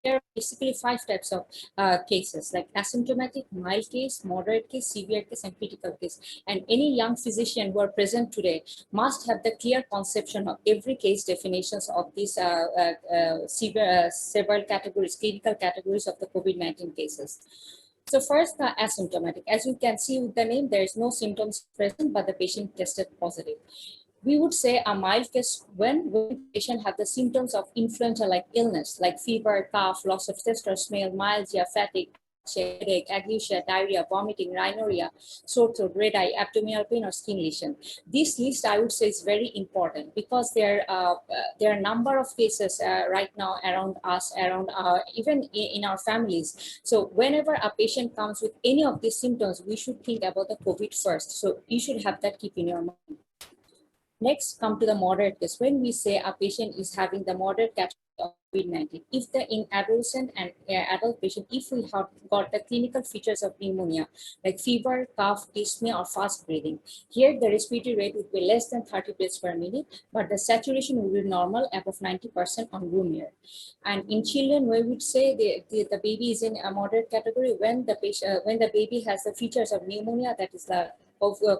there are basically 5 types of cases, like asymptomatic, mild case, moderate case, severe case, and critical case. And any young physician who are present today must have the clear conception of every case definitions of these several categories, clinical categories of the COVID-19 cases. So first, the asymptomatic. As you can see with the name, there is no symptoms present, but the patient tested positive. We would say a mild case when the patient have the symptoms of influenza-like illness, like fever, cough, loss of taste or smell, myalgia, fatigue, headache, agusia, diarrhea, vomiting, rhinorrhea, sore throat, red eye, abdominal pain, or skin lesion. This list, I would say, is very important because there are a number of cases right now around us, around even in our families. So whenever a patient comes with any of these symptoms, we should think about the COVID first. So you should have that keep in your mind. Next, come to the moderate case. When we say a patient is having the moderate category of COVID-19, if in adolescent and adult patient, if we have got the clinical features of pneumonia, like fever, cough, dyspnea, or fast breathing, here the respiratory rate would be less than 30 breaths per minute, but the saturation will be normal, above 90% on room air. And in children, we would say the baby is in a moderate category when the baby has the features of pneumonia, that is the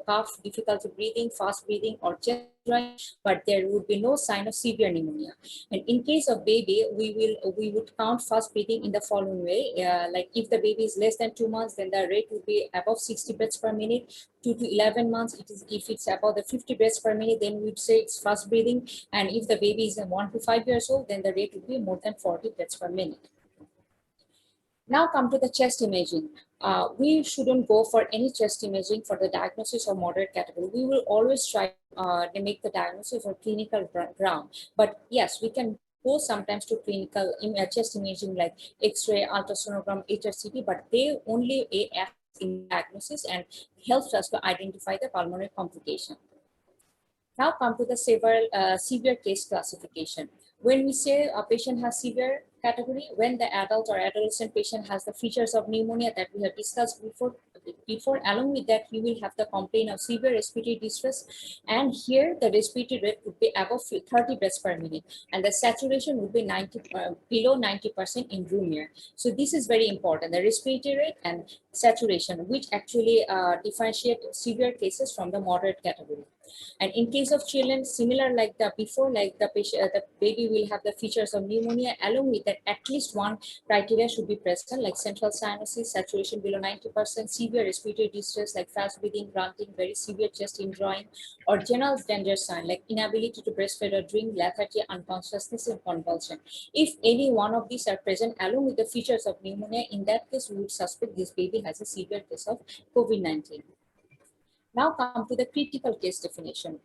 cough, difficulty breathing, fast breathing, or chest dry, but there would be no sign of severe pneumonia. And in case of baby, we would count fast breathing in the following way. Like if the baby is less than 2 months, then the rate would be above 60 breaths per minute. 2 to 11 months, if it's above the 50 breaths per minute, then we'd say it's fast breathing. And if the baby is 1 to 5 years old, then the rate would be more than 40 breaths per minute. Now come to the chest imaging. We shouldn't go for any chest imaging for the diagnosis of moderate category. We will always try to make the diagnosis for clinical ground. But yes, we can go sometimes to clinical chest imaging like X-ray, ultrasonogram, HRCT, but they only act in diagnosis and helps us to identify the pulmonary complication. Now come to the severe case classification. When we say a patient has severe category, when the adult or adolescent patient has the features of pneumonia that we have discussed before, along with that, you will have the complaint of severe respiratory distress. And here the respiratory rate would be above 30 breaths per minute. And the saturation would be below 90% in room air. So this is very important, the respiratory rate and saturation, which actually differentiate severe cases from the moderate category. And in case of children, similar like the before, like the baby will have the features of pneumonia. Along with that, at least one criteria should be present, like central cyanosis, saturation below 90%, severe respiratory distress, like fast breathing, grunting, very severe chest indrawing, or general danger sign, like inability to breastfeed or drink, lethargy, unconsciousness, and convulsion. If any one of these are present, along with the features of pneumonia, in that case, we would suspect this baby has a severe case of COVID-19. Now come to the critical case definition.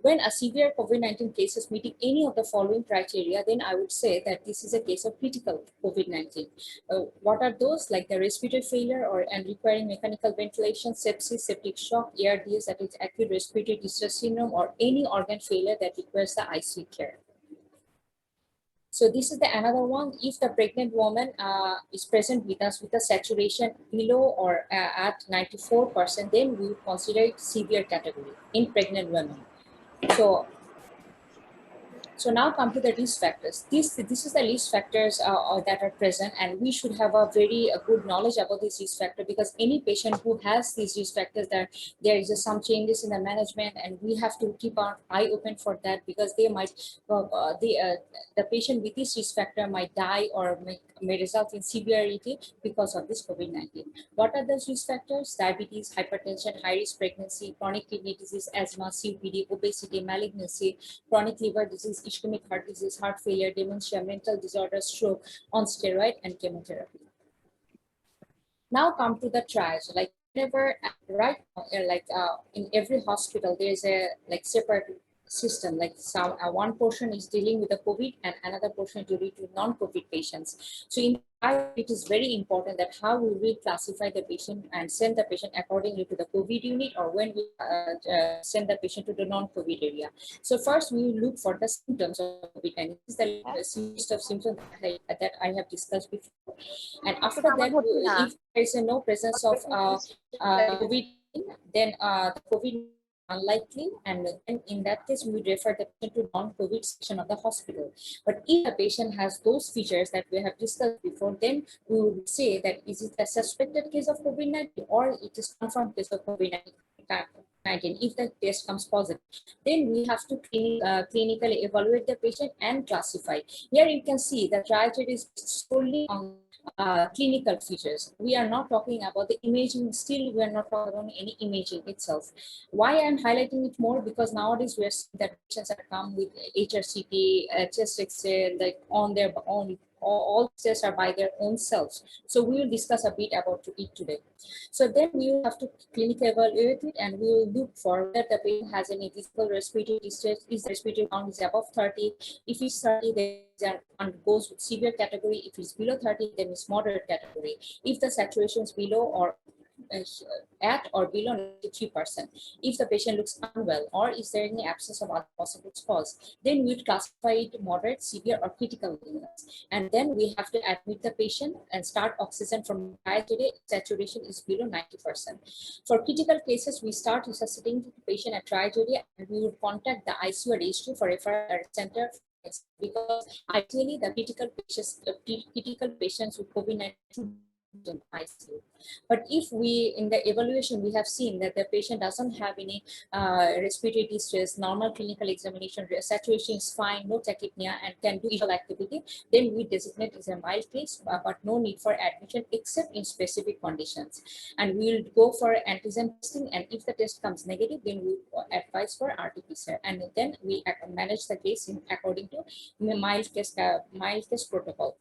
When a severe COVID-19 case is meeting any of the following criteria, then I would say that this is a case of critical COVID-19. What are those? Like the respiratory failure and requiring mechanical ventilation, sepsis, septic shock, ARDS, that is acute respiratory distress syndrome, or any organ failure that requires the ICU care. So this is another one. If the pregnant woman is present with us with a saturation below or at 94%, then we would consider it severe category in pregnant women. So now come to the risk factors. This is the risk factors that are present, and we should have a very good knowledge about this risk factor, because any patient who has these risk factors, that there is some changes in the management, and we have to keep our eye open for that, because they might the patient with this risk factor might die or may result in severity because of this COVID-19. What are those risk factors? Diabetes, hypertension, high risk pregnancy, chronic kidney disease, asthma, COPD, obesity, malignancy, chronic liver disease, ischemic heart disease, heart failure, dementia, mental disorder, stroke, on steroid, and chemotherapy. Now come to the triage. Like whenever, right now, in every hospital, there's a separate system. Like one portion is dealing with the COVID and another portion dealing with non-COVID patients. So in it is very important that how we will classify the patient and send the patient accordingly to the COVID unit, or when we send the patient to the non-COVID area. So first we will look for the symptoms of COVID, and this is the list of symptoms that I have discussed before. And after that, if there is no presence of COVID, then the COVID unlikely, and then in that case, we refer the patient to non-COVID section of the hospital. But if the patient has those features that we have discussed before, then we would say that is it a suspected case of COVID-19 or it is confirmed case of COVID-19. If the test comes positive, then we have to clinically evaluate the patient and classify. Here you can see the trajectory is solely on clinical features. We are not talking about the imaging. Still, we are not talking about any imaging itself. Why I'm highlighting it more? Because nowadays we are seeing that patients are come with HRCT, chest X-ray, like on their own. All tests are by their own selves. So we will discuss a bit about it today. So then we will have to clinically evaluate it, and we will look for whether the patient has any visible respiratory distress. Is the respiratory count is above 30? If it's 30, then goes with severe category. If it's below 30, then it's moderate category. If the saturation is below or at or below 93%, if the patient looks unwell, or is there any absence of other possible cause, then we classify it moderate, severe, or critical illness. And then we have to admit the patient and start oxygen from dietary saturation is below 90%. For critical cases, we start resuscitating the patient at tragedy, and we would contact the ICU or H2 for referral center, because ideally the critical patients with COVID-19 in ICU. But if we, in the evaluation, we have seen that the patient doesn't have any respiratory distress, normal clinical examination, saturation is fine, no tachypnea, and can do usual activity, then we designate as a mild case, but no need for admission except in specific conditions. And we will go for antigen testing, and if the test comes negative, then we advise for RT-PCR, and then we manage the case according to mild case protocol.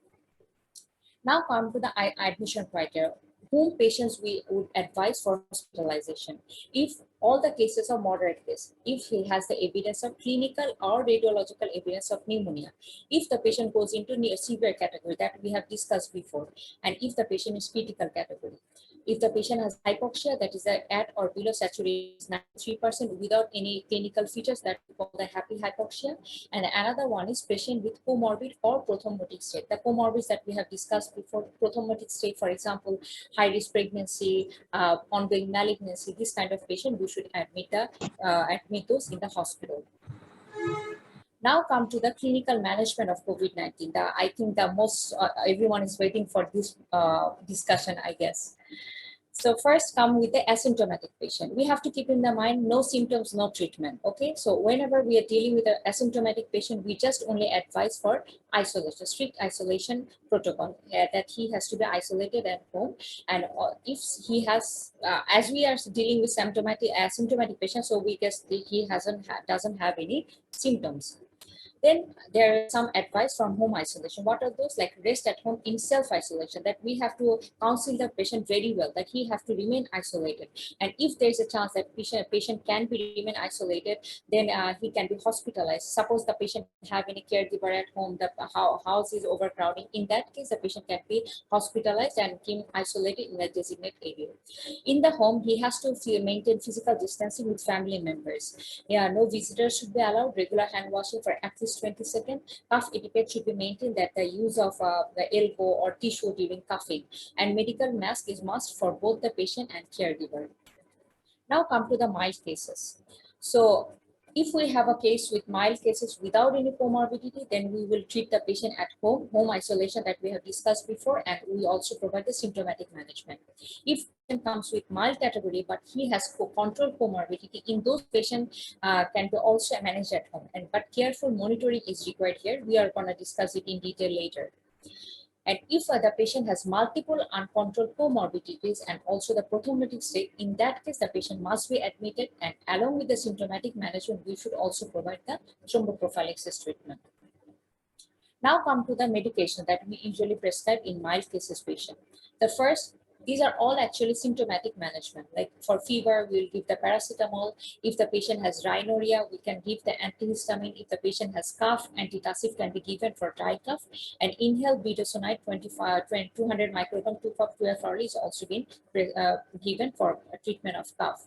Now come to the admission criteria. Whom patients we would advise for hospitalization. If all the cases are moderate case, if he has the evidence of clinical or radiological evidence of pneumonia, if the patient goes into severe category that we have discussed before, and if the patient is critical category, if the patient has hypoxia that is at or below saturation 93% without any clinical features, that we call the happy hypoxia. And another one is patient with comorbid or prothrombotic state. The comorbids that we have discussed before, prothrombotic state, for example, high risk pregnancy, ongoing malignancy, this kind of patient, we should admit those in the hospital. Now come to the clinical management of COVID-19. I think the most, everyone is waiting for this discussion, I guess. So first come with the asymptomatic patient. We have to keep in the mind, no symptoms, no treatment. Okay, so whenever we are dealing with an asymptomatic patient, we just only advise for isolation, strict isolation protocol, that he has to be isolated at home. And if he has, as we are dealing with asymptomatic patient, so we guess he doesn't have any symptoms. Then there is some advice from home isolation. What are those? Like rest at home in self-isolation, that we have to counsel the patient very well, that he have to remain isolated. And if there is a chance that patient can remain isolated, then he can be hospitalized. Suppose the patient have any caregiver at home, the house is overcrowding. In that case, the patient can be hospitalized and keep isolated in a designated area. In the home, he has to maintain physical distancing with family members. Yeah, no visitors should be allowed. Regular hand washing for at least 20 seconds. Cough etiquette should be maintained, that the use of the elbow or tissue during coughing, and medical mask is must for both the patient and caregiver. Now come to the mild cases. So if we have a case with mild cases without any comorbidity, then we will treat the patient at home isolation that we have discussed before, and we also provide the symptomatic management. If patient comes with mild category, but he has controlled comorbidity, in those patients can be also managed at home. But careful monitoring is required here. We are going to discuss it in detail later. And if the patient has multiple uncontrolled comorbidities and also the prothrombotic state, in that case, the patient must be admitted, and along with the symptomatic management, we should also provide the thromboprophylaxis treatment. Now come to the medication that we usually prescribe in mild cases patient. The first, these are all actually symptomatic management. Like for fever, we'll give the paracetamol. If the patient has rhinorrhea, we can give the antihistamine. If the patient has cough, antitussive can be given for dry cough. And inhaled budesonide 200 microgram 2 cup 12 hourly is also been given for treatment of cough.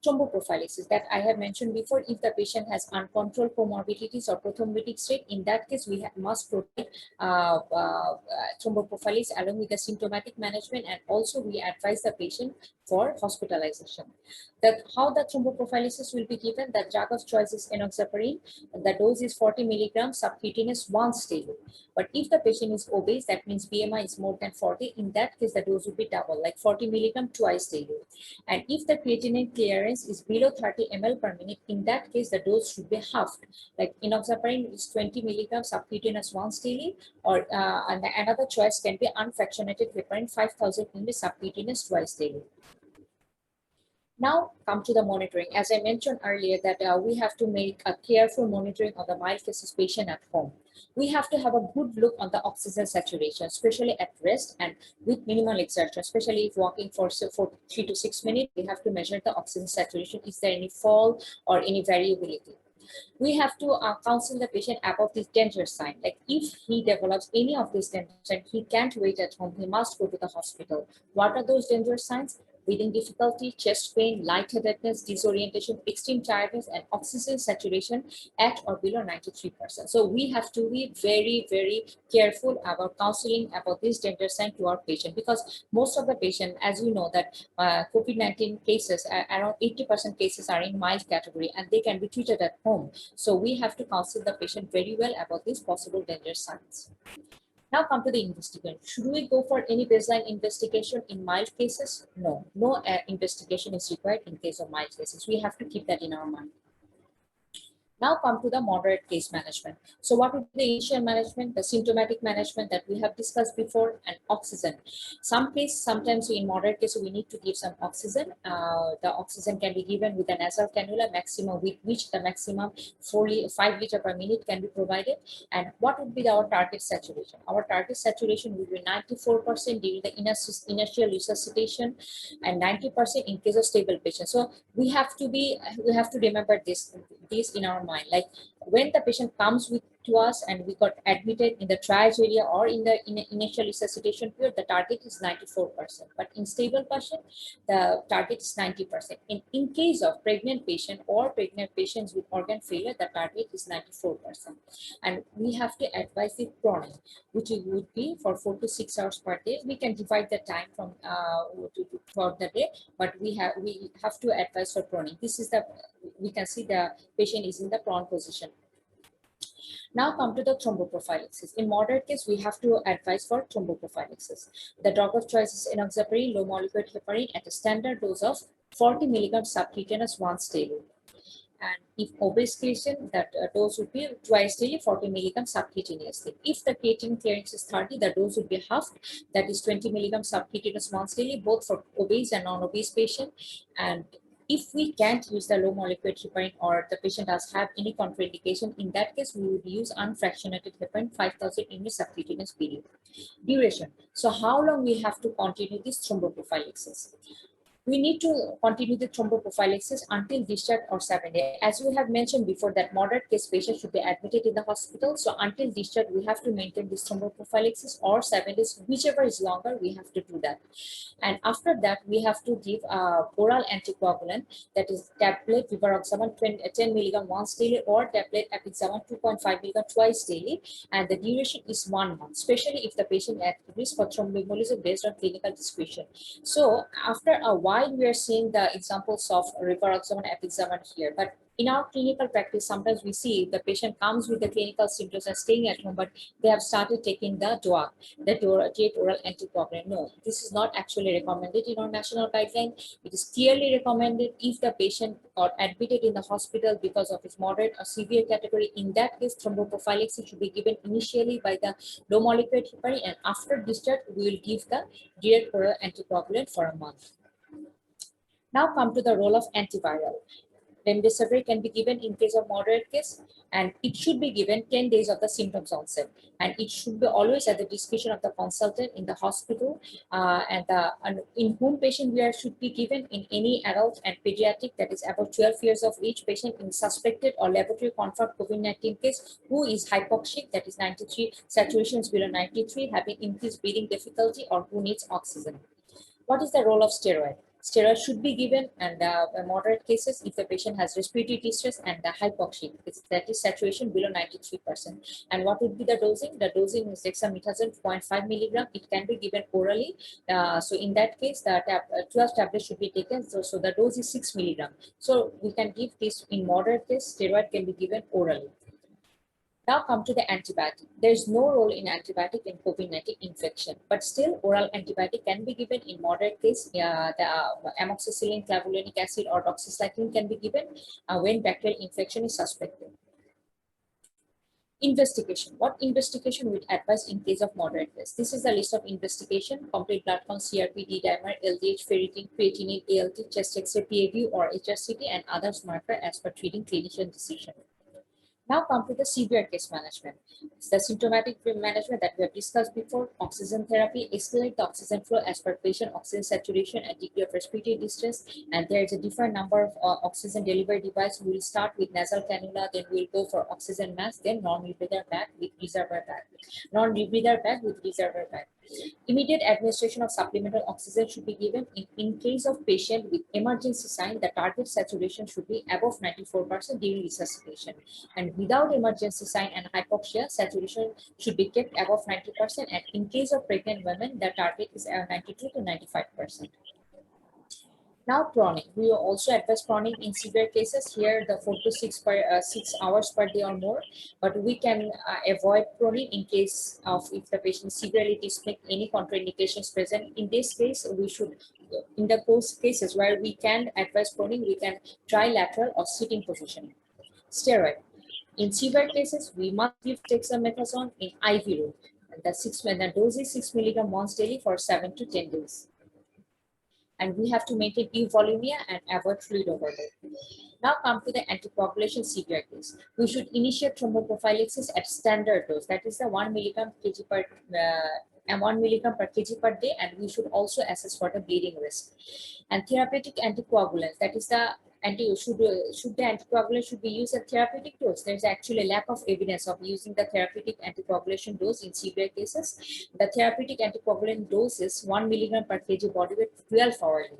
thromboprophylaxis that I have mentioned before. If the patient has uncontrolled comorbidities or prothrombotic state, in that case, we must provide thromboprophylaxis along with the symptomatic management, and also we advise the patient for hospitalization. How the thromboprophylaxis will be given, the drug of choice is enoxaparin. The dose is 40 milligrams subcutaneous once daily. But if the patient is obese, that means BMI is more than 40, in that case, the dose will be double, like 40 milligrams twice daily. And if the creatinine clearance is below 30 ml per minute, in that case, the dose should be halved. Like enoxaparin is 20 milligrams subcutaneous once daily, or and another choice can be unfractionated heparin 5,000 ml subcutaneous twice daily. Now come to the monitoring. As I mentioned earlier that we have to make a careful monitoring of the mild cases patient at home. We have to have a good look on the oxygen saturation, especially at rest and with minimal exertion, especially if walking for 3 to 6 minutes, we have to measure the oxygen saturation. Is there any fall or any variability? We have to counsel the patient about this danger sign. Like if he develops any of these danger signs, he can't wait at home, he must go to the hospital. What are those danger signs? Breathing difficulty, chest pain, lightheadedness, disorientation, extreme tiredness, and oxygen saturation at or below 93%. So we have to be very, very careful about counseling about this danger sign to our patient, because most of the patient, as you know, that COVID-19 cases, around 80% cases are in mild category, and they can be treated at home. So we have to counsel the patient very well about these possible danger signs. Now come to the investigation. Should we go for any baseline investigation in mild cases? No, no investigation is required in case of mild cases. We have to keep that in our mind. Now come to the moderate case management. So what would be the initial management, the symptomatic management that we have discussed before, and oxygen. Sometimes in moderate cases, we need to give some oxygen. The oxygen can be given with a nasal cannula, maximum with which the maximum 5 liters per minute can be provided. And what would be our target saturation? Our target saturation will be 94% during the initial resuscitation and 90% in case of stable patients. So we have to remember this in our mind. Like when the patient comes to us and we got admitted in the triage area or in the initial resuscitation period, the target is 94%. But in stable patient, the target is 90%. In case of pregnant patient or pregnant patients with organ failure, the target is 94%. And we have to advise the proning, which would be for 4 to 6 hours per day. We can divide the time from throughout the day, but we have to advise for proning. This is we can see the patient is in the prone position. Now come to the thromboprophylaxis. In moderate case, we have to advise for thromboprophylaxis. The drug of choice is enoxaparin, low molecular heparin at a standard dose of 40 milligrams subcutaneous once daily. And if obese patient, that dose would be twice daily, 40 milligrams subcutaneously. If the creatinine clearance is 30, the dose would be halved, that is 20 milligrams subcutaneous once daily, both for obese and non-obese patient. And if we can't use the low molecular heparin or the patient does have any contraindication, in that case, we would use unfractionated heparin 5,000 ml subcutaneous period. Duration. So how long we have to continue this thromboprophylaxis? We need to continue the thromboprophylaxis until discharge or 7 days. As we have mentioned before, that moderate case patients should be admitted in the hospital. So until discharge, we have to maintain this thromboprophylaxis, or 7 days, whichever is longer, we have to do that. And after that, we have to give oral anticoagulant, that is tablet rivaroxaban 10 milligram once daily, or tablet apixaban 2.5 milligram twice daily. And the duration is 1 month, especially if the patient at risk for thromboembolism based on clinical description. So after a while, we are seeing the examples of rivaroxaban, apixaban here, but in our clinical practice, sometimes we see the patient comes with the clinical symptoms and staying at home, but they have started taking the DOAC, the direct oral anticoagulant. No, this is not actually recommended in our national guideline. It is clearly recommended if the patient got admitted in the hospital because of his moderate or severe category. In that case, thromboprophylaxis should be given initially by the low molecular heparin, and after discharge, we will give the direct oral anticoagulant for a month. Now come to the role of antiviral. Remdesivir can be given in case of moderate case, and it should be given 10 days of the symptoms onset, and it should be always at the discretion of the consultant in the hospital, and in whom patient we should be given in any adult and pediatric that is above 12 years of age patient in suspected or laboratory confirmed COVID-19 case who is hypoxic, that is 93, saturation is below 93, having increased breathing difficulty, or who needs oxygen. What is the role of steroid? Steroids should be given, and moderate cases if the patient has respiratory distress and the hypoxia, that is saturation below 93%. And what would be the dosing? The dosing is dexamethasone 0.5 milligram. It can be given orally. So in that case, the 12 tablets should be taken. So the dose is 6 milligram. So we can give this in moderate case. Steroid can be given orally. Now come to the antibiotic. There is no role in antibiotic in COVID-19 infection, but still oral antibiotic can be given in moderate case. The amoxicillin, clavulanic acid, or doxycycline can be given when bacterial infection is suspected. Investigation. What investigation would advise in case of moderate case? This is the list of investigation: complete blood count, CRP, D-dimer, LDH, ferritin, creatinine, ALT, chest X-ray, PAView, or HRCT, and other marker as per treating clinician decision. Now come to the severe case management. It's the symptomatic management that we have discussed before. Oxygen therapy, escalate the oxygen flow as per patient oxygen saturation and degree of respiratory distress. And there is a different number of oxygen delivery device. We will start with nasal cannula, then we will go for oxygen mask, then non-rebreather bag with reservoir bag. Non-rebreather bag with reservoir bag. Immediate administration of supplemental oxygen should be given. In case of patient with emergency sign, the target saturation should be above 94% during resuscitation. And without emergency sign and hypoxia, saturation should be kept above 90%. And in case of pregnant women, the target is 92 to 95%. Now proning. We will also advise proning in severe cases. Here the 4 to 6 hours per day or more, but we can avoid proning in case of if the patient severely dyspneic, any contraindications present. In this case, we should, in the cases where we can advise proning, we can try lateral or sitting position. Steroid. In severe cases, we must give dexamethasone in IV route. And the dose is 6 milligram once daily for 7 to 10 days. And we have to maintain euvolemia and avoid fluid overload. Now come to the anticoagulation severe case. We should initiate thromboprophylaxis at standard dose. That is the 1 milligram kg per 1 milligram per kg per day, and we should also assess for the bleeding risk. And therapeutic anticoagulants, that is the should the anticoagulant should be used at therapeutic dose. There is actually a lack of evidence of using the therapeutic anticoagulation dose in severe cases. The therapeutic anticoagulant dose is 1 milligram per kg body weight 12 hourly,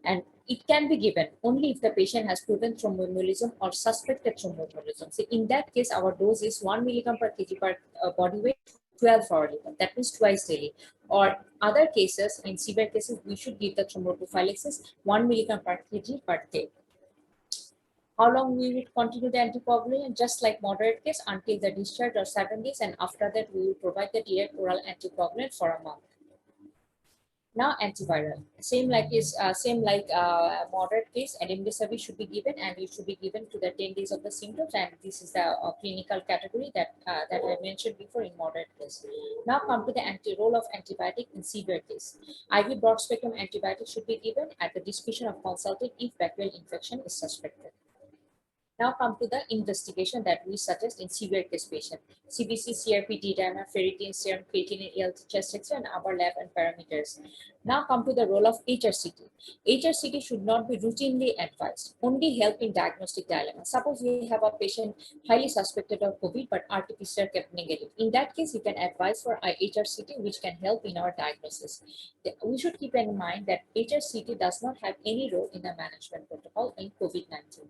and it can be given only if the patient has proven thromboembolism or suspected thromboembolism. So in that case, our dose is 1 milligram per kg per body weight 12 hourly. That means twice daily. Or other cases, in severe cases, we should give the thromboprophylaxis 1 milligram per kg per day. How long we will continue the anticoagulant? Just like moderate case, until the discharge or 7 days, and after that we will provide the direct oral anticoagulant for a month. Now antiviral, same like moderate case, remdesivir should be given, and it should be given to the 10 days of the symptoms, and this is the clinical category that I mentioned before in moderate case. Now come to the role of antibiotic in severe case. IV broad spectrum antibiotic should be given at the discretion of consultant if bacterial infection is suspected. Now come to the investigation that we suggest in severe case patient. CBC, CRP, D-dimer, ferritin, serum, creatinine, ALT, chest X-ray, and other lab and parameters. Now come to the role of HRCT. HRCT should not be routinely advised, only help in diagnostic dilemma. Suppose we have a patient highly suspected of COVID, but RT-PCR kept negative. In that case, you can advise for HRCT, which can help in our diagnosis. We should keep in mind that HRCT does not have any role in the management protocol in COVID-19.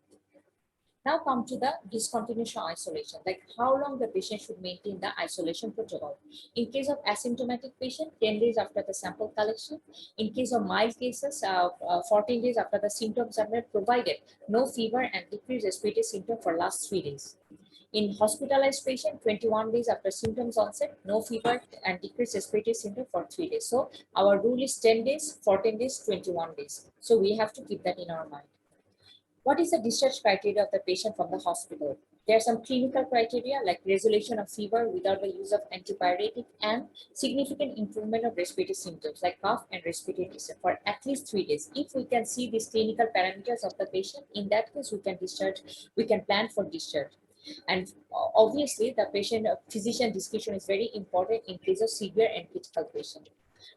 Now come to the discontinuation isolation, like how long the patient should maintain the isolation protocol. In case of asymptomatic patient, 10 days after the sample collection. In case of mild cases, 14 days after the symptoms are provided, no fever and decreased respiratory symptom for last 3 days. In hospitalized patient, 21 days after symptoms onset, no fever and decreased respiratory symptom for 3 days. So our rule is 10 days, 14 days, 21 days. So we have to keep that in our mind. What is the discharge criteria of the patient from the hospital? There are some clinical criteria like resolution of fever without the use of antipyretic and significant improvement of respiratory symptoms like cough and respiratory distress for at least 3 days. If we can see these clinical parameters of the patient, in that case we can plan for discharge. And obviously the patient physician discretion is very important in case of severe and critical patient.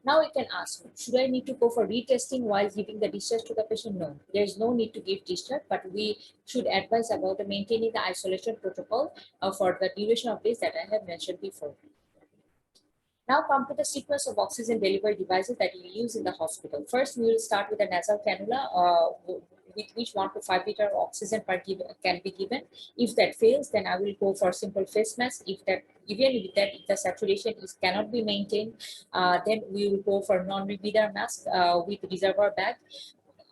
Now you can ask, should I need to go for retesting while giving the discharge to the patient? No, there is no need to give discharge, but we should advise about the maintaining the isolation protocol for the duration of days that I have mentioned before. Now come to the sequence of oxygen delivery devices that we use in the hospital. First, we will start with a nasal cannula with which 1 to 5 liter of oxygen can be given. If that fails, then I will go for simple face mask. If the saturation cannot be maintained, then we will go for non-rebreather mask with reservoir bag.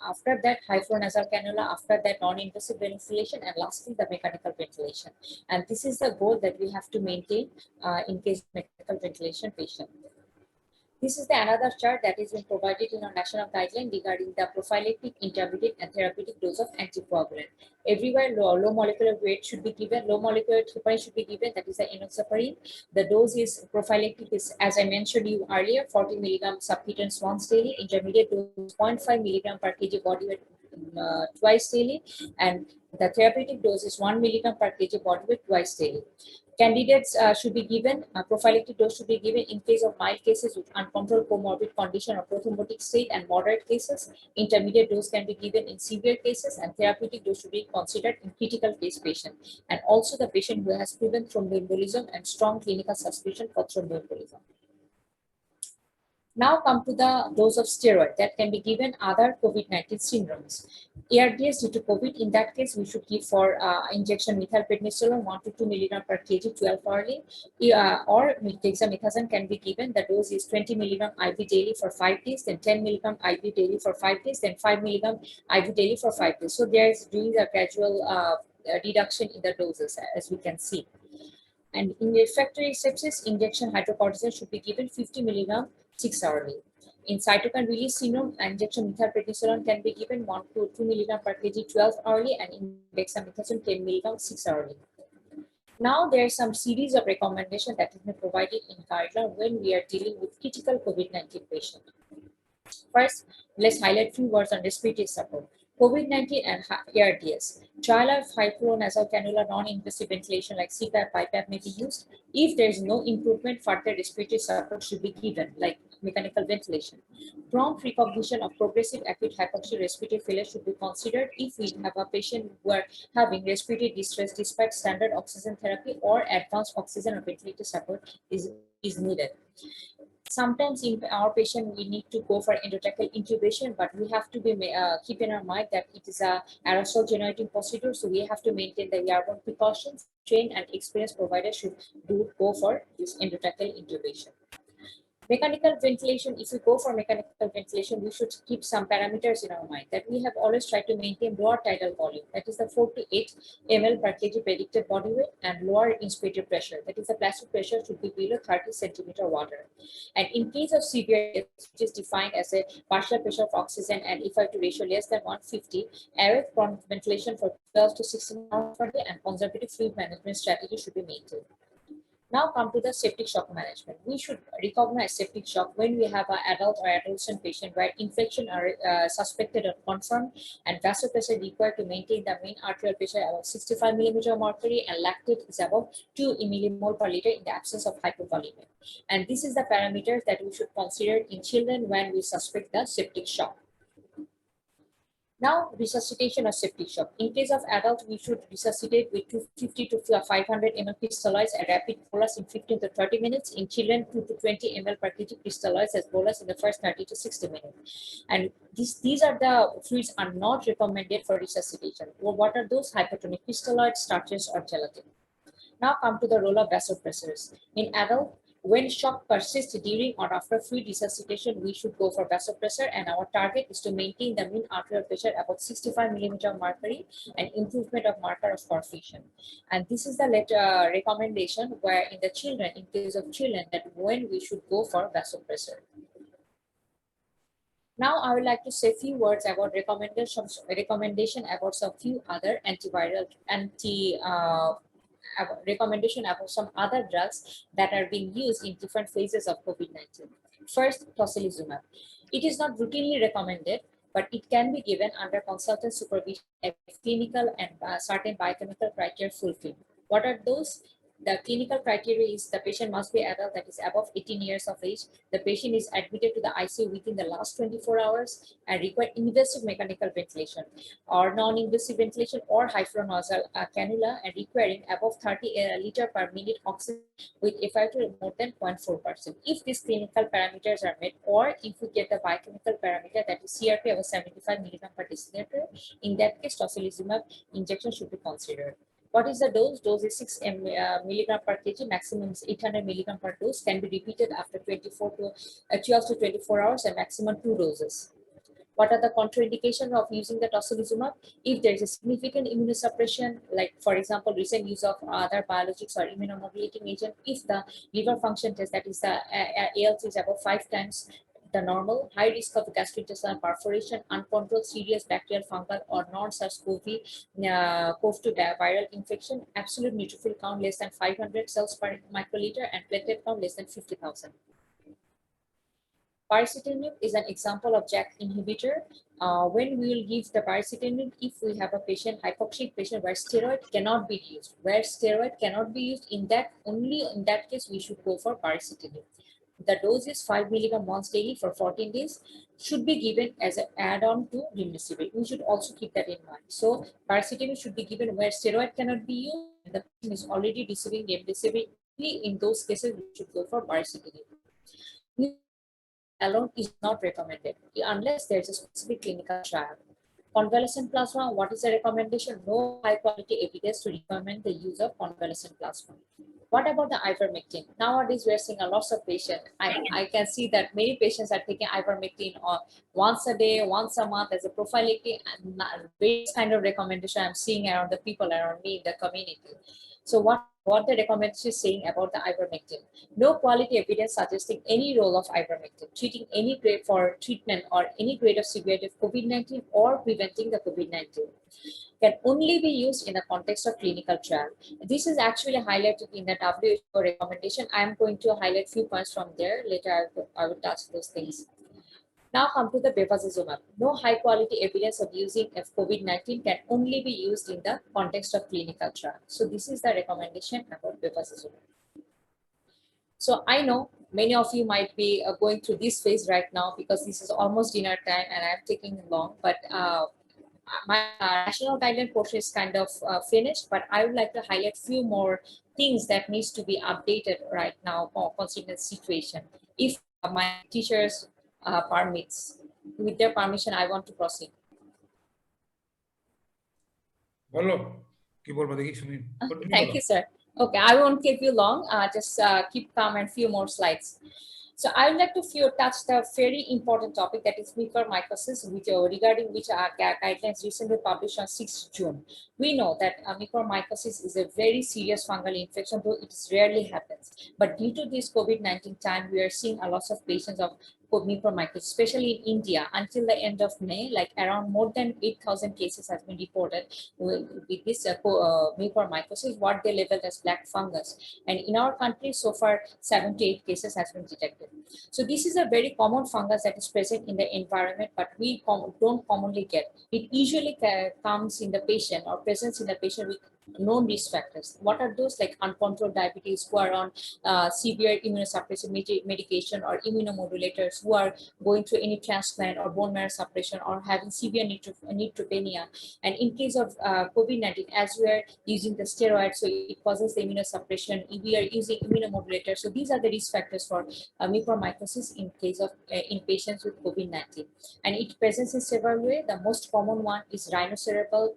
After that, high flow nasal cannula, after that non-invasive ventilation, and lastly the mechanical ventilation. And this is the goal that we have to maintain in case of mechanical ventilation patient. This is another chart that is been provided in our national guideline regarding the prophylactic, intermediate, and therapeutic dose of anticoagulant. Everywhere low molecular weight should be given, low molecular heparin should be given, that is the enoxaparin. The dose is prophylactic is, as I mentioned you earlier, 40 milligram subcutaneous once daily, intermediate dose 0.5 milligram per kg body weight twice daily, and the therapeutic dose is 1 milligram per kg body weight twice daily. Candidates should be given, prophylactic dose should be given in case of mild cases with uncontrolled comorbid condition or prothrombotic state, and moderate cases. Intermediate dose can be given in severe cases, and therapeutic dose should be considered in critical case patient. And also the patient who has proven thromboembolism and strong clinical suspicion for thromboembolism. Now come to the dose of steroid that can be given other COVID-19 syndromes. ARDS due to COVID, in that case, we should give for injection methylprednisolone 1 to 2 milligram per kg 12 hourly, or dexamethasone can be given. The dose is 20 milligram IV daily for 5 days, then 10 milligram IV daily for 5 days, then 5 milligram IV daily for 5 days. So there is doing a gradual reduction in the doses, as we can see. And in refractory sepsis, injection hydrocortisone should be given 50 milligram 6 hourly. In cytokine release syndrome, injection methylprednisolone can be given 1 to 2 milligram per kg 12 hourly, and in dexamethasone 10 milligram 6 hourly. Now there are some series of recommendations that have been provided in guideline when we are dealing with critical COVID-19 patient. First, let's highlight few words on respiratory support. COVID-19 and ARDS. Trial of high flow nasal cannula non-invasive ventilation like CPAP, BiPAP may be used. If there is no improvement, further respiratory support should be given, like mechanical ventilation. Prompt recognition of progressive acute hypoxic respiratory failure should be considered if we have a patient who are having respiratory distress despite standard oxygen therapy, or advanced oxygen or ventilator support is needed. Sometimes in our patient, we need to go for endotracheal intubation, but we have to be keep in our mind that it is a aerosol generating procedure, so we have to maintain the airborne precautions. Trained and experienced providers should go for this endotracheal intubation. Mechanical ventilation, if we go for mechanical ventilation, we should keep some parameters in our mind that we have always tried to maintain lower tidal volume, that is the 4 to 8 ml per kg predicted body weight, and lower inspirated pressure, that is the plastic pressure should be below 30 centimeter water. And in case of severe, which is defined as a partial pressure of oxygen and E5 ratio less than 150, airway ventilation for 12 to 16 hours per day and conservative fluid management strategy should be maintained. Now come to the septic shock management. We should recognize septic shock when we have an adult or adolescent patient where infection are suspected or confirmed, and vasopressor required to maintain the mean arterial pressure above 65 millimeter of mercury, and lactate is above 2 millimole per liter in the absence of hypovolemia. And this is the parameters that we should consider in children when we suspect the septic shock. Now, resuscitation of septic shock. In case of adults, we should resuscitate with 250 to 500 ml crystalloids at rapid bolus in 15 to 30 minutes. In children, 2 to 20 ml per kg crystalloids as bolus in the first 30 to 60 minutes. And these are the fluids are not recommended for resuscitation. Well, what are those? Hypertonic crystalloids, starches, or gelatin. Now come to the role of vasopressors. In adult, when shock persists during or after fluid resuscitation, we should go for vasopressor, and our target is to maintain the mean arterial pressure about 65 millimeter of mercury and improvement of marker of perfusion. And this is the recommendation where in the children, in case of children, that when we should go for vasopressor. Now I would like to say a few words about recommendation about some few other antiviral recommendation about some other drugs that are being used in different phases of COVID-19. First, tocilizumab. It is not routinely recommended, but it can be given under consultant supervision if clinical and certain biochemical criteria fulfilled. What are those? The clinical criteria is the patient must be adult, that is above 18 years of age. The patient is admitted to the ICU within the last 24 hours and require invasive mechanical ventilation or non-invasive ventilation or hypronasal cannula, and requiring above 30 liter per minute oxygen with FiO2 more than 0.4%. If these clinical parameters are met, or if we get the biochemical parameter, that is CRP over 75 milligram per deciliter, in that case tocilizumab injection should be considered. What is the dose? Dose is 6 milligram per kg, maximum is 800 milligram per dose, can be repeated after 12 to 24 hours, and maximum 2 doses. What are the contraindications of using the tocilizumab? If there is a significant immunosuppression, like for example, recent use of other biologics or immunomodulating agent, if the liver function test, that is the ALT is above 5 times the normal, high risk of gastrointestinal perforation, uncontrolled serious bacterial, fungal, or non-SARS-CoV-2 viral infection, absolute neutrophil count less than 500 cells per microliter, and platelet count less than 50,000. Baricitinib is an example of JAK inhibitor. When we will give the baricitinib, if we have a patient, hypoxic patient, where steroid cannot be used, in that case we should go for baricitinib. The dose is 5 milligram once daily for 14 days. Should be given as an add-on to remdesivir. We should also keep that in mind. So baricitinib should be given where steroid cannot be used, and the patient is already receiving remdesivir. In those cases, we should go for baricitinib. Alone is not recommended unless there is a specific clinical trial. Convalescent plasma, what is the recommendation? No high quality evidence to recommend the use of convalescent plasma. What about the ivermectin? Nowadays, we are seeing a lot of patients. I can see that many patients are taking ivermectin once a day, once a month as a prophylactic, and various kind of recommendation I'm seeing around the people around me in the community. So what the recommendation is saying about the ivermectin? No quality evidence suggesting any role of ivermectin treating any grade for treatment or any grade of severity of COVID-19 or preventing the COVID-19. Can only be used in the context of clinical trial. This is actually highlighted in the WHO recommendation. I am going to highlight few points from there. Later I will touch those things. Now come to the bevacizumab. No high quality evidence of using COVID-19, can only be used in the context of clinical trial. So this is the recommendation about bevacizumab. So I know many of you might be going through this phase right now because this is almost dinner time and I'm taking long, but my national guideline portion is kind of finished, but I would like to highlight few more things that needs to be updated right now considering the situation. If my teachers permits, with their permission, I want to proceed. Thank you, sir. Okay, I won't keep you long. Just keep calm and few more slides. So I would like to touch the very important topic, that is mucormycosis, regarding which our guidelines recently published on 6th June. We know that mucormycosis is a very serious fungal infection, though it rarely happens. But due to this COVID-19 time, we are seeing a lot of patients of mucormycosis, especially in India. Until the end of May, like around more than 8,000 cases has been reported with this mucormycosis, what they labeled as black fungus. And in our country, so far, 7 to 8 cases has been detected. So this is a very common fungus that is present in the environment, but we don't commonly get. It usually comes in the patient or presents in the patient with known risk factors. What are those? Like uncontrolled diabetes, who are on severe immunosuppressive medication or immunomodulators, who are going through any transplant or bone marrow suppression or having severe neutropenia. And in case of COVID-19, as we are using the steroids, so it causes the immunosuppression. We are using immunomodulators. So these are the risk factors for mucormycosis in case of in patients with COVID-19. And it presents in several ways. The most common one is rhinocerebral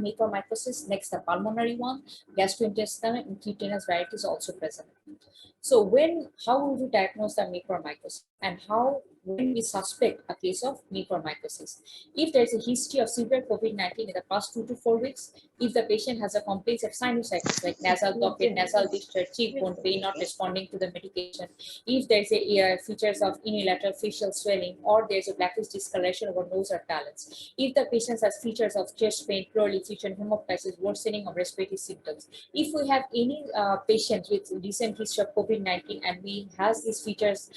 mucormycosis. Next, the pulmonary one, gastrointestinal and cutaneous variety is also present. So how would we diagnose the mucormycosis, and when we suspect a case of mucormycosis? If there is a history of severe COVID-19 in the past 2 to 4 weeks, if the patient has a complaint of sinusitis like nasal blockage, nasal discharge, cheekbone pain not responding to the medication, if there is a features of unilateral facial swelling, or there is a blackish discoloration over nose or talons, if the patient has features of chest pain, pleural effusion, hemoptysis, worsening of respiratory symptoms, if we have any patient with recent history of COVID COVID-19 and we has these features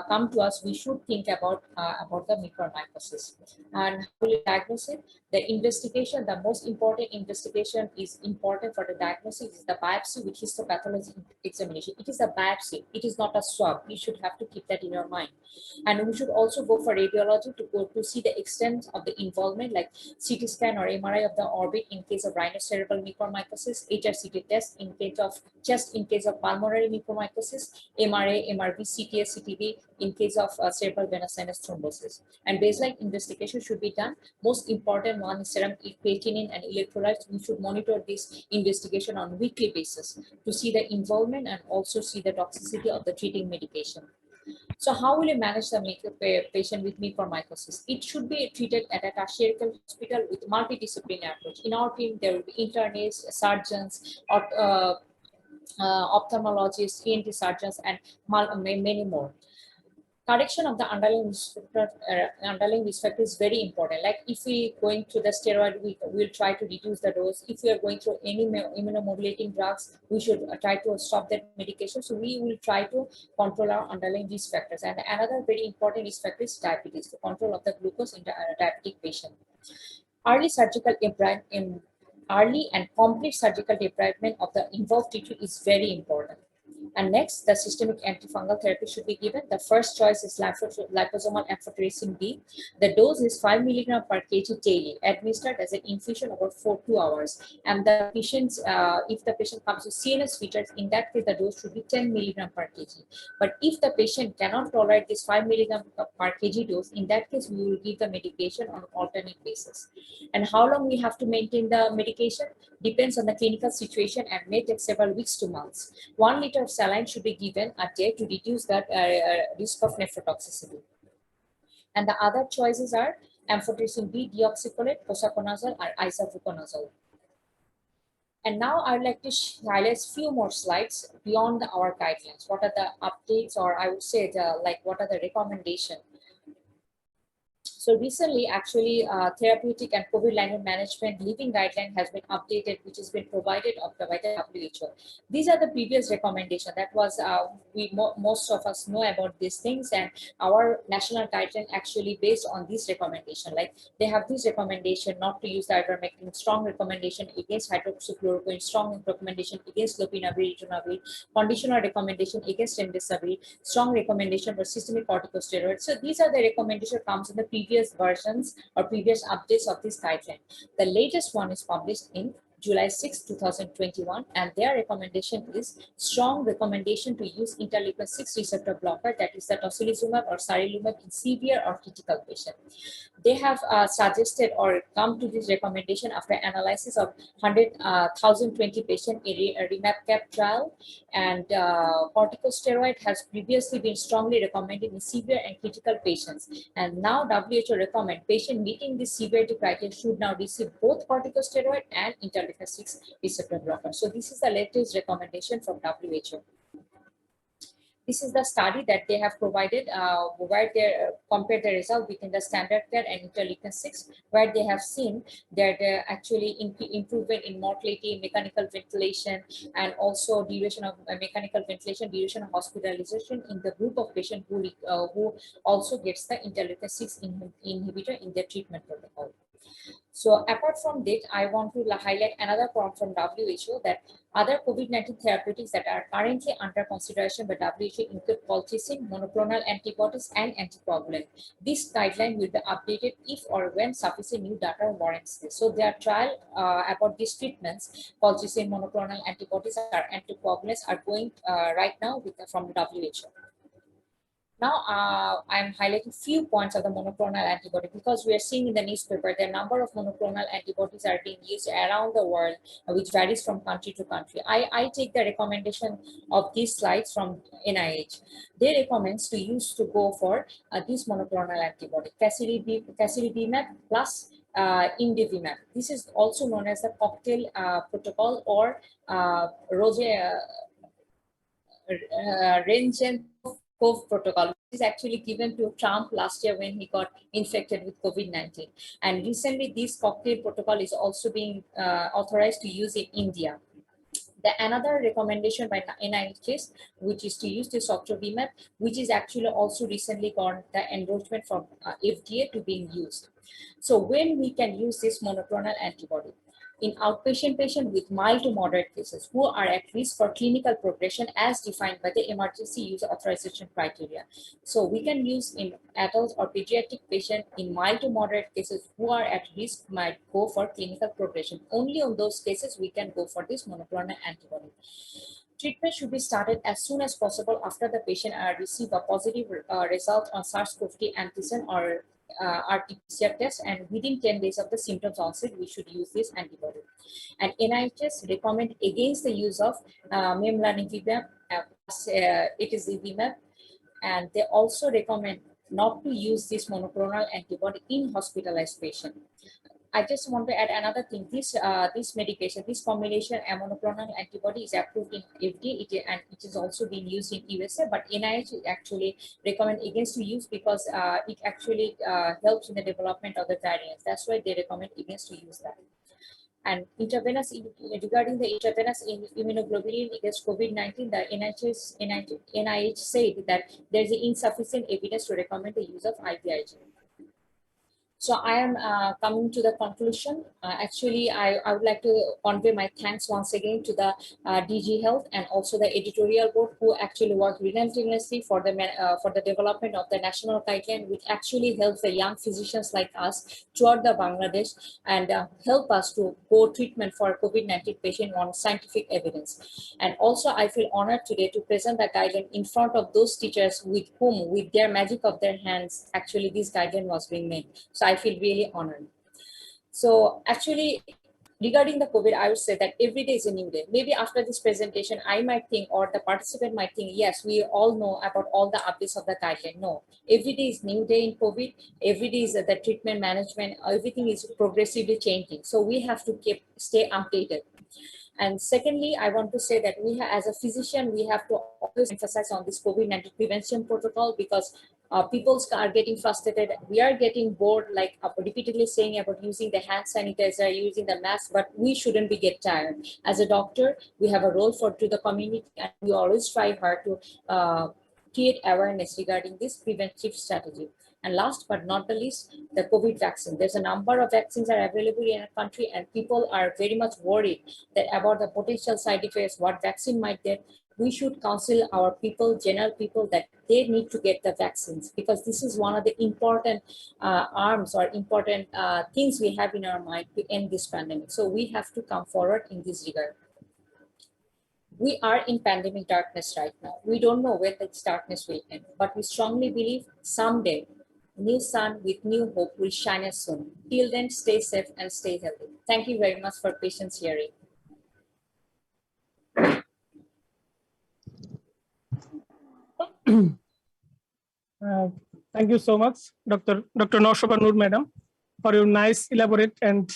come to us, we should think about the mucormycosis. And how will you diagnose it? The investigation, the most important investigation is important for the diagnosis is the biopsy with histopathology examination. It is a biopsy. It is not a swab. You should have to keep that in your mind. And we should also go for radiology to see the extent of the involvement, like CT scan or MRI of the orbit in case of rhinocerebral mucormycosis, HRCT test in case of chest in case of pulmonary mucormycosis, MRA, MRB, CTS, CTB in case of cerebral venous sinus thrombosis. And baseline investigation should be done. Most important one is serum creatinine and electrolytes. We should monitor this investigation on a weekly basis to see the involvement and also see the toxicity of the treating medication. So how will you manage the patient with mucormycosis? It should be treated at a tertiary hospital with multidisciplinary approach. In our team, there will be internists, surgeons, or ophthalmologists, ENT surgeons, and many more. Correction of the underlying risk factor is very important. Like if we going through the steroid, we will try to reduce the dose. If we are going through any immunomodulating drugs, we should try to stop that medication. So we will try to control our underlying risk factors. And another very important risk factor is diabetes, the control of the glucose in the diabetic patient. Early and complete surgical debridement of the involved tissue is very important. And next, the systemic antifungal therapy should be given. The first choice is liposomal amphotericin B. The dose is 5 milligram per kg daily, administered as an infusion over 2 hours. And the patients, if the patient comes with CNS features, in that case, the dose should be 10 milligram per kg. But if the patient cannot tolerate this 5 milligram per kg dose, in that case, we will give the medication on an alternate basis. And how long we have to maintain the medication depends on the clinical situation and may take several weeks to months. 1 liter of saline should be given a day to reduce that risk of nephrotoxicity. And the other choices are amphotericin B, deoxycholate, posaconazole, or isobuconazole. And now I'd like to highlight a few more slides beyond our guidelines. What are the updates, or I would say what are the recommendations? So recently, actually, therapeutic and COVID-19 management living guideline has been updated, which has been provided by the WHO. These are the previous recommendations. That was, most of us know about these things, and our national guideline actually based on this recommendation. Like they have this recommendation not to use the ivermectin, strong recommendation against hydroxychloroquine, strong recommendation against lopinavir, ritonavir, conditional recommendation against remdesivir, strong recommendation for systemic corticosteroids. So these are the recommendations comes in the previous versions or previous updates of this guideline. The latest one is published in July 6, 2021, and their recommendation is strong recommendation to use interleukin-6 receptor blocker, that is the tocilizumab or sarilumab in severe or critical patient. They have suggested or come to this recommendation after analysis of 100,020 patients in a REMAP-CAP trial, and corticosteroid has previously been strongly recommended in severe and critical patients. And now WHO recommend patient meeting this severity criteria should now receive both corticosteroid and interleukin-6 receptor blocker. So this is the latest recommendation from WHO. This is the study that they have provided where they compared the result between the standard care and interleukin-6, where they have seen that actually improvement in mortality, mechanical ventilation, and also duration of mechanical ventilation, duration of hospitalization in the group of patients who also gets the interleukin-6 inhibitor in their treatment protocol. So apart from that, I want to highlight another point from WHO that other COVID-19 therapeutics that are currently under consideration by WHO include colchicine, monoclonal antibodies, and anticoagulant. This guideline will be updated if or when sufficient new data warrants this. So their trial about these treatments, colchicine, monoclonal antibodies, or anticoagulants are going right now from the WHO. Now, I'm highlighting few points of the monoclonal antibody because we are seeing in the newspaper the number of monoclonal antibodies are being used around the world, which varies from country to country. I take the recommendation of these slides from NIH. They recommend to go for this monoclonal antibody, casirivimab plus imdevimab. This is also known as the cocktail protocol or Cove protocol, which is actually given to Trump last year when he got infected with COVID-19. And recently, this cocktail protocol is also being authorized to use in India. Another recommendation by NIH, which is to use the sotrovimab, which is actually also recently got the endorsement from FDA to being used. So when we can use this monoclonal antibody in outpatient patients with mild to moderate cases who are at risk for clinical progression as defined by the emergency use authorization criteria. So we can use in adults or pediatric patients in mild to moderate cases who are at risk might go for clinical progression. Only on those cases we can go for this monoclonal antibody. Treatment should be started as soon as possible after the patient receive a positive result on SARS-CoV-2 antigen or RT-PCR test, and within 10 days of the symptoms onset, we should use this antibody. And NIH recommend against the use of memlanivimab, itezolizumab, and they also recommend not to use this monoclonal antibody in hospitalized patient. I just want to add another thing. This medication, this combination monoclonal antibody is approved in FDA, and it is also being used in USA. But NIH actually recommend against to use because it actually helps in the development of the variants. That's why they recommend against to use that. And intravenous, regarding the intravenous immunoglobulin against COVID-19, the NIH said that there is insufficient evidence to recommend the use of IVIG. So I am coming to the conclusion. Actually, I would like to convey my thanks once again to the DG Health and also the editorial board who actually worked relentlessly for the development of the national guideline, which actually helps the young physicians like us throughout the Bangladesh and help us to go treatment for COVID-19 patient on scientific evidence. And also, I feel honored today to present the guideline in front of those teachers with whom, with their magic of their hands, actually this guideline was being made. So I feel really honored. So actually, regarding the COVID, I would say that every day is a new day. Maybe after this presentation, I might think, or the participant might think, yes, we all know about all the updates of the guideline. No, every day is new day in COVID. Every day is the treatment management. Everything is progressively changing. So we have to stay updated. And secondly, I want to say that as a physician, we have to always emphasize on this COVID-19 prevention protocol because people are getting frustrated. We are getting bored, like repeatedly saying about using the hand sanitizer, using the mask, but we shouldn't get tired. As a doctor, we have a role to the community, and we always try hard to create awareness regarding this preventive strategy. And last but not the least, the COVID vaccine. There's a number of vaccines are available in our country, and people are very much worried that about the potential side effects, what vaccine might get. We should counsel our people, general people, that they need to get the vaccines because this is one of the important arms or important things we have in our mind to end this pandemic. So we have to come forward in this regard. We are in pandemic darkness right now. We don't know when this darkness will end, but we strongly believe someday new sun with new hope will shine us soon. Till then, stay safe and stay healthy. Thank you very much for patience hearing. Thank you so much, Dr. Noshaba Noor, madam, for your nice, elaborate, and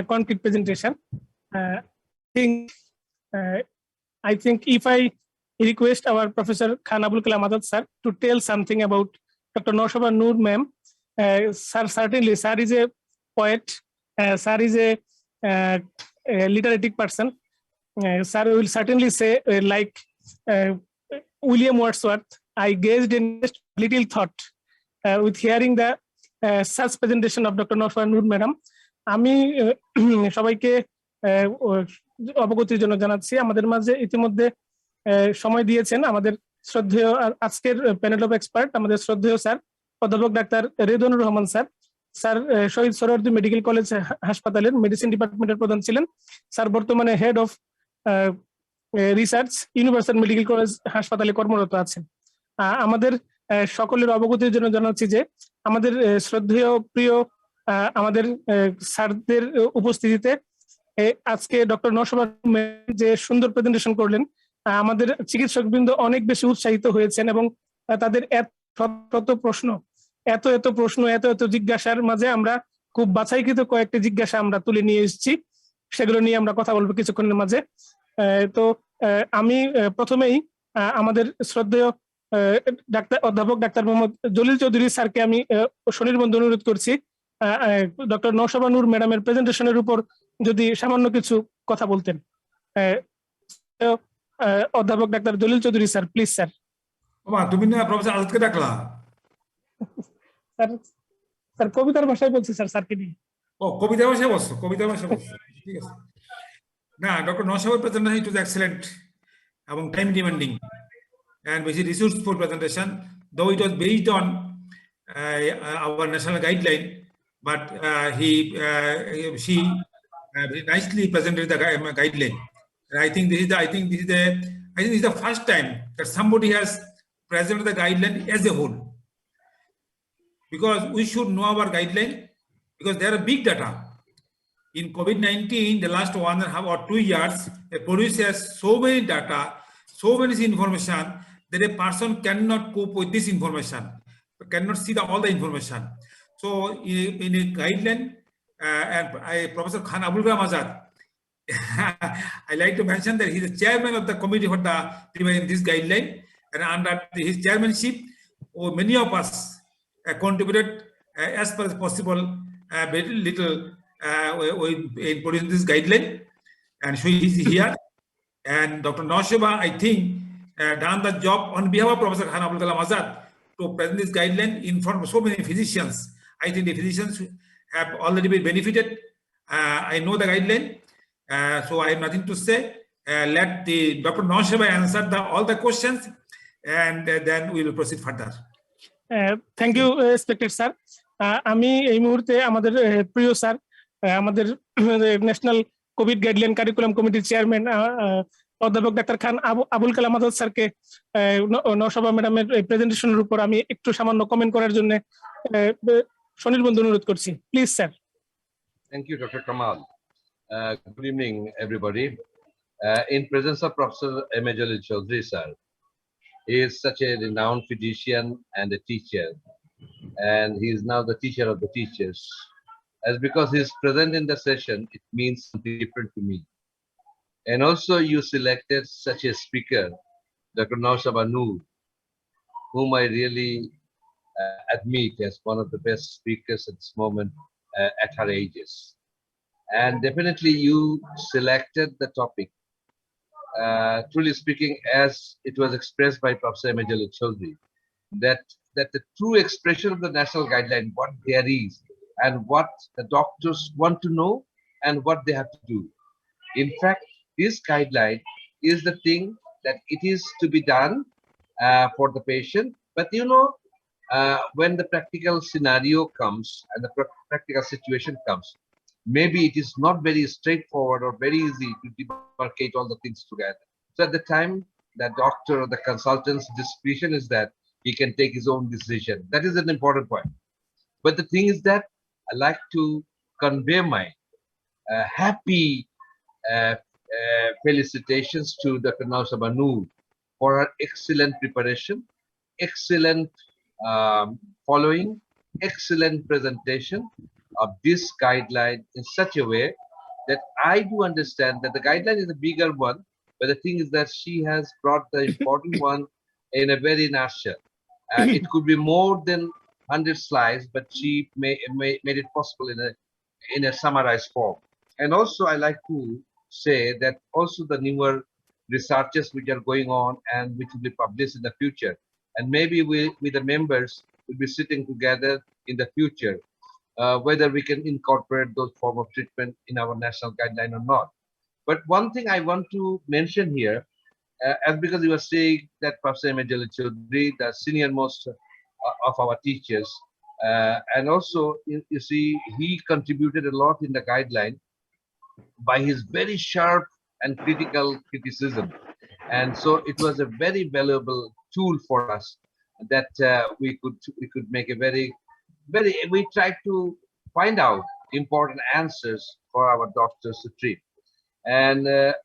concrete presentation. I think if I request our Professor Khan Abul Kalam Azad sir to tell something about Dr. Noshaba Noor, ma'am, sir, certainly, sir is a poet, sir is a literatic person. Sir will certainly say, like William Wordsworth, I gazed in little thought with hearing the such presentation of Dr. Noshaba Noor, madam. আমি সবাইকে অবগতির জন্য জানাচ্ছি আমাদের মাঝে ইতিমধ্যে সময় দিয়েছেন আমাদের শ্রদ্ধেয় আজকের প্যানেল অফ এক্সপার্ট আমাদের শ্রদ্ধেয় স্যার অধ্যাপক doctor রেদওয়ানুর Rahman sir sir Shaheed Suhrawardy medical college হাসপাতালের মেডিসিন ডিপার্টমেন্টের প্রধান ছিলেন স্যার বর্তমানে head of research universal medical college হাসপাতালে কর্মরত আছেন আমাদের সকলের অবগতির জন্য জানাচ্ছি যে আমাদের শ্রদ্ধেয় প্রিয় আমাদের স্যারদের উপস্থিতিতে আজকে ডক্টর নশবা যে সুন্দর প্রেজেন্টেশন করলেন আমাদের চিকিৎসকবৃন্দ অনেক বেশি উৎসাহিত হয়েছেন এবং তাদের এত প্রশ্ন এত জিজ্ঞাসার মাঝে আমরা খুব বাছাইকৃত কয়েকটি জিজ্ঞাসা আমরা তুলে নিয়ে এসেছি সেগুলো নিয়ে আমরা কথা বলবো কিছুক্ষণের মাঝে তো আমি প্রথমেই আমাদের শ্রদ্ধেয় অধ্যাপক ডাক্তার মোহাম্মদ জলিল চৌধুরী স্যারকে আমি সনির্বন্ধ অনুরোধ করছি ডক্টর নশবা নূর ম্যাডামের প্রেজেন্টেশনের উপর যদি সামান্য কিছু কথা বলতেন অধ্যাপক ডাক্তার দলিল চৌধুরী স্যার, প্লিজ স্যার। ওমা তুমি না প্রফেসর আজাদকে ডাকলা? স্যার, স্যার কবিতার ভাষায় বলছি স্যার, স্যারকে নিয়ে। ও কবিতা ভাষায় বলছো, কবিতা ভাষায় বলছো, ঠিক আছে। না, ডক্টর নওশাবের প্রেজেন্টেশন ইট ওয়াজ এক্সেলেন্ট এবং time demanding and very resourceful presentation, though it was based on our national guideline, but she very nicely presented the guideline. And I think this is the first time that somebody has presented the guideline as a whole, because we should know our guideline, because there are big data. In COVID-19, the last 1.5 or 2 years, it produces so many data, so many information that a person cannot cope with this information, cannot see all the information. So in a guideline, and Professor Khan Abul Kalam Azad, I like to mention that he is the chairman of the committee for the in this guideline, and under his chairmanship, many of us contributed as far as possible, very little in producing this guideline, and she is here. And Dr. Nosheba, I think, done the job on behalf of Professor Khan Abul Kalam Azad to present this guideline in front of so many physicians. I think the physicians have already been benefited. I know the guideline, so I have nothing to say. Let the Dr. Nosheba answer all the questions, and then we will proceed further. Thank you respected sir. আমি এই মুহূর্তে আমাদের প্রিয় sir, আমাদের national covid guideline curriculum কমিটির chairman অধ্যাপক doctor Khan Abul Kalam Azad স্যারকে নওশাবা ম্যাডামের প্রেজেন্টেশনের উপর আমি একটু সামান্য কমেন্ট করার জন্য সনির্বন্ধ অনুরোধ করছি, please sir. Thank you, Dr. Kamal. Good evening, everybody. In presence of Professor M. A. Jalil Chaudhary, sir, he is such a renowned physician and a teacher, and he is now the teacher of the teachers. As because he is present in the session, it means something different to me. And also you selected such a speaker, Dr. Naushaba Noor, whom I really admit as one of the best speakers at this moment at her ages. And definitely you selected the topic, truly speaking, as it was expressed by Professor M. A. Jalil Chaudhary, that the true expression of the national guideline, what there is, and what the doctors want to know, and what they have to do. In fact, this guideline is the thing that it is to be done for the patient. But you know, when the practical scenario comes and the practical situation comes, maybe it is not very straightforward or very easy to demarcate all the things together. So at the time, the doctor or the consultant's discretion is that he can take his own decision. That is an important point. But the thing is that I like to convey my happy felicitations to Dr. Naushaba Noor for her excellent preparation, excellent following, excellent presentation of this guideline in such a way that I do understand that the guideline is a bigger one, but the thing is that she has brought the important one in a very nutshell. It could be more than 100 slides, but she made it possible in a summarized form. And also I like to say that also the newer researches which are going on and which will be published in the future, and maybe we the members will be sitting together in the future, whether we can incorporate those form of treatment in our national guideline or not. But one thing I want to mention here, as because you were saying that Professor M. A. Jalil Chaudhary, the senior most of our teachers, and also you see he contributed a lot in the guideline by his very sharp and critical criticism, and so it was a very valuable tool for us that we could make a we tried to find out important answers for our doctors to treat. And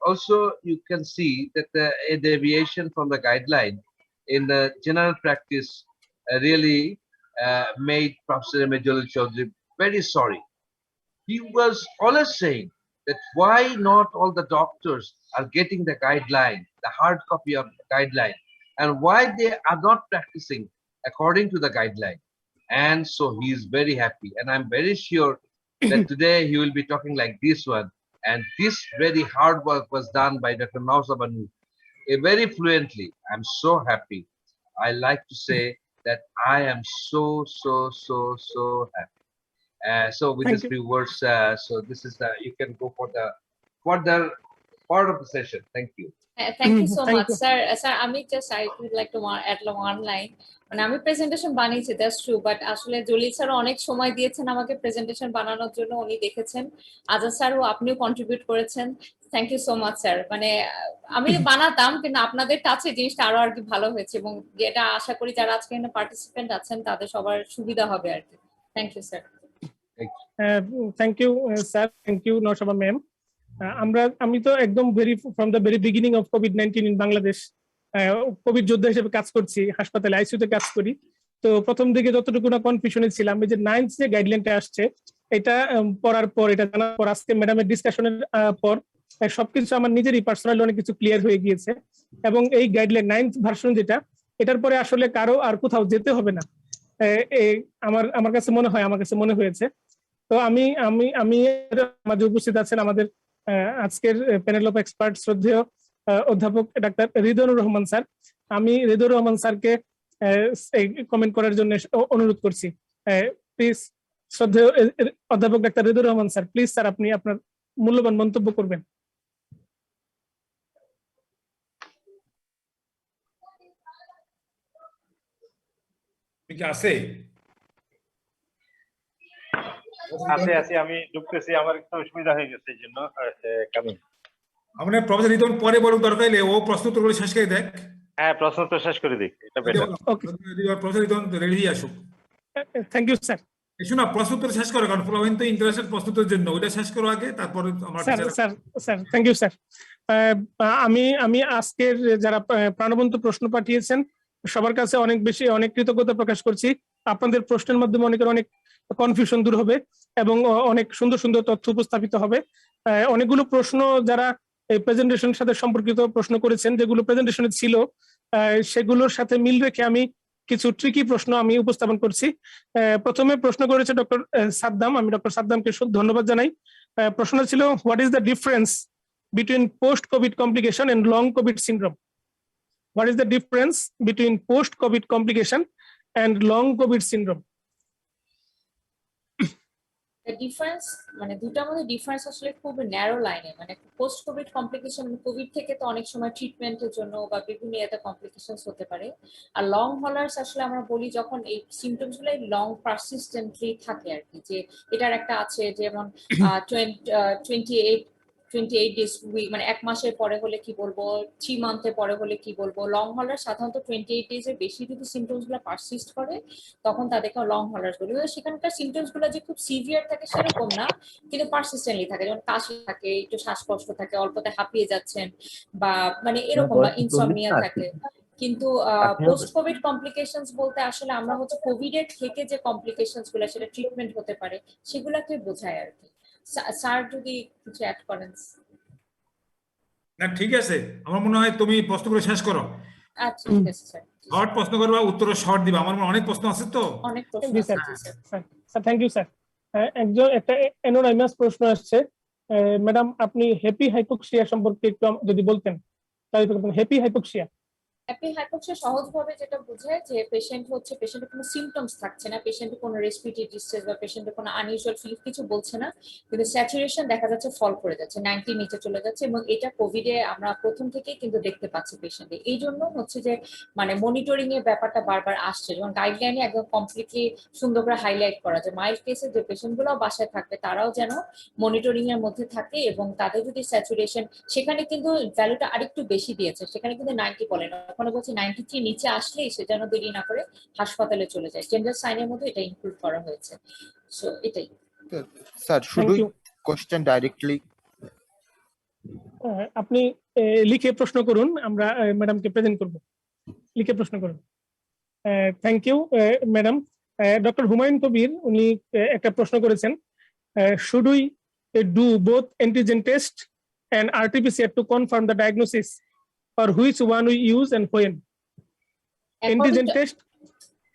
also you can see that a deviation from the guideline in the general practice really made Professor M. A. Jalil Chaudhary very sorry. He was always saying that why not all the doctors are getting the guideline, the hard copy of the guideline, and why they are not practicing according to the guideline. And so he is very happy, and I'm very sure that today he will be talking like this one, And this very hard work was done by Dr. Nausabanu very fluently. I'm so happy. I like to say that I am so happy. So with Thank these you. few words, so this is the, you can go for the further part of the session. Thank you. Thank you so Thank much, you. sir. Sir, I would like to add one line. মানে আমি presentation বানিয়েছি, that's true, but আসলে Jalil sir অনেক সময় দিয়েছেন আমাকে presentation বানানোর জন্য, উনি দেখেছেন। আজাদ স্যারও আপনিও কন্ট্রিবিউট করেছেন। Thank you so much sir. মানে আমি বানাতাম, কিন্তু আপনাদের কাছে জিনিসটা আরো আর কি ভালো হয়েছে, এবং যেটা আশা করি যারা আজকে এখানে পার্টিসিপেন্ট আছেন তাদের সবার সুবিধা হবে আর কি। Thank you sir. Thank you sir, thank you Naushaba ma'am. আমি তো একদম from the very beginning of কোভিড-19 ইন বাংলাদেশ কোভিড যোদ্ধা হিসেবে কাজ করছি, হাসপাতালে আইসিইউতে কাজ করি। তো প্রথম দিকে যতটুকু না কনফিউশনে ছিলাম, এই যে 9th যে গাইডলাইনটা আসছে, এটা পড়ার পর, এটা জানার পর, আজকে ম্যাডামের ডিসকাশনের পর সবকিছু আমার নিজেরই পার্সোনালি অনেক কিছু ক্লিয়ার হয়ে গিয়েছে। এবং এই গাইডলাইন 9th ভার্সন যেটা, এটার পরে আসলে কারো আর কোথাও যেতে হবে না, আমার কাছে মনে হয়েছে। তো আমি মাঝে উপস্থিত আছেন আমাদের আজকের প্যানেল অফ এক্সপার্ট শ্রদ্ধেয় অধ্যাপক ডাক্তার রিদওয়ানুর রহমান স্যার। আমি রিদওয়ানুর রহমান স্যারকে কমেন্ট করার জন্য অনুরোধ করছি। প্লিজ, শ্রদ্ধেয় অধ্যাপক doctor Ridwanur Rahman sir, please sir, আপনি আপনার মূল্যবান মন্তব্য করবেন। আছে আছি, আমি ঢুকতেছি, আমার একটু অসুবিধা হয়ে গেছে, এই জন্য কামিং। আমরা প্রফেসর রিদওয়ান পরে বলুক, দরকার হলে ও প্রশ্ন উত্তরগুলো শেষ করে দেখ। হ্যাঁ, প্রশ্ন তো শেষ করে দিই, এটা বেটার। প্রফেসর রিদওয়ান রেডি আসুক। Thank you sir. শোনা, প্রশ্ন উত্তর শেষ করো, কারণ ফলোইন তো ইন্টারেস্টেড প্রশ্ন উত্তরের জন্য, ওইটা শেষ করো আগে, তারপরে আমার স্যার থ্যাংক ইউ স্যার। আমি আজকের যারা প্রাণবন্ত প্রশ্ন পাঠিয়েছেন সবার কাছে অনেক কৃতজ্ঞতা প্রকাশ করছি। আপনাদের প্রশ্নের মাধ্যমে অনেক কনফিউশন দূর হবে এবং অনেক সুন্দর সুন্দর তথ্য উপস্থাপিত হবে। অনেকগুলো প্রশ্ন যারা এই প্রেজেন্টেশনের সাথে সম্পর্কিত প্রশ্ন করেছেন, যেগুলো প্রেজেন্টেশনে ছিল, সেগুলোর সাথে মিল রেখে আমি কিছু ট্রিকি প্রশ্ন আমি উপস্থাপন করছি। প্রথমে প্রশ্ন করেছে ডক্টর সাদ্দাম, আমি ডক্টর সাদ্দামকে ধন্যবাদ জানাই। প্রশ্ন ছিল, what is the difference between post-COVID complication and long COVID syndrome? What is the difference between post-COVID complication and long COVID syndrome? Difference মানে দুটার মধ্যে ডিফারেন্স আসলে খুব ন্যারো লাইনে, মানে পোস্ট কোভিড কমপ্লিকেশন, কোভিড থেকে তো অনেক সময় ট্রিটমেন্টের জন্য বা বিভিন্ন ইয়েতে কমপ্লিকেশনস হতে পারে। আর লং হলার্স আসলে আমরা বলি যখন এই সিমটমস গুলো লং পারসিস্টেন্টলি থাকে আর কি, যে এটার একটা আছে যেমন 28 ডেজ, মানে 1 মাসের পরে হলে কি বলবো, 3 মান্থের পরে হলে কি বলবো। লং হলার সাধারণত 28 ডেজের বেশি যদি সিমটমস গুলো পারসিস্ট করে তখন তাদেরকে লং হলার বলি। সেখানকার সিমটমস গুলো যে খুব সিভিয়ার থাকে সেরকম না, কিন্তু পারসিস্টেন্টলি থাকে, যেমন কাশি থাকে, একটু শ্বাসকষ্ট থাকে, অল্পতে হাঁপিয়ে যাচ্ছেন, বা মানে এরকম, বা ইনসমনিয়া থাকে। কিন্তু পোস্ট কোভিড কমপ্লিকেশনস বলতে আসলে আমরা হচ্ছে কোভিড এর থেকে যে কমপ্লিকেশনস গুলো সেটা ট্রিটমেন্ট হতে পারে সেগুলাকে বোঝায় আর কি। স্যার যদি কিছু অ্যাড করেন। না ঠিক আছে, আমার মনে হয় তুমি প্রশ্নগুলো শেষ করো। আচ্ছা ঠিক আছে স্যার। শর্ট প্রশ্ন করবা, উত্তর শর্ট দিবা। আমার মনে অনেক প্রশ্ন আছে তো। অনেক প্রশ্ন আছে স্যার। Thank you sir. একটা অ্যানোনিমাস প্রশ্ন আসছে, ম্যাডাম আপনি হ্যাপি হাইপোক্সিয়া সম্পর্কে একটু যদি বলতেন। হ্যাপি হাইপোক্সিয়া সহজভাবে যেটা বোঝায় যে পেশেন্টের কোনো সিমটমস থাকছে না, পেশেন্টের কোনো রেসপিরেটরি ডিস্ট্রেস বা পেশেন্টের কোনো আনইউজুয়াল ফিল কিছু বলছে না, কিন্তু স্যাচুরেশন দেখা যাচ্ছে ফল করে যাচ্ছে, 90 নিচে চলে যাচ্ছে, এবং এটা কোভিডে আমরা প্রথম থেকেই কিন্তু দেখতে পাচ্ছি পেশেন্টে। এই জন্য হচ্ছে যে মানে মনিটরিং এর ব্যাপারটা বারবার আসছে, যেমন গাইডলাইনে একদম কমপ্লিটলি সুন্দর করে হাইলাইট করা যায় মাইল্ড কেসে যে পেশেন্টগুলো বাসায় থাকবে তারাও যেন মনিটরিং এর মধ্যে থাকে, এবং তাদের যদি স্যাচুরেশন, সেখানে কিন্তু ভ্যালুটা আরেকটু বেশি দিয়েছে, সেখানে কিন্তু 90 বলে না, ওখানে বলছি 93 নিচে আসলেই সে যেন দেরি না করে হাসপাতালে চলে যায়। জেন্ডার সাইনের মধ্যে এটা ইনক্লুড করা হয়েছে। সো এটাই sir. Should we question directly? আপনি লিখে প্রশ্ন করুন, আমরা ম্যাডামকে প্রেজেন্ট করব। লিখে প্রশ্ন করুন। Thank you madam. Doctor Humayun Kabir উনি একটা প্রশ্ন করেছেন, should we do both antigen test and RTPCR to confirm the diagnosis, or which one we use and when? Antigen test.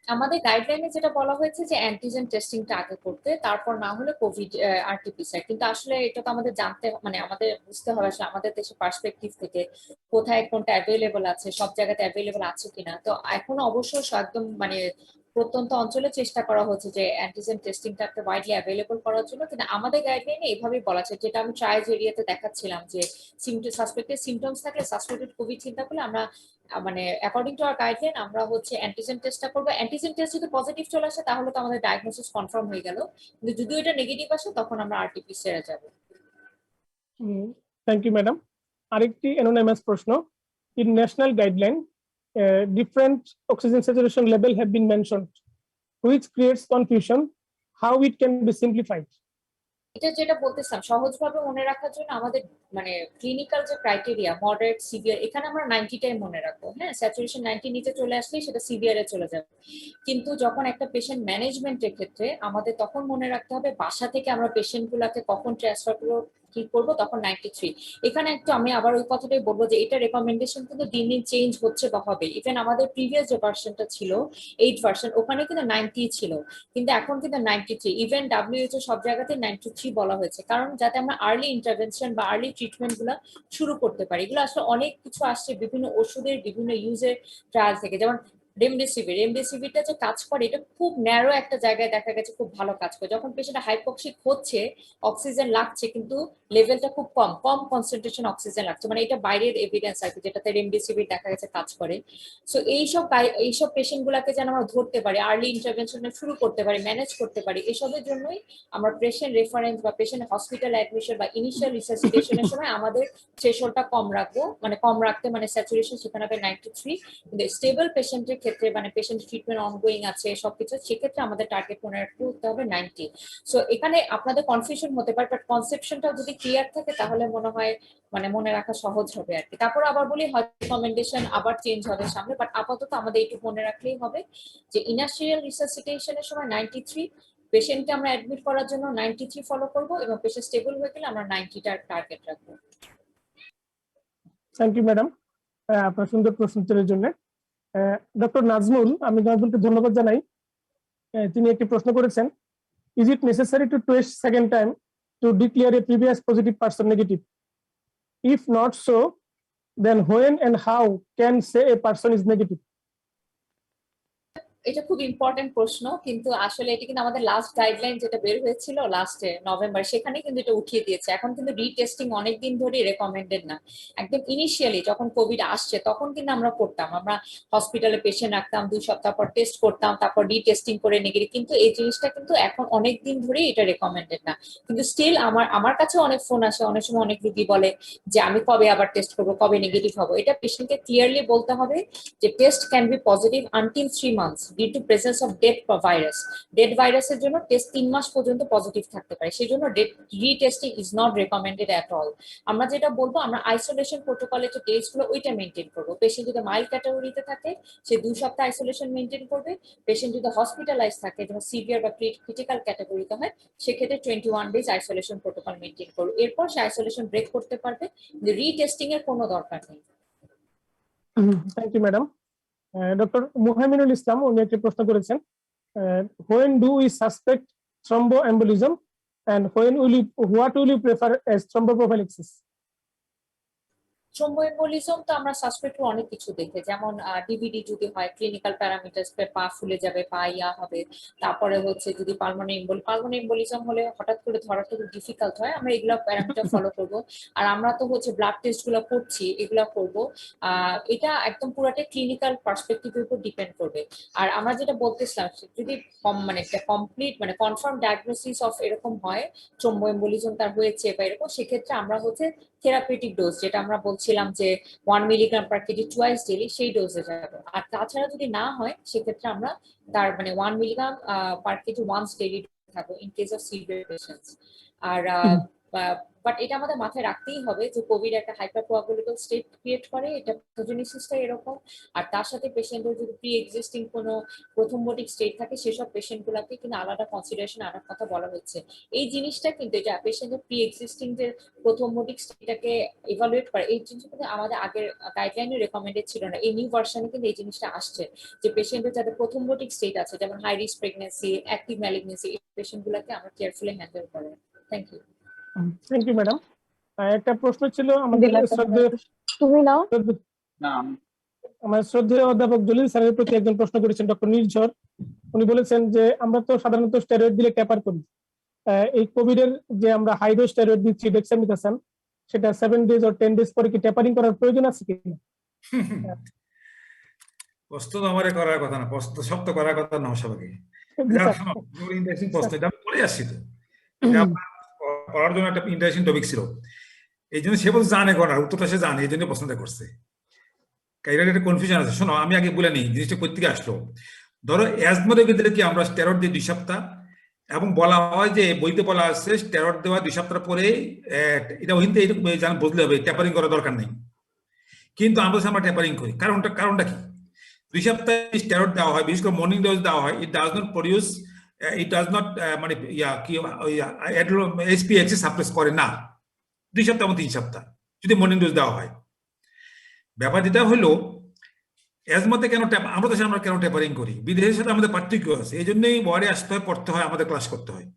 আমাদের গাইডলাইনে যেটা বলা হয়েছে যে অ্যান্টিজেন টেস্টিংটা আগে করতে, তারপর না হলে কোভিড আরটিপিসিআর। কিন্তু আসলে এটা তো আমাদের জানতে মানে আমাদের বুঝতে হবে আসলে আমাদের দেশের পার্সপেক্টিভ থেকে কোথায় কোনটা অ্যাভেলেবল আছে, সব জায়গাতে অ্যাভেলেবল আছে কিনা। তো এখন অবশ্য একদম মানে প্রত্যন্ত অঞ্চলে চেষ্টা করা হচ্ছে যে অ্যান্টিজেন টেস্টিংটা একটা ওয়াইডলি অ্যাভেলেবল করার জন্য, কিন্তু আমাদের গাইডলাইনে এইভাবেই বলা আছে, যেটা আমি ট্রায়ালস এরিয়াতে দেখাচ্ছিলাম যে সাসপেক্টেড সিমটমস থাকলে, সাসপেক্টেড কোভিড চিন্তা করলে আমরা মানে অ্যাকর্ডিং টু আওয়ার গাইডলাইন আমরা হচ্ছে অ্যান্টিজেন টেস্টটা করবো। অ্যান্টিজেন টেস্ট যদি পজিটিভ চলে আসে তাহলে তো আমাদের ডায়াগনোসিস কনফার্ম হয়ে গেল, কিন্তু যদি এটা নেগেটিভ আসে তখন আমরা আরটিপিসিআর এ যাব। Thank you madam. আরেকটি অ্যানোনিমাস প্রশ্ন, in national guideline different oxygen saturation level have been mentioned, which creates confusion, how it can be simplified? এটা যেটা বলতেছিলাম সহজভাবে মনে রাখার জন্য আমাদের মানে ক্লিনিক্যাল যে ক্রাইটেরিয়া মডারেট সিভিয়ার, এখানে আমরা 90টাই মনে রাখবো। হ্যাঁ, স্যাচুরেশন 90 নিচে চলে আসলেই সেটা সিভিয়ার এ চলে যাবে। কিন্তু যখন একটা পেশেন্ট ম্যানেজমেন্টের ক্ষেত্রে আমাদের তখন মনে রাখতে হবে বাসা থেকে আমরা পেশেন্ট গুলাকে কখন ট্রান্সফার কি করবো, তখন 93। এখানে একটু আমি আবার ওই কথাটাই বলবো যে এটা রেকমেন্ডেশন কিন্তু দিন দিন চেঞ্জ হচ্ছে বা হবে। ইভেন আমাদের প্রিভিয়াস যে ভার্সনটা ছিল 8 ভার্সন, ওখানে কিন্তু 90 ছিল, কিন্তু এখন কিন্তু 93। ইভেন WHO সব জায়গাতে 93 বলা হয়েছে, কারণ যাতে আমরা আর্লি ইন্টারভেনশন বা আর্লি ট্রিটমেন্ট গুলা শুরু করতে পারি। এগুলো আসলে অনেক কিছু আসছে বিভিন্ন ওষুধের বিভিন্ন ইউজের ট্রায়াল থেকে, যেমন রেমডেসিভিরটা যে কাজ করে এটা খুব ন্যারো একটা জায়গায় দেখা গেছে খুব ভালো কাজ করে। যখন পেশেন্ট হাইপক্সিক হচ্ছে, অক্সিজেন লাগছে কিন্তু লেভেলটা খুব কম কম কনসেন্ট্রেশন অক্সিজেন লাগছে, মানে এটা বাইরের এভিডেন্স আর কি, যেটাতে রেমডেসিভির দেখা গেছে কাজ করে। সো এইসব পেশেন্ট গুলাকে যেন আমরা ধরতে পারি, আর্লি ইন্টারভেনশনে শুরু করতে পারি, ম্যানেজ করতে পারি, এসবের জন্যই আমরা পেশেন্ট রেফারেন্স বা পেশেন্ট হসপিটাল অ্যাডমিশন বা ইনিশিয়াল রিসাসিটেশনের সময় আমাদের থ্রেশহোল্ডটা কম রাখবো, মানে কম রাখতে, মানে স্যাচুরেশন সেখানে হবে 93। কিন্তু স্টেবল পেশেন্টের ক্ষেত্রে মানে পেশেন্ট ট্রিটমেন্ট অনগোয়িং আছে সবকিছু, সেক্ষেত্রে আমাদের টার্গেট মনে রাখতে হবে 90। সো এখানে আপনাদের কনফিউশন হতে পারে, বাট কনসেপশনটা যদি ক্লিয়ার থাকে তাহলে মনে হয় মানে মনে রাখা সহজ হবে আর কি। তারপর আবার বলি হয়তো রিকমেন্ডেশন আবার চেঞ্জ হবে সামনে, বাট আপাতত আমাদের এইটুকু মনে রাখলেই হবে যে ইনার্শিয়াল রিসাসিটেশনের সময় 93, পেশেন্টকে আমরা অ্যাডমিট করার জন্য 93 ফলো করব, এবং পেশেন্ট স্টেবল হয়ে গেলে আমরা 90টার টার্গেট রাখবো। থ্যাংক ইউ ম্যাডাম আপনার সুন্দর প্রশ্ন উত্তরের জন্য। ডক্টর নাজমুল, আমি নাজমুলকে ধন্যবাদ জানাই। তিনি একটি প্রশ্ন করেছেন, is it necessary to test second time to declare A previous positive person negative? If not so, then when and how can say a person is negative? এটা খুব ইম্পর্টেন্ট প্রশ্ন, কিন্তু আসলে এটা কিন্তু আমাদের লাস্ট গাইডলাইন যেটা বের হয়েছিল লাস্টে নভেম্বর, সেখানে কিন্তু এটা উঠিয়ে দিয়েছে। এখন কিন্তু রিটেস্টিং অনেকদিন ধরে রেকমেন্ডেড না। একদম ইনিশিয়ালি যখন কোভিড আসছে তখন কিন্তু আমরা করতাম, আমরা হসপিটালে পেশেন্ট রাখতাম, 2 সপ্তাহ পর টেস্ট করতাম, তারপর রিটেস্টিং করে নেগেটিভ, কিন্তু এই জিনিসটা কিন্তু এখন অনেকদিন ধরে এটা রেকমেন্ডেড না। কিন্তু স্টিল আমার কাছে অনেক ফোন আসে, অনেক সময় অনেক রোগী বলে যে আমি কবে আবার টেস্ট করবো, কবে নেগেটিভ হবো। এটা পেশেন্টকে ক্লিয়ারলি বলতে হবে যে test can be positive until 3 months due to presence of dead virus. Dead ভাইরাসের জন্য টেস্ট 3 মাস পর্যন্ত পজিটিভ থাকতে পারে, সেই জন্য retesting is not recommended at all. আমরা যেটা বলবো, আমরা আইসোলেশন প্রোটোকলে যে টেস্টগুলো ওইটা মেনটেন করবো। পেশেন্ট যদি মাইল্ড ক্যাটাগরিতে থাকে সে 2 সপ্তাহ আইসোলেশন মেনটেন করবে। পেশেন্ট যদি হসপিটালাইজ থাকে, যেমন সিভিয়ার বা ক্রিটিক্যাল ক্যাটাগরিতে হয়, সেক্ষেত্রে 21 days আইসোলেশন প্রোটোকল মেনটেন করবে। এরপর সে আইসোলেশন ব্রেক করতে পারবে, রিটেস্টিং এর কোনো দরকার নেই। Thank you madam. Doctor Muhaminul Islam উনি একটি প্রশ্ন করেছেন, when do we suspect thromboembolism and what will you prefer as thromboprophylaxis? থ্রোম্বোএম্বোলিজম তো আমরা সাসপেক্ট অনেক কিছু দেখে, যেমন ডিভিডি যদি হয়, ক্লিনিক্যাল প্যারামিটার্স, পা ফুলে যাবে, পা ইয়া হবে। তারপরে হচ্ছে যদি পালমোনারি এম্বোলিজম হলে হঠাৎ করে ধরাটা খুব ডিফিকাল্ট হয়, আমরা এগুলা প্যারামিটার ফলো করব। আর আমরা তো হচ্ছে ব্লাড টেস্ট গুলো করছি, এগুলা করব। এটা একদম পুরাটা ক্লিনিক্যাল পার্সপেক্টিভের উপর ডিপেন্ড করবে। আর আমরা যেটা বলতেছিলাম, যদি মানে কমপ্লিট মানে কনফার্ম ডায়াগনোসিস অফ এরকম হয় থ্রোম্বোএম্বোলিজম তার হয়েছে বা এরকম, সেক্ষেত্রে আমরা হচ্ছে থেরাপিউটিক ডোজ, যেটা আমরা বলছিলাম যে 1 milligram per KG twice daily, সেই ডোজে যাবো। আর তাছাড়া যদি না হয় সেক্ষেত্রে আমরা তার মানে 1 milligram per kg once daily থাকবো in case of severe patients. আর বাট এটা আমাদের মাথায় রাখতেই হবে যে কোভিড একটা হাইপার প্রবাবিলিটি স্টেট ক্রিয়েট করে, এটা প্যাথোজেনেসিসটা এরকম। আর তার সাথে পেশেন্টের যদি প্রি এক্সিস্টিং কোনো প্রথমবর্তী স্টেট থাকে সেসব পেশেন্টগুলোকে কিন্তু আলাদা কনসিডারেশন আনার কথা বলা হচ্ছে। এই জিনিসটা কিন্তু এটা পেশেন্টের প্রি এক্সিস্টিং যে প্রথমবর্তী স্টেটটাকে ইভালুয়েট করে, এই জিনিসটা কিন্তু আমাদের আগের গাইডলাইনে রেকমেন্ডেড ছিল না। এই নিউ ভার্সনে কিন্তু এই জিনিসটা আসছে যে পেশেন্টের যাদের প্রথমবর্তী স্টেট আছে, যেমন high risk pregnancy, active malignancy, এই পেশেন্টগুলোকে আমরা কেয়ারফুলি হ্যান্ডেল করে। Thank you. Thank you madam. একটা প্রশ্ন ছিল আমাদের শ্রদ্ধেয় আমার শ্রদ্ধেয় অধ্যাপক জলিল স্যারের প্রতি একজন প্রশ্ন করেছেন ডক্টর নির্ঝর। উনি বলেছেন যে আমরা তো সাধারণত স্টেরয়েড দিলে ট্যাপার করি, এই কোভিড এর যে আমরা হাই ডোজ স্টেরয়েড দিচ্ছি ডেক্সামিথাসোন, সেটা 7 ডেজ অর 10 ডেজ পরে কি ট্যাপারিং করার প্রয়োজন আছে কি? প্রশ্ন তো আমার করার কথা না, প্রশ্ন সব তো করার কথা না সবাইকে। ইন্টারেস্টিং প্রশ্ন, এটা আমি পড়ে আসছি তো, এটা আমার পড়ার জন্য একটা ইন্টারেস্টিং টপিক ছিল, এই জন্য সে বলতে জানে করার উত্তরটা সে জানে, এই জন্য প্রশ্নটা করছে। কাইরার একটা কনফিউশন আছে। শোনো, আমি আগে বলে নিই জিনিসটা কোথা থেকে আসলো। ধরো অ্যাজমা রোগীদেরকে আমরা স্টেরয়েড দিই 2 সপ্তাহ, এবং বলা হয় যে বইতে বলা আছে স্টেরয়েড দেওয়া 2 সপ্তাহ পরে এটা ওইতে জান বদলে হবে, ট্যাপারিং করার দরকার নেই। কিন্তু আমরা ট্যাপারিং করি, কারণটা কি? 2 সপ্তাহ স্টেরয়েড দেওয়া হয়, বিশেষ করে মর্নিং ডোজ দেওয়া হয়, ইট ডাজ নট মানে এসপিএক্সি সাপ্রেস করে না 2 সপ্তাহ এবং 3 সপ্তাহ যদি মর্নিং ডোজ দেওয়া হয়। ব্যাপার যেটা হলো অ্যাজমাতে কেন আমরা দেশে আমরা কেন ট্যাপারিং করি, বিদেশের সাথে আমাদের পার্থক্য আছে, এই জন্যই ওয়ার্ডে আসতে হয়, পড়তে হয়, আমাদের ক্লাস করতে হয়,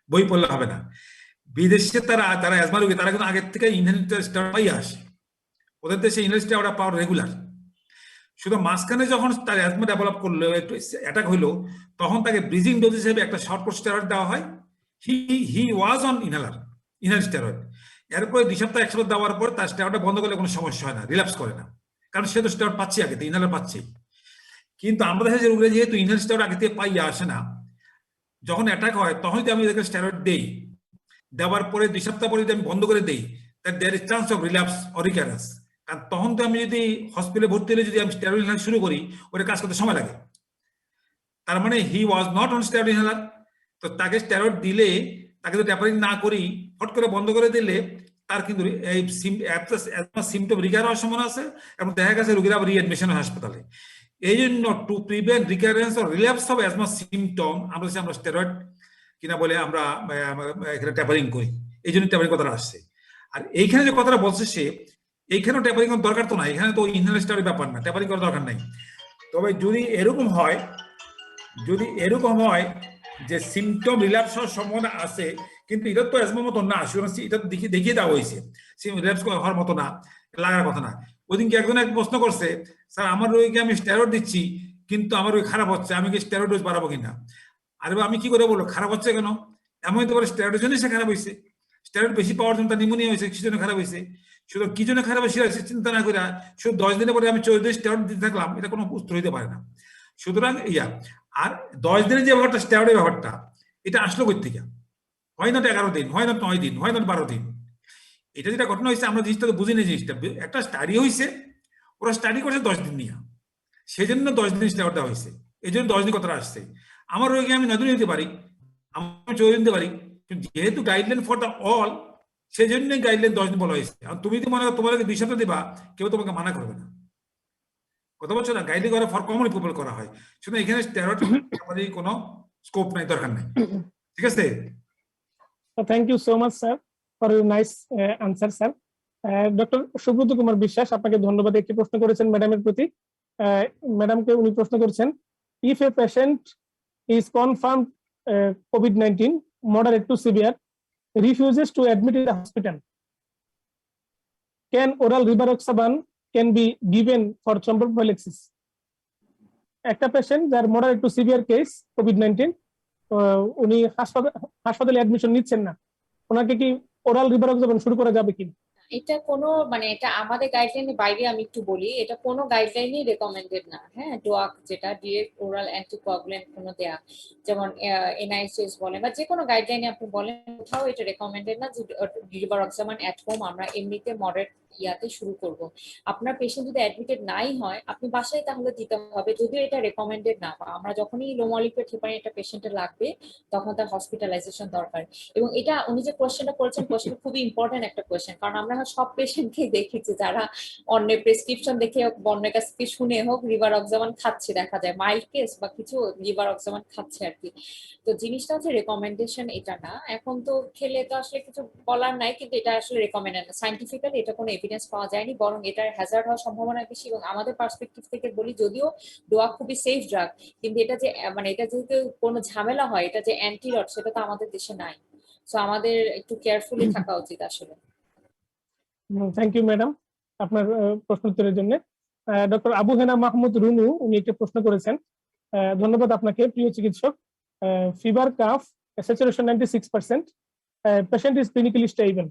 বই পড়লে হবে না। বিদেশে যারা অ্যাজমা রোগী তারা কিন্তু আগের থেকে ইনহেরিটেড স্টেরয়েড পাই আসে, ওদের দেশে ইনহেরিটেড স্টেরয়েড পাওয়া রেগুলার। শুধু মাঝখানে যখন তার অ্যাজমা ডেভেলপ করলো, একটু অ্যাটাক হইলো, তখন তাকে ব্রিজিং ডোজ হিসেবে একটা শর্ট কোর্স স্টেরয়েড দেওয়া হয়। হি ওয়াজ অন ইনহেলার স্টেরয়েড। এরপরে 2 সপ্তাহ 1 সপ্তাহ দেওয়ার পর তার স্টেরয়েডটা বন্ধ করলে কোনো সমস্যা হয় না, রিল্যাপস করে না, কারণ সে তো স্টেরয়েড পাচ্ছে আগে, তো ইনহেলার পাচ্ছে। কিন্তু আমাদের দেশে রোগীরা যেহেতু ইনহেলার স্টেরয়েড আগে থেকে পাইয়া আসে না, যখন অ্যাটাক হয় তখন যদি আমি এদেরকে স্টেরয়েড দেই, দেওয়ার পরে 2 সপ্তাহ পরে যদি আমি বন্ধ করে দেই, that there is chance of relapse or recurrence. কারণ তখন তো আমি যদি হসপিটালে ভর্তি হলে যদি আমি স্টেরয়েড ইনহেলার শুরু করি, ওটা কাজ করতে সময় লাগে। তার মানে he was not on steroid inhaler. তো তাকে স্টেরয়েড দিলে, তাকে তো ট্যাপারিং না করি ফট করে বন্ধ করে দিলে, তার কিন্তু এই সিমটম রিকার হওয়ার সম্ভাবনা আছে, এবং দেখা গেছে রোগীরা রিঅ্যাডমিশন হয় হাসপাতালে। এই জন্য to prevent recurrence or relapse of asthma symptom আমরা স্টেরয়েড কিনা বলে আমরা এখানে ট্যাপারিং করি, এই জন্য ট্যাপারিং কথাটা আসছে। আর এইখানে যে কথাটা বলছে সে, এইখানেও ট্যাপারিং করার দরকার তো নাই, এখানে তো ইনহেলার স্টেরয়েড ব্যাপার না, ট্যাপারিং করার দরকার নাই। তবে যদি এরকম হয় যে সিমটম রিল্যাপস হওয়ার সম্ভাবনা আছে, কিন্তু এটা তো অ্যাজমার মতো না, এটা দেখিয়ে দেওয়া হয়েছে রিল্যাপস হওয়ার মতো না, লাগার কথা না। ওইদিনকে একজন এক প্রশ্ন করছে, স্যার আমার রোগীকে আমি স্টেরয়েড দিচ্ছি কিন্তু আমার রোগী খারাপ হচ্ছে, আমি কি স্টেরয়েড ডোজ বাড়াবো কিনা? আরে আমি কি করে বলবো খারাপ হচ্ছে কেন? এমন হতে পারে স্টেরয়েডের জন্য সে খারাপ হয়েছে, স্টেরয়েড বেশি পাওয়ার জন্য তার নিউমোনিয়া হয়েছে, কিছু জন্য খারাপ হয়েছে। শুধু কি জন্য খারাপ হয়েছে চিন্তা না করে শুধু 10 দিনের পরে আমি 14 দিন স্টেরয়েড দিতে থাকলাম, এটা কোনো উত্তর হইতে পারে না। সুতরাং আর 10 দিনের যে ব্যাপারটা, স্টেরয়েডের ব্যাপারটা, এটা আসলো কই থেকে? হয় না 11 দিন, হয় না 9 দিন, হয় না 12 দিন। এটা যেটা ঘটনা হয়েছে আমরা জিনিসটা তো বুঝিনি, জিনিসটা একটা স্টাডি হয়েছে, ওরা স্টাডি করছে 10 দিন নিয়ে, সেই জন্য 10 দিন স্টেরয়েড দেওয়া হয়েছে, এই জন্য 10 দিন কথাটা আসছে। আমার রোগীকে আমি 9 দিন দিতে পারি, আমি 14 দিন দিতে পারি, কিন্তু যেহেতু গাইডলাইন ফর দ্য অল, সেই জন্যই গাইডলাইন 10 দিন বলা হয়েছে। আর তুমি যদি মনে করো তোমাকে 2 সপ্তাহ দিবা, কেউ তোমাকে মানা করবে না, কথা বলছো না? গাইডলাইন করা ফর কমন পিপল করা হয়, শুধু এখানে স্টেরয়েড কোনো স্কোপ নাই, দরকার নাই। ঠিক আছে? Thank you so much sir for your nice answer sir. Doctor Subrata Kumar Biswas, আপনাকে ধন্যবাদ। একটি প্রশ্ন করেছেন ম্যাডামের প্রতি, ম্যাডামকে উনি প্রশ্ন করছেন, if a patient is confirmed COVID-19 moderate to severe, refuses to admit in the hospital, can oral rivaroxaban can be given for thromboprophylaxis? একটা পেশেন্ট যার moderate two severe case COVID-19, উনি হাসপাতালে অ্যাডমিশন নিচ্ছেন না, ওনাকে কি ওরাল রিভারক্সাবান শুরু করা যাবে কি? এটা কোনো এটা আমাদের গাইডলাইনের বাইরে, আমি একটু বলি, এটা কোনো গাইডলাইনই রেকমেন্ডেড না। হ্যাঁ, ডোয়াক যেটা ডিরেক্ট ওরাল অ্যান্টিকোয়াগুলেন্ট কোনো দেয়া, যেমন এনআইসিএস বলে বা যে কোনো গাইডলাইনে আপনি বলেন, কোথাও এটা রেকমেন্ডেড না যে রিভারক্সাবান অ্যাট হোম আমরা এমনিতে মডারেট ইয়াতে শুরু করব। আপনার পেশেন্ট যদি অ্যাডমিটেড নাই হয় আপনি বাসায় তাহলে দিতে হবে, যদিও এটা রেকমেন্ডেড না। বা আমরা যখনই লো মলিকুলার হেপারিন একটা পেশেন্টের লাগবে তখন তার হসপিটালাইজেশন দরকার। এবং এটা উনি যে কোয়েশ্চেনটা করেছেন, কোয়েশ্চেনটা খুবই ইম্পর্টেন্ট একটা কোয়েশ্চেন, কারণ আমরা সব পেশেন্টকেই দেখেছি যারা অন্যের প্রেসক্রিপশন দেখে হোক, অন্যের কাছ থেকে শুনে হোক লিভার অক্সামান খাচ্ছে, দেখা যায় মাইল্ড কেস বা কিছু লিভার অক্সামান খাচ্ছে আর কি। তো জিনিসটা হচ্ছে রেকমেন্ডেশন এটা না, এখন তো খেলে তো আসলে কিছু বলার নাই, কিন্তু এটা আসলে রেকমেন্ডেড না, সাইন্টিফিক্যালি এটা কোনো এভিডেন্স পাওয়া যায়নি, বরং এটার হ্যাজার্ড হওয়ার সম্ভাবনা বেশি। এবং আমাদের পার্সপেক্টিভ থেকে বলি, যদিও ডোয়া খুবই সেফ ড্রাগ, কিন্তু এটা যে মানে এটা যেহেতু কোনো ঝামেলা হয়, এটা যে অ্যান্টিডট সেটা তো আমাদের দেশে নাই। সো আমাদের একটু কেয়ারফুলি থাকা উচিত আসলে। থ্যাংক ইউ ম্যাডাম আপনার প্রশ্ন উত্তরের জন্য। ডক্টর আবু হেনা মাহমুদ রুনু উনি একটা প্রশ্ন করেছেন। ধন্যবাদ আপনাকে প্রিয় চিকিৎসক। Fever calf saturation 96%, patient is clinically stable,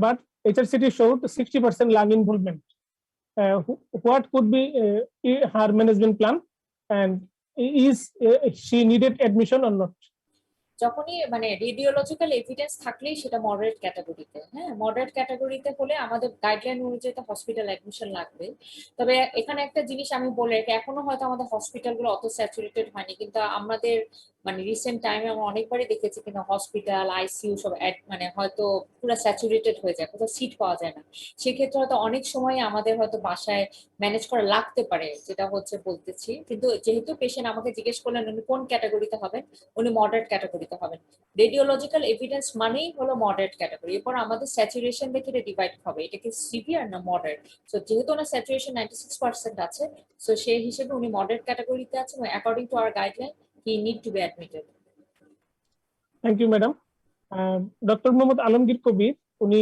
but HRCT showed 60% lung involvement. What could be her management plan, and is she needed admission or not? যখনই মানে রেডিওলজিক্যাল এভিডেন্স থাকলেই সেটা মডারেট ক্যাটাগরিতে, হ্যাঁ মডারেট ক্যাটাগরিতে হলে আমাদের গাইডলাইন অনুযায়ী হসপিটাল অ্যাডমিশন লাগবে। তবে এখানে একটা জিনিস আমি বলে রাখি, এখনো হয়তো আমাদের হসপিটালগুলো অত স্যাচুরেটেড হয়নি, কিন্তু আমাদের মানে রিসেন্ট টাইমে আমরা অনেকবারই দেখেছি কিন্তু হসপিটাল আইসিইউ সব মানে হয়তো পুরো স্যাচুরেটেড হয়ে যায়, কোথাও সিট পাওয়া যায় না। সেক্ষেত্রে হয়তো অনেক সময় আমাদের হয়তো বাসায় ম্যানেজ করা লাগতে পারে, যেটা হচ্ছে বলতেছি। কিন্তু যেহেতু পেশেন্ট আমাকে জিজ্ঞেস করলেন উনি কোন ক্যাটাগরিতে হবেন, উনি মডারেট ক্যাটাগরিতে হবেন। রেডিওলজিক্যাল এভিডেন্স মানেই হলো মডারেট ক্যাটাগরি, এরপর আমাদের স্যাচুরেশন দেখে ডিভাইড হবে এটা কি সিভিয়ার না মডারেট। সো যেহেতু ওনার স্যাচুরেশন 96% আছে, সো সেই হিসেবে উনি মডারেট ক্যাটাগরিতে আছেন, according to our guideline he need to be admitted. Thank you madam. Doctor Mohammad Alamgir Kabir উনি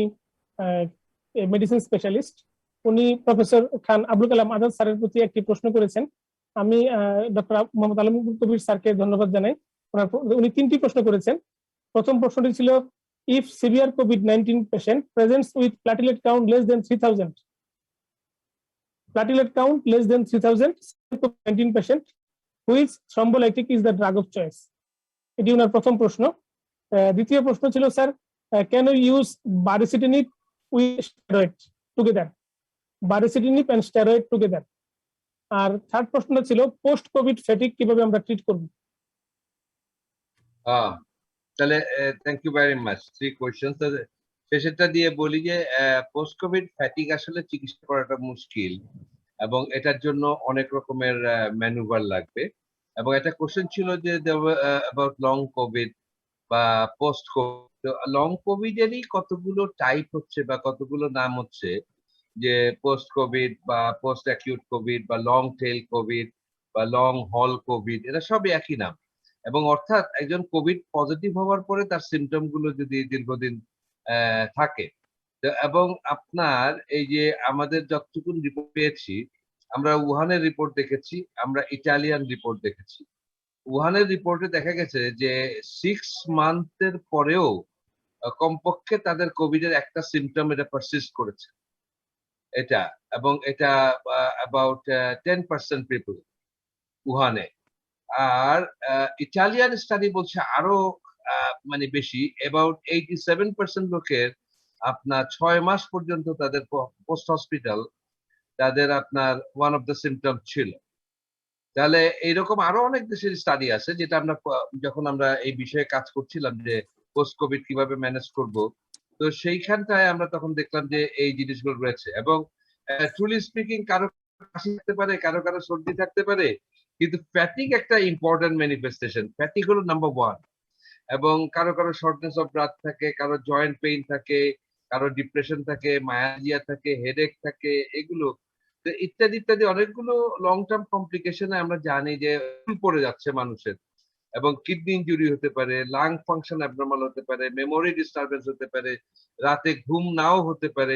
মেডিসিন স্পেশালিস্ট, উনি প্রফেসর খান আব্দুল কালাম আজাদ স্যারের প্রতি একটি প্রশ্ন করেছেন। আমি ডক্টর মোহাম্মদ আলমগীর কবির স্যারকে ধন্যবাদ জানাই। উনি 3টি প্রশ্ন করেছেন। প্রথম প্রশ্নটি ছিল, if severe COVID-19 patient presents with platelet count less than 3000, platelet count less than 3000, COVID-19 patient, which thrombolytic is the drug of choice? এটি ওনার প্রথম প্রশ্ন। দ্বিতীয় প্রশ্ন ছিল, sir can you use baricitinib with steroid together, baricitinib and steroid together? আর third প্রশ্ন ছিল, পোস্ট কোভিড ফ্যাটিক কিভাবে আমরা ট্রিট করব? তাহলে thank you very much. 3 question. শেষেরটা দিয়ে বলি যে পোস্ট কোভিড ফ্যাটিক আসলে চিকিৎসা করাটা মুশকিল এবং এটার জন্য অনেক রকমের ম্যানুভার লাগবে। এবং একটা কোশ্চেন ছিল যে অ্যাবাউট লং কোভিড বা পোস্ট কোভিড। লং কোভিডেরই কতগুলো টাইপ হচ্ছে বা কতগুলো নাম হচ্ছে, যে পোস্ট কোভিড বা পোস্ট অ্যাকিউট কোভিড বা লং টেল কোভিড বা লং হল কোভিড, এরা সবই একই নাম। এবং অর্থাৎ একজন কোভিড পজিটিভ হওয়ার পরে তার সিমটম গুলো যদি দীর্ঘদিন থাকে, এবং আপনার এই যে আমাদের যতটুকু রিপোর্ট পেয়েছি, আমরা উহানের রিপোর্ট দেখেছি, আমরা ইটালিয়ান রিপোর্ট দেখেছি। উহানের রিপোর্টে দেখা গেছে যে 6 মান্থের পরেও কমপক্ষে তাদের কোভিড এর একটা সিমটম এটা পারসিস্ট করেছে এটা, এবং এটা অ্যাবাউট 10% পিপল উহানে। আর ইটালিয়ান স্টাডি বলছে আরো মানে বেশি, অ্যাবাউট 87% লোকের আপনার 6 মাস পর্যন্ত তাদের পোস্ট হসপিটাল তাদের আপনার ওয়ান অফ দ্য সিমটম ছিল। তাহলে এইরকম আরো অনেক দেশের স্টাডি আছে, যেটা আমরা যখন আমরা এই বিষয়ে কাজ করছিলাম যে পোস্ট কোভিড কিভাবে ম্যানেজ করব, তো সেইখানটায় আমরা তখন দেখলাম যে এই জিনিসগুলো রয়েছে। এবং ট্রুলি স্পিকিং, কারো কাশি থাকতে পারে, কারো কারো সর্দি থাকতে পারে, কিন্তু ফ্যাটিক একটা ইম্পর্টেন্ট ম্যানিফেস্টেশন। ফ্যাটিক হলো নাম্বার 1। এবং কারো কারো শর্টনেস অফ ব্রেথ থাকে, কারো জয়েন্ট পেইন থাকে, কারো ডিপ্রেশন থাকে, মায়াজিয়া থাকে, হেডেক থাকে, এগুলো ইত্যাদি ইত্যাদি অনেকগুলো লং টার্ম কমপ্লিকেশনে আমরা জানি যে পড়ে যাচ্ছে মানুষের। এবং কিডনি ইনজুরি হতে পারে, লাং ফাংশন অ্যাবনর্মাল হতে পারে, মেমোরি ডিস্টারবেন্স হতে পারে, রাতে ঘুম নাও হতে পারে,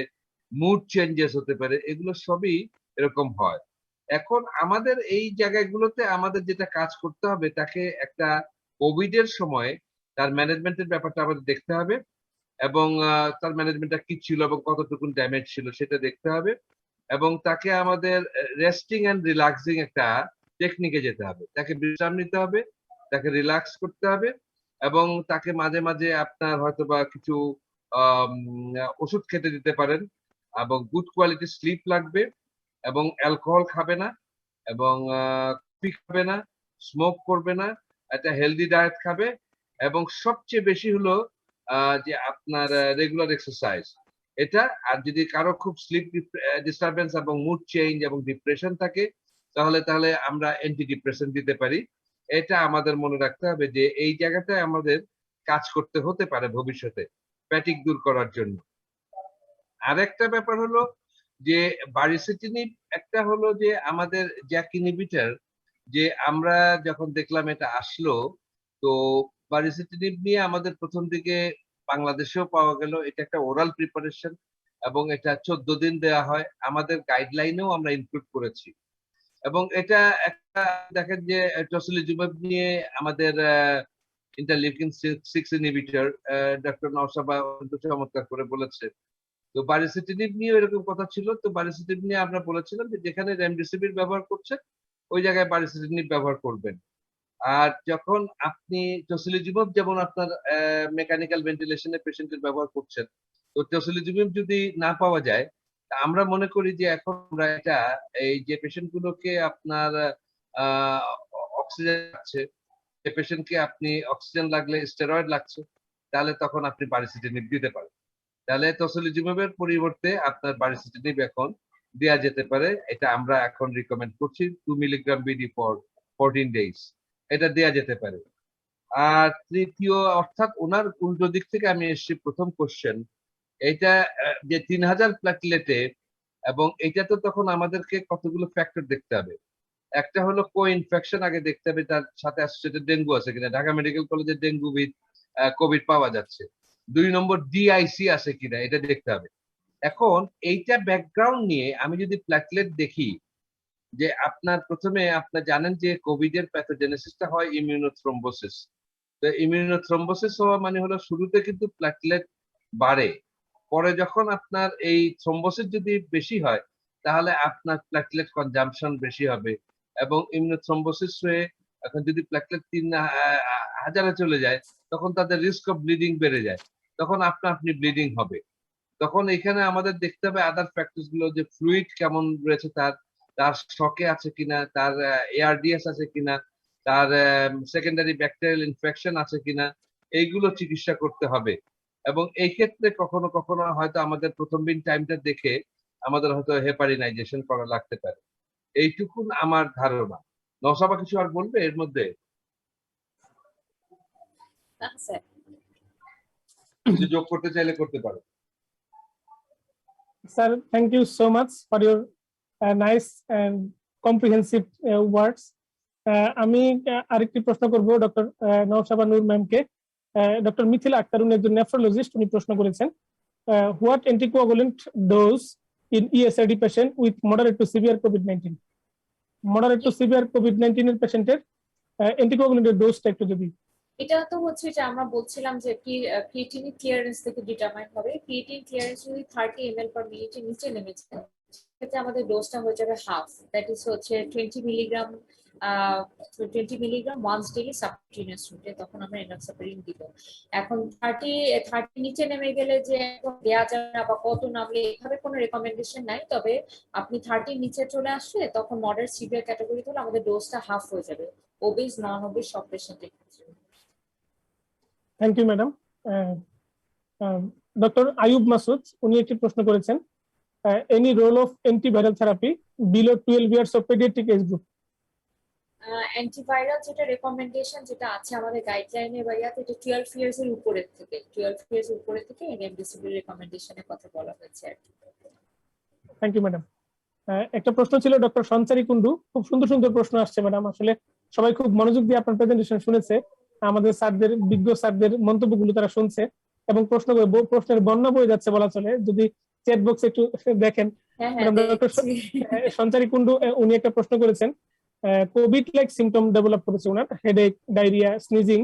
মুড চেঞ্জেস হতে পারে, এগুলো সবই এরকম হয়। এখন আমাদের এই জায়গাগুলোতে আমাদের যেটা কাজ করতে হবে, তাকে একটা কোভিড এর সময় তার ম্যানেজমেন্টের ব্যাপারটা আমাদের দেখতে হবে, এবং তার ম্যানেজমেন্টটা কি ছিল এবং কতটুকু ড্যামেজ ছিল সেটা দেখতে হবে, এবং তাকে আমাদের রেস্টিং এন্ড রিল্যাক্সিং একটা টেকনিকে যেতে হবে। তাকে বিশ্রাম নিতে হবে, তাকে রিল্যাক্স করতে হবে, এবং তাকে মাঝে মাঝে আপনার হয়তো বা কিছু ওষুধ খেতে দিতে পারেন। এবং গুড কোয়ালিটি স্লিপ লাগবে এবং অ্যালকোহল খাবে না এবং কফি খাবে না, স্মোক করবে না, একটা হেলদি ডায়েট খাবে এবং সবচেয়ে বেশি হলো যে আপনার রেগুলার এক্সারসাইজ এটা। আর যদি কারো খুব স্লিপ ডিস্টারবেন্স এবং মুড চেঞ্জ এবং ডিপ্রেশন থাকে তাহলে আমরা অ্যান্টি ডিপ্রেশন দিতে পারি। এটা আমাদের মনে রাখতে হবে যে এই জায়গাটায় আমাদের কাজ করতে হতে পারে ভবিষ্যতে ফ্যাটিক দূর করার জন্য। আরেকটা ব্যাপার হলো যে বারিসিটিনিব একটা হলো যে আমাদের জ্যাক ইনহিবিটর, যে আমরা যখন দেখলাম এটা আসলো, তো বারিসিটিনিব নিয়ে আমাদের প্রথম দিকে বাংলাদেশেও পাওয়া গেল। এটা একটা ওরাল প্রিপারেশন এবং এটা 14 দিন দেওয়া হয়, আমাদের গাইডলাইনেও আমরা ইনক্লুড করেছি। এবং এটা একটা দেখেন যে টসিলিজুমেব নিয়ে আমাদের ইন্টারলিউকিন 6 ইনহিবিটর ডক্টর নওশাবা চমৎকার করে বলেছে। তো বারিসিটিনিব নিয়ে এরকম কথা ছিল, তো বারিসিটিনিব নিয়ে আমরা বলেছিলাম যে যেখানে রেমডেসিভির ব্যবহার করছেন ওই জায়গায় বারিসিটিনিব ব্যবহার করবেন। আর যখন আপনি টসিলিজুমেব যেমন আপনার মেকানিক্যাল ভেন্টিলেশনের পেশেন্টের ব্যবহার করছেন, তো টসিলিজুমেব যদি না পাওয়া যায়, আমরা মনে করি যে এখন আমরা এটা এই যে পেশেন্ট গুলোকে আপনার অক্সিজেন লাগছে, যে পেশেন্টকে আপনি অক্সিজেন লাগলে স্টেরয়েড লাগছে, তাহলে তখন আপনি বারিসিটিনিব দিতে পারেন। তাহলে টসিলিজুমেবের পরিবর্তে আপনার বারিসিটিনিব এখন দেয়া যেতে পারে। এটা আমরা এখন রিকমেন্ড করছি 2 মিলিগ্রাম বিডি ফর 14 ডেজ, এটা দেয়া যেতে পারে। আর তৃতীয় অর্থাৎ ওনার উল্টো দিক থেকে আমি এসেছি প্রথম কোশ্চেন, এটা যে 3000 প্লেটলেটে, এবং এটা তো তখন আমাদেরকে কতগুলো ফ্যাক্টর দেখতে হবে। একটা হলো কো ইনফেকশন আগে দেখতে হবে, তার সাথে অ্যাসোসিয়েটেড ডেঙ্গু আছে কিনা, ঢাকা মেডিকেল কলেজে ডেঙ্গু উইথ কোভিড পাওয়া যাচ্ছে। 2 নম্বর ডিআইসি আছে কিনা এটা দেখতে হবে। এখন এইটা ব্যাকগ্রাউন্ড নিয়ে আমি যদি প্লেটলেট দেখি, যে আপনার প্রথমে আপনার জানেন যে কোভিড এর প্যাথোজেনেসিসটা হয় ইমিউনোথ্রম্বোসিস। তো ইমিউনোথ্রম্বোসিস হওয়া মানে হলো শুরুতে কিন্তু প্লেটলেট বাড়ে, পরে যখন আপনার এই থ্রম্বোসিস যদি বেশি হয় তাহলে আপনার প্লেটলেট কনজাম্পশন বেশি হবে এবং ইমিউনোথ্রম্বোসিস হয়ে এখন যদি প্লেটলেট 3000-এ চলে যায় তখন তাদের রিস্ক অফ ব্লিডিং বেড়ে যায়, তখন আপনি ব্লিডিং হবে। তখন এখানে আমাদের দেখতে হবে আদার ফ্যাক্টরস গুলো, যে ফ্লুইড কেমন রয়েছে, তার শকে আছে কিনা, তার এআরডিএস আছে কিনা, তার সেকেন্ডারি ব্যাকটেরিয়াল ইনফেকশন আছে কিনা, এইগুলো চিকিৎসা করতে হবে। এবং এই ক্ষেত্রে কখনো কখনো হয়তো আমাদের প্রথম দিন টাইমটা দেখে আমাদের হয়তো হেপারিনাইজেশন করা লাগতে পারে। এইটুকুন আমার ধারণা। নওশাবা কিছু আর বলবে এর মধ্যে? কিছু যোগ করতে চাইলে করতে পারো। Sir, thank you so much for your nice and comprehensive words. আমি আরেকটি প্রশ্ন করব ডক্টর নওশাবা নূর ম্যামকে। ডক্টর মিথিলা আক্তার উনি একজন নেফ্রোলজিস্ট, উনি প্রশ্ন করেছেন what anticoagulant dose in ESRD patient with moderate two severe COVID-19? Moderate two severe COVID-19 এর পেশেন্টের অ্যান্টিকোয়াগুলেন্টের ডোজটা একটু যদি। এটা তো হচ্ছে যে আমরা বলছিলাম যে ক্রিয়েটিন ক্লিয়ারেন্স থেকে ডিটারমাইন হবে। ক্রিয়েটিন ক্লিয়ারেন্স যদি 30 ml per minute এর নিচে নেমে যায়, সেক্ষেত্রে আমাদের ডোজটা হয়ে যাবে হাফ, দ্যাট ইজ হচ্ছে 20 মিলিগ্রাম ওয়ান্স ডেইলি সাবকিউটেনিয়াস রুটে, তখন আমরা এনক্সাপারিন দিব। এখন 30 নিচে নেমে গেলে যে একদম দেয়া যাবে না বা কত নামলে এভাবে কোনো রেকমেন্ডেশন নাই, তবে আপনি 30 নিচে চলে আসলে তখন মডারেট সিভিয়ার ক্যাটাগরি হলে আমাদের ডোজটা হাফ হয়ে যাবে ওবেজ নন ওবেজ সব পেশেন্টের ক্ষেত্রে। Thank you madam. Doctor Ayub Masud উনি একটি প্রশ্ন করেছেন any role of antiviral therapy below 12 years of paediatric age group? Antiviral যেটা রেকমেন্ডেশন যেটা আছে আমাদের গাইডলাইনে বা ইয়াতে, এটা 12 ইয়ার্স এর উপরের থেকে রেমডেসিভির রেকমেন্ডেশনের কথা বলা হয়েছে আর কি। Thank you madam. একটা প্রশ্ন ছিল ডক্টর সঞ্চারী কুন্ডু, খুব সুন্দর সুন্দর প্রশ্ন আসছে ম্যাডাম, আসলে সবাই খুব মনোযোগ দিয়ে আপনার প্রেজেন্টেশন শুনেছে, আমাদের স্যারদের বিজ্ঞ স্যারদের মন্তব্যগুলো তারা শুনছে এবং প্রশ্নের বন্যা বয়ে যাচ্ছে বলা চলে। যদি চ্যাট বক্স একটু দেখেন, ডক্টর সঞ্চারী কুন্ডু উনি একটা প্রশ্ন করেছেন কোভিড লাইক সিমটম ডেভেলপ করেছে ওনার, headache, diarrhoea, sneezing,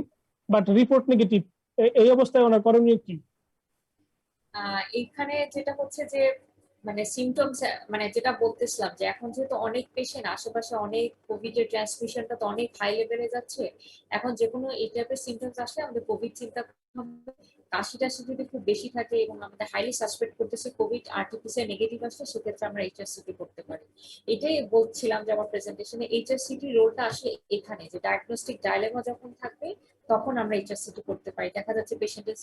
but report negative, এই অবস্থায় ওনার করণীয় কি? এখানে যেটা হচ্ছে যে মানে সিমটমস, মানে যেটা বলতেছিলাম যে এখন যেহেতু অনেক পেশেন্ট আশেপাশে অনেক কোভিড এর ট্রান্সমিশনটা তো অনেক হাই লেভেলে যাচ্ছে, এখন যে কোনো এই টাইপের সিমটমস আসলে আমাদের কোভিড চিন্তা করতে হবে। কাশি টাশি যদি খুব বেশি থাকে এবং আমাদের হাইলি সাসপেক্ট করতেছে কোভিড, আরটিপিসিআর নেগেটিভ আসলে, সেক্ষেত্রে আমরা এইচআরসিটি করতে পারি। এটাই বলছিলাম যে আমার প্রেজেন্টেশনে এইচআরসিটি রোলটা আসলে এখানে, যে ডায়াগনস্টিক ডায়লেমা যখন থাকবে তখন আমরা এইচআরসিটি করতে পারি। দেখা যাচ্ছে পেশেন্টের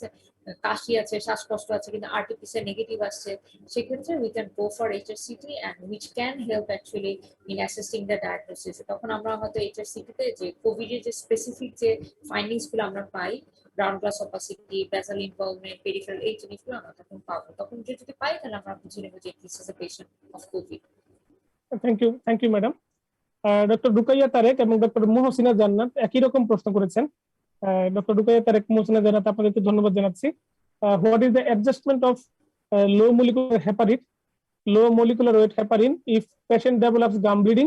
কাশি আছে, শ্বাসকষ্ট আছে, কিন্তু আরটিপিসিআর নেগেটিভ আসছে, সেক্ষেত্রে we can go for HRCT and which can help actually in assessing the diagnosis. তখন আমরা হয়তো HRCT তে যে কোভিড এর যে স্পেসিফিক যে ফাইন্ডিংস গুলো আমরা পাই, ground glass opacity, basal involvement, peripheral, এই জিনিসগুলো আমরা তখন পাবো। তখন যদি পাই তাহলে আমরা বুঝে নেবো যে this is a patient of covid. Thank you madam. Doctor Rukaiya Tarek এবং ডক্টর মুহসিনা জান্নাত একই রকম প্রশ্ন করেছেন। ডক্টর রুকাইয়া তারেক, মুহসিনা জান্নাত, আপনাদেরকে ধন্যবাদ জানাচ্ছি। What is the adjustment of low molecular heparin, low molecular weight heparin if patient develops gum bleeding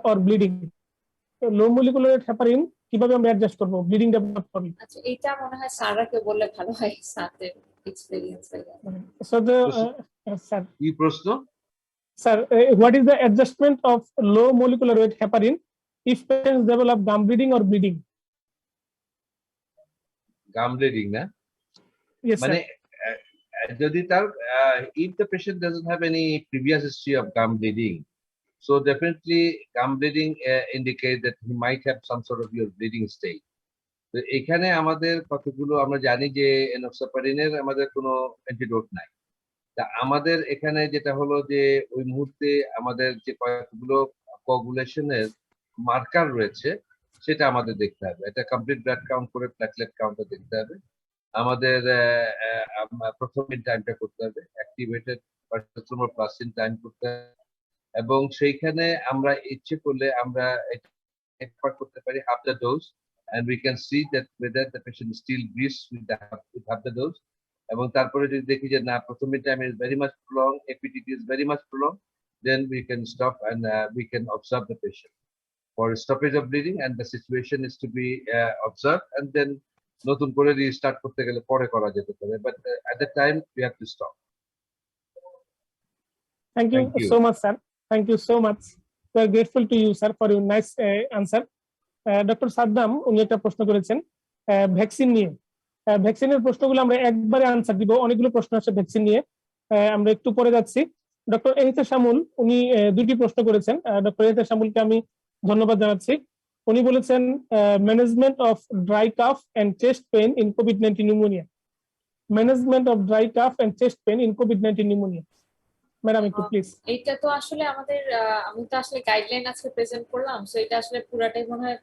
or bleeding? Low molecular weight heparin কিভাবে আমরা অ্যাডজাস্ট করব ব্লিডিং ডেভেলপ করলে? আচ্ছা, এটা মনে হয় স্যাররা কেউ বললে ভালো হয়, স্যারদের এক্সপেরিয়েন্স হয়ে যাবে। স্যার, কি প্রশ্ন? Sir, what is the adjustment of low molecular weight heparin if patients develop gum bleeding or bleeding? Gum bleeding না? Yes, মানে sir. যদি তার if the patient doesn't have any previous history of gum bleeding, so definitely gum bleeding indicate that he might have some sort of your bleeding state. তো এখানে আমাদের কতগুলো, আমরা জানি যে এনোক্সাপারিনের আমাদের কোনো অ্যান্টিডোট নাই। তা আমাদের এখানে যেটা হলো যে ওই মুহূর্তে আমাদের যে কয়েকগুলো কোগুলেশনের মার্কার রয়েছে সেটা আমাদের দেখতে হবে। এটা কমপ্লিট ব্লাড কাউন্ট করে প্ল্যাটলেট কাউন্টটা দেখতে হবে। আমাদের প্রথমিন টাইমটা করতে হবে, অ্যাক্টিভেটেড পার্সোনাল প্লাসিন টাইম করতে হবে, এবং সেইখানে আমরা ইচ্ছে করলে আমরা এক্সপার্ট করতে পারি half the dose, and we can see that whether the patient still breathes with half the dose. এবং তারপরে যদি দেখি যে না, প্রথমে time is very much prolong, APTT is very much prolong, then we can stop and we can observe the patient for stoppage of bleeding, and the situation is to be observed, and then নতুন করে restart করতে গেলে পরে করা যেতে পারে, but at the time we have to stop. Thank you so much, sir. Thank you so much. We are grateful to you, sir, for your nice answer. Doctor Saddam উনি একটা প্রশ্ন করেছেন ভ্যাকসিন নিয়ে। ভ্যাকসিনের প্রশ্নগুলো আমরা একবারে আনসার দিব, অনেকগুলো প্রশ্ন আছে ভ্যাকসিন নিয়ে, আমরা একটু পরে যাচ্ছি। ডক্টর এহতেশ শামুল উনি দুটি প্রশ্ন করেছেন। ডক্টর এহতেশ শামুলকে আমি ধন্যবাদ জানাচ্ছি। উনি বলেছেন management of dry cough and chest pain in কোভিড-19 pneumonia. Management of dry cough and chest pain in কোভিড-19 নিউমোনিয়া। ম্যাডাম একটু প্লিজ। এটা তো আসলে আমাদের আমি তো আসলে গাইডলাইন আজকে প্রেজেন্ট করলাম, সো এটা আসলে পুরাটাই মনে হয়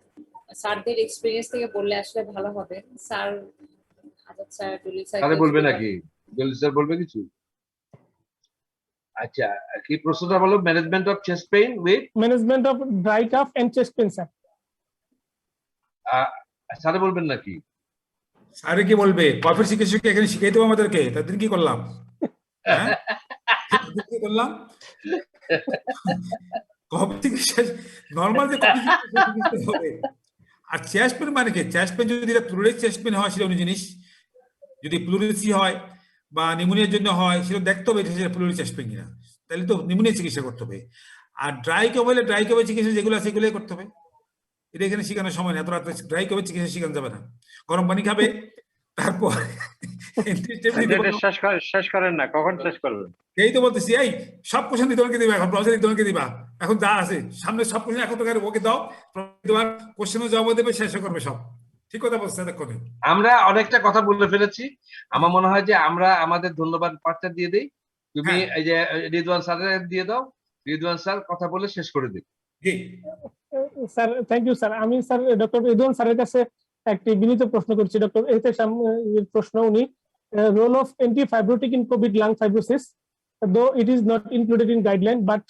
স্যারদের এক্সপেরিয়েন্স থেকে বললে আসলে ভালো হবে। স্যার, আজাদ স্যার, দুলি স্যার তাহলে বলবে নাকি? জলি স্যার বলবে কিছু? আচ্ছা, কি প্রশ্নটা বলো? Management of chest pain with management of dry cough and chest pain, sir. Sir বলবেন নাকি? স্যারে কি বলবে? কফির চিকিৎসক এখানে শিখাই দেবো আমাদেরকে, তাদের কি করলাম? হ্যাঁ, কি করলাম? কফি চিকিৎসা নর্মাল যে কফি চিকিৎসা হবে। আর চেস্ট পেন মানে কি? চেস্ট পেন যদি প্লুরাল চেস্ট পেন হয় সেটা অন্য জিনিস। যদি প্লুরেসি হয় বা নিউমোনিয়ার জন্য হয় সেটা দেখতে হবে এটা প্লুরাল চেস্ট পেন কিনা, তাহলে তো নিউমোনিয়া চিকিৎসা করতে হবে। আর ড্রাই কফ হলে ড্রাই কফের চিকিৎসা যেগুলো আছে সেগুলোই করতে হবে। এটা এখানে শেখানোর সময় না, এত রাত্রে ড্রাই কফের চিকিৎসা শেখানো যাবে না। গরম পানি খাবে, তারপর শেষ করেন না, কখন শেষ করবেন? এই তো বলতেছি, এই সব কোশ্চেন তোমাকে দিবা, এখন প্রফেসর তোমাকে দিবা, এখন যা আছে সামনে সব কোশ্চেন এখন তোকে ওকে দাও, তোমার কোশ্চেনের জবাব দেবে, শেষ করবে সব। ঠিক কথা বলছে এতক্ষণে। আমরা অনেকটা কথা বলে ফেলেছি। আমার মনে হয় যে আমরা আমাদের ধন্যবাদ পাঠটা দিয়ে দিই। তুমি এই যে রিদওয়ান স্যারের দিয়ে দাও, রিদওয়ান স্যার কথা বলে শেষ করে দিই। Sir thank you sir. আমি স্যার ডক্টর রিদওয়ান স্যারের কাছে একটি বিনীত প্রশ্ন করছি। ডক্টর এহতেশ শামুলের প্রশ্ন, উনি role of antifibrotic in COVID lung fibrosis, though it is not included in guideline but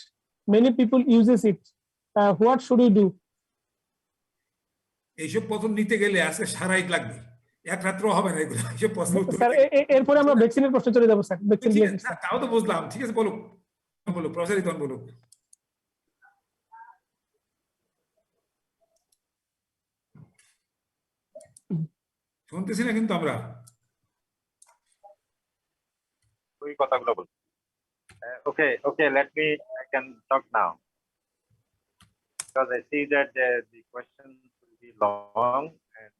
many people uses it, what should we do? এইসব প্রশ্ন নিতে গেলে আজকে সারাই লাগবে, এক রাত্র হবে না এগুলো। এইসব প্রশ্ন স্যার এরপরে আমরা ভ্যাকসিনের প্রশ্ন চলে যাব স্যার। ভ্যাকসিন তাও তো বুঝলাম, ঠিক আছে বলুক, বলুক প্রফেসর রিদওয়ান বলুক। শুনতেছি না কিন্তু আমরা ওই কথাগুলো বলুন। Okay, let me, I can talk now. Because I see that the questions will be long and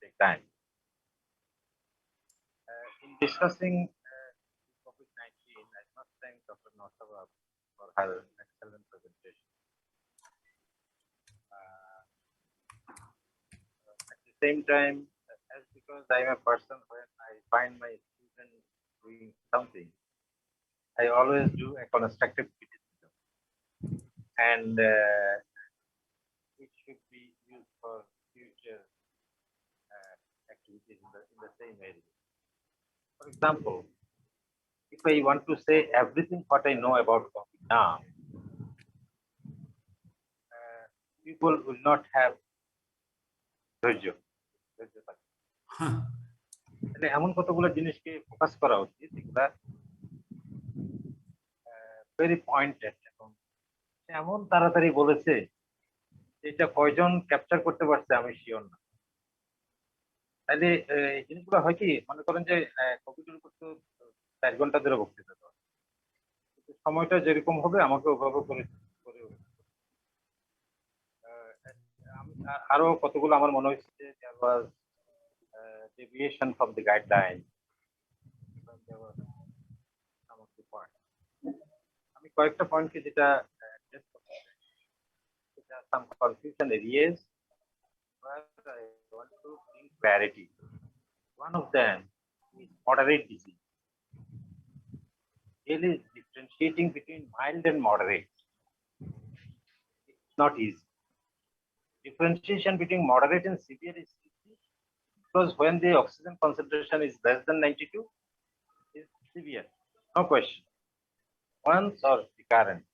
take time. In discussing COVID-19, I must thank Dr. Nosaba for her excellent presentation. At the same time, as because I'm a person when I find my student doing something, I always do a constructive criticism, and it should be used for future activities in the same area. For example, if I want to say everything what I know about COVID now, people will not have ধৈর্য মানে এমন কতগুলো জিনিসকে focus করা উচিত যেগুলা very pointed এবং এমন তাড়াতাড়ি বলেছে এটা কয়জন ক্যাপচার করতে পারছে আমি শিওর না। তাহলে এই জিনিসগুলো হয় কি, মনে করেন যে কোভিডের উপর তো 4 ঘন্টা ধরে বক্তৃতা দেওয়া, সময়টা যেরকম হবে আমাকে ওভাবে করে আরো কতগুলো আমার মনে হচ্ছে যে there was deviation from the guideline. There was some of the points. আমি কয়েকটা পয়েন্টকে যেটা some confusion areas where I want to bring clarity. One of them is moderate disease. Really differentiating between mild and moderate. It's not easy. Differentiation between moderate and severe is easy because when the oxygen concentration is less than 92, it's severe, no question. Once or recurrent.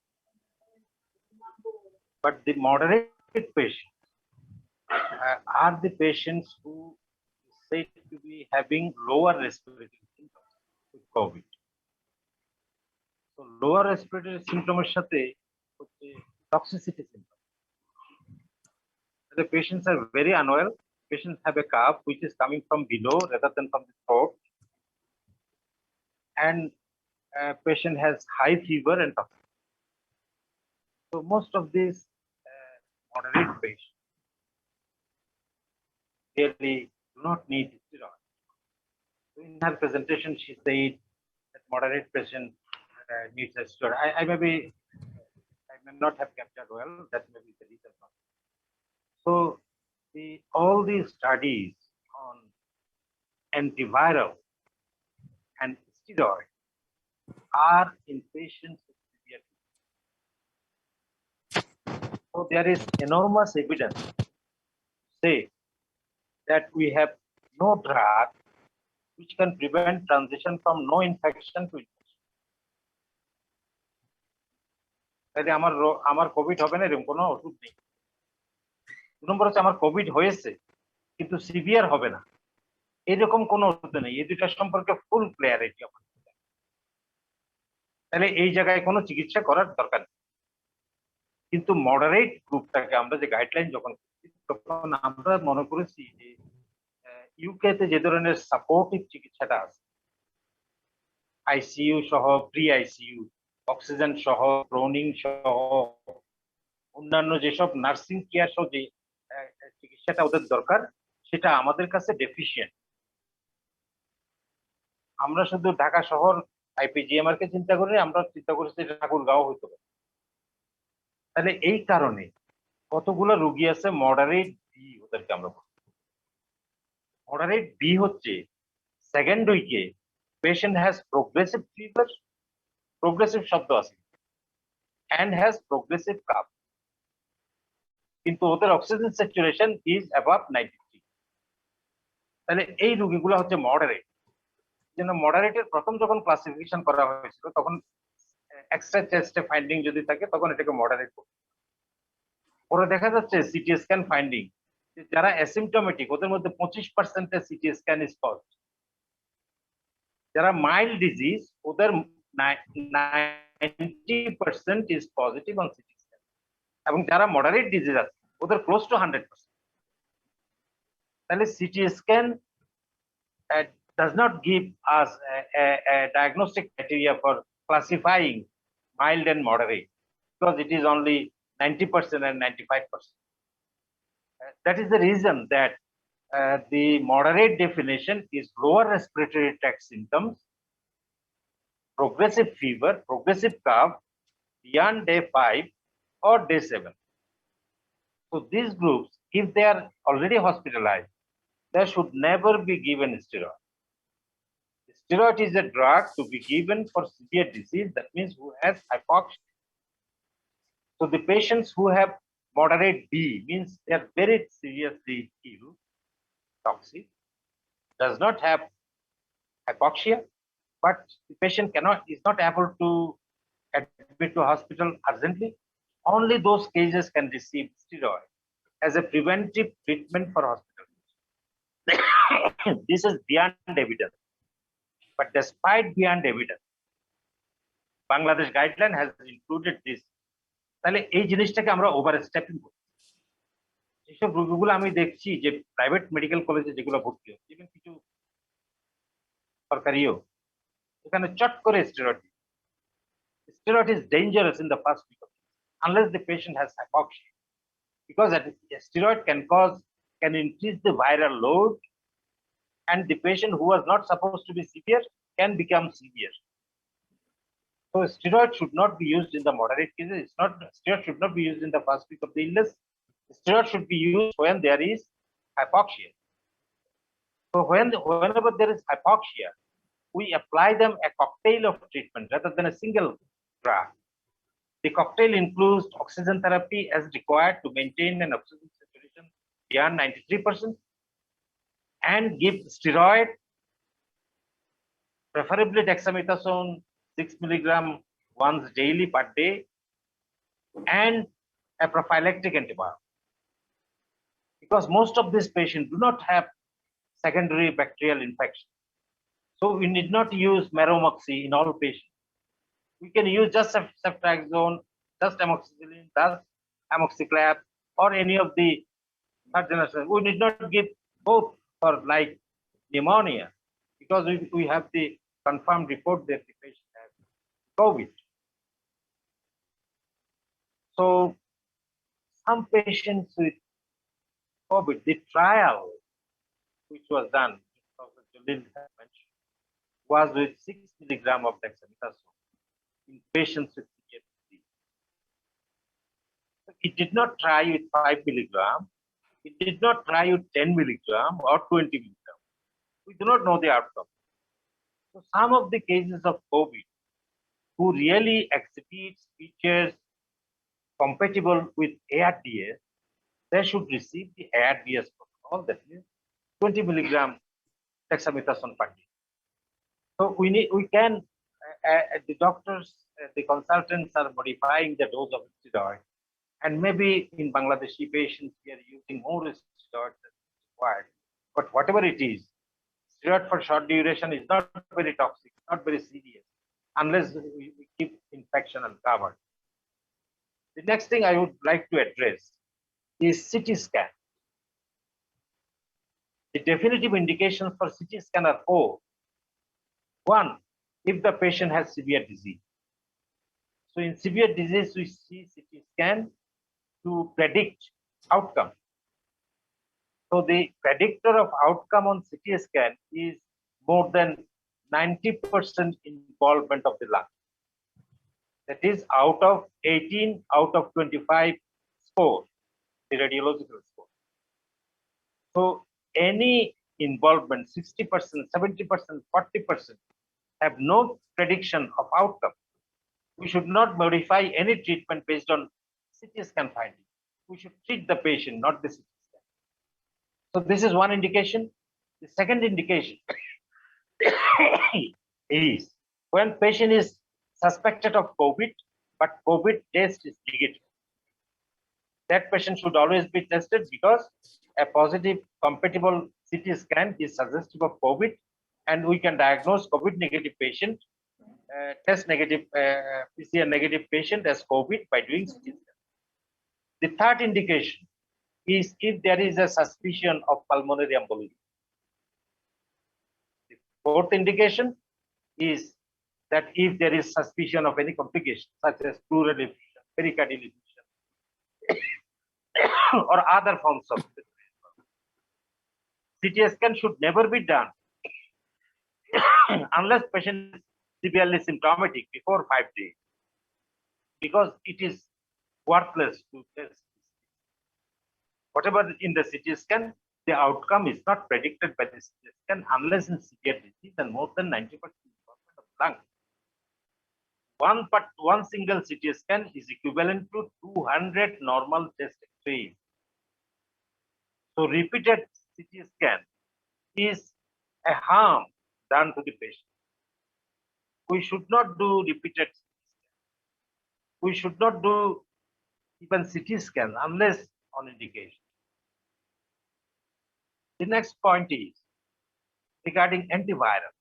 But the moderate patients are the patients who said to be having lower respiratory symptoms with COVID. So lower respiratory symptoms সাথে হচ্ছে toxicity symptoms. The patients are very unwell. Patients have a cough which is coming from below rather than from the throat, and patient has high fever and toxicity. So most of these moderate patients really do not need steroids. So in her presentation, she said that moderate patient needs a steroid. I may not have captured well. That may be the reason. So all these studies on antiviral and steroid are in patients with severe disease. So there is enormous evidence to say that we have no drug which can prevent transition from no infection to infection. তাহলে আমার Covid হবে না এরকম কোনো ওষুধ নেই। 2 নম্বর হচ্ছে আমার কোভিড হয়েছে কিন্তু সিভিয়ার হবে না এরকম কোনো ওষুধ নেই। এই দুটার সম্পর্কে ফুল ক্লিয়ারিটি আমার। তাহলে এই জায়গায় কোনো চিকিৎসা করার দরকার নেই। কিন্তু মডারেট গ্রুপটাকে আমরা যে গাইডলাইন যখন তখন আমরা মনে করেছি যে ইউকে তে যে ধরনের সাপোর্টিভ চিকিৎসাটা আছে, আইসিইউ সহ, প্রি আইসিইউ, অক্সিজেন সহ, ব্রোনিং সহ, অন্যান্য যেসব নার্সিং কেয়ার সহ যে চিকিৎসাটা ওদের দরকার সেটা আমাদের কাছে ডেফিসিয়েন্ট। আমরা শুধু ঢাকা শহর আইপিজিএমআর কে চিন্তা করি, আমরা চিন্তা করছি যে ঠাকুরগাঁও হইতে পারে। তাহলে এই কারণে কতগুলো রোগী আছে মডারেট বি, ওদেরকে আমরা মডারেট বি হচ্ছে সেকেন্ড উইকে patient has progressive fever, progressive শব্দ আছে, and has progressive cough, কিন্তু ওদের অক্সিজেন স্যাচুরেশন ইজ অ্যাবাভ 93। তাহলে এই রোগীগুলো হচ্ছে মডারেট। যেন মডারেটের প্রথম যখন ক্লাসিফিকেশন করা হয়েছিল তখন এক্সট্রা চেস্টে ফাইন্ডিং যদি থাকে তখন এটাকে মডারেট করবে। পরে দেখা যাচ্ছে সিটি স্ক্যান ফাইন্ডিং যারা অ্যাসিম্পটোমেটিক ওদের মধ্যে 25% সিটি স্ক্যান ইজ পজিটিভ। যারা মাইল্ড ডিজিজ ওদের 90% is positive on CT scan, এবং যারা মডারেট ডিজিজ আছে ওদের ক্লোজ টু 100%। তাহলে CT scan does not give us a diagnostic criteria for classifying mild and moderate because it is only 90% and 95%. That is the reason that the moderate definition is lower respiratory tract symptoms, progressive fever, progressive cough beyond day 5 or day 7. So these groups, if they are already hospitalized, they should never be given steroid. Steroid is a drug to be given for severe disease, that means who has hypoxia. So the patients who have moderate B means they are very seriously ill, toxic, does not have hypoxia, but the patient is not able to admit to hospital urgently. Only those cases can receive steroid as a preventive treatment for hospital. This is beyond evidence. But despite beyond evidence, Bangladesh guideline has included this. তাহলে এই জিনিসটাকে আমরা over stepping করি। যেসব রোগীগুলো আমি দেখছি যে private medical কলেজে যেগুলো ভর্তি হচ্ছে, ইভেন কিছু সরকারিও, এখানে চট করে steroid. Steroid is dangerous in the first week of unless the patient has hypoxia, because a steroid can increase the viral load, and the patient who was not supposed to be severe can become severe. So steroid should not be used in the moderate cases. Steroid should not be used in the first week of the illness. Steroid should be used when there is hypoxia. So whenever there is hypoxia, we apply them a cocktail of treatment rather than a single drug. The cocktail includes oxygen therapy as required to maintain an oxygen saturation beyond 93%, and give steroid, preferably dexamethasone 6 milligram once daily per day, and a prophylactic antibiotic. Because most of these patients do not have secondary bacterial infection. So we need not use meromoxy in all patients. We can use just ceftriaxone, just amoxicillin, just amoxiclav, or any of the third generation. We need not give both for like pneumonia, because we have the confirmed report that the patient has COVID. So some patients with COVID, the trial which was done, Dr. Jalil has mentioned, was with 6 milligram of dexamethasone in patients with severe disease. It did not try with 5 milligram. It did not try with 10 milligram or 20 milligram. We do not know the outcome. So some of the cases of COVID who really exhibit features compatible with ARDS, they should receive the ARDS protocol, that is 20 milligram dexamethasone per day. So the doctors, the consultants are modifying the dose of steroid, and maybe in Bangladeshi patients we are using more steroid than required. But whatever it is, steroid for short duration is not very toxic, not very serious, unless we keep infection uncovered. The next thing I would like to address is CT scan. The definitive indications for CT scan are 4. 1, if the patient has severe disease. So in severe disease, we see CT scan to predict outcome. So the predictor of outcome on CT scan is more than 90% involvement of the lung. That is out of 18 out of 25 scores, the radiological score. So any involvement, 60%, 70%, 40%, have no prediction of outcome. We should not modify any treatment based on CT scan finding. We should treat the patient, not the CT scan. So this is one indication. The second indication is when patient is suspected of COVID, but COVID test is negative. That patient should always be tested, because a positive compatible CT scan is suggestive of COVID, and we can diagnose COVID negative patient, test negative, PCR negative patient as COVID by doing CT scan. The third indication is if there is a suspicion of pulmonary embolism. The fourth indication is that if there is suspicion of any complication, such as pleural effusion, pericardial effusion, or other forms of CT scan should never be done unless patient is severely symptomatic before 5 days, because it is worthless to test. Whatever in the CT scan, the outcome is not predicted by the CT scan unless in severe disease and more than 90% involvement of lung. One single CT scan is equivalent to 200 normal chest X-rays. So repeated CT scan is a harm done to the patient. We should not do repeated CT scan. We should not do even CT scan unless on indication. The next point is regarding antiviral.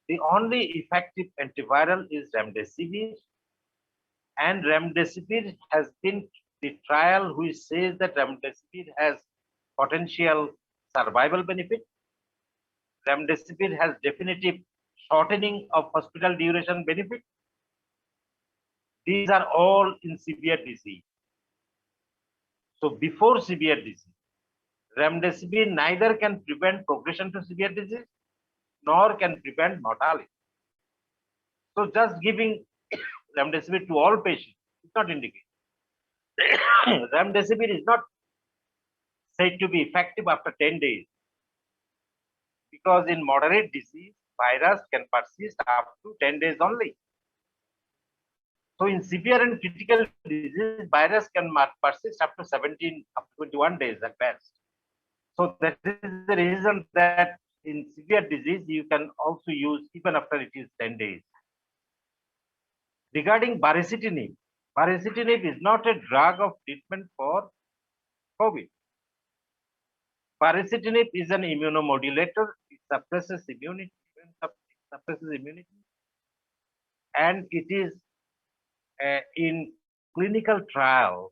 The only effective antiviral is remdesivir, and remdesivir has been the trial which says that remdesivir has potential survival benefit. Remdesivir has definitive shortening of hospital duration benefit. These are all in severe disease. So before severe disease, remdesivir neither can prevent progression to severe disease nor can prevent mortality. So just giving remdesivir to all patients is not indicated. Remdesivir is not said to be effective after 10 days, because in moderate disease, virus can persist up to 10 days only. So in severe and critical disease, virus can persist up to 17, up to 21 days at best. So that is the reason that in severe disease, you can also use even after it is 10 days. Regarding baricitinib, baricitinib is not a drug of treatment for COVID. Baricitinib is an immunomodulator. It suppresses immunity, and it is in clinical trial.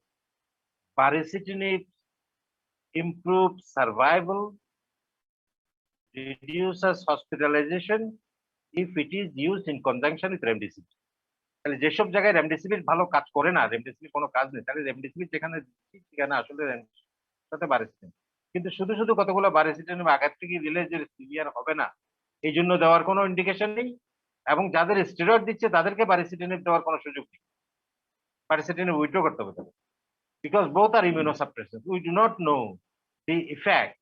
Baricitinib improves survival, reduces hospitalization if it is used in conjunction with remdesivir. তাহলে যেসব জায়গায় remdesivir ভালো কাজ করে না, remdesivir কোনো কাজ নেই, তাহলে রেমডেসিভির যেখানে সেখানে আসলে সাথে বারিসিটিনিব, কিন্তু শুধু শুধু কতগুলো বারিসিটিনিব আগের থেকে দিলে যে সিভিয়ার হবে না, এই জন্য দেওয়ার কোনো ইন্ডিকেশন নেই, এবং যাদের স্টেরয়েড দিচ্ছে তাদেরকে বারিসিটিনিব দেওয়ার কোনো সুযোগ নেই। বারিসিটিনিব উইথড্র করতে হবে তাদের, because both are immunosuppressants. We do not know the effect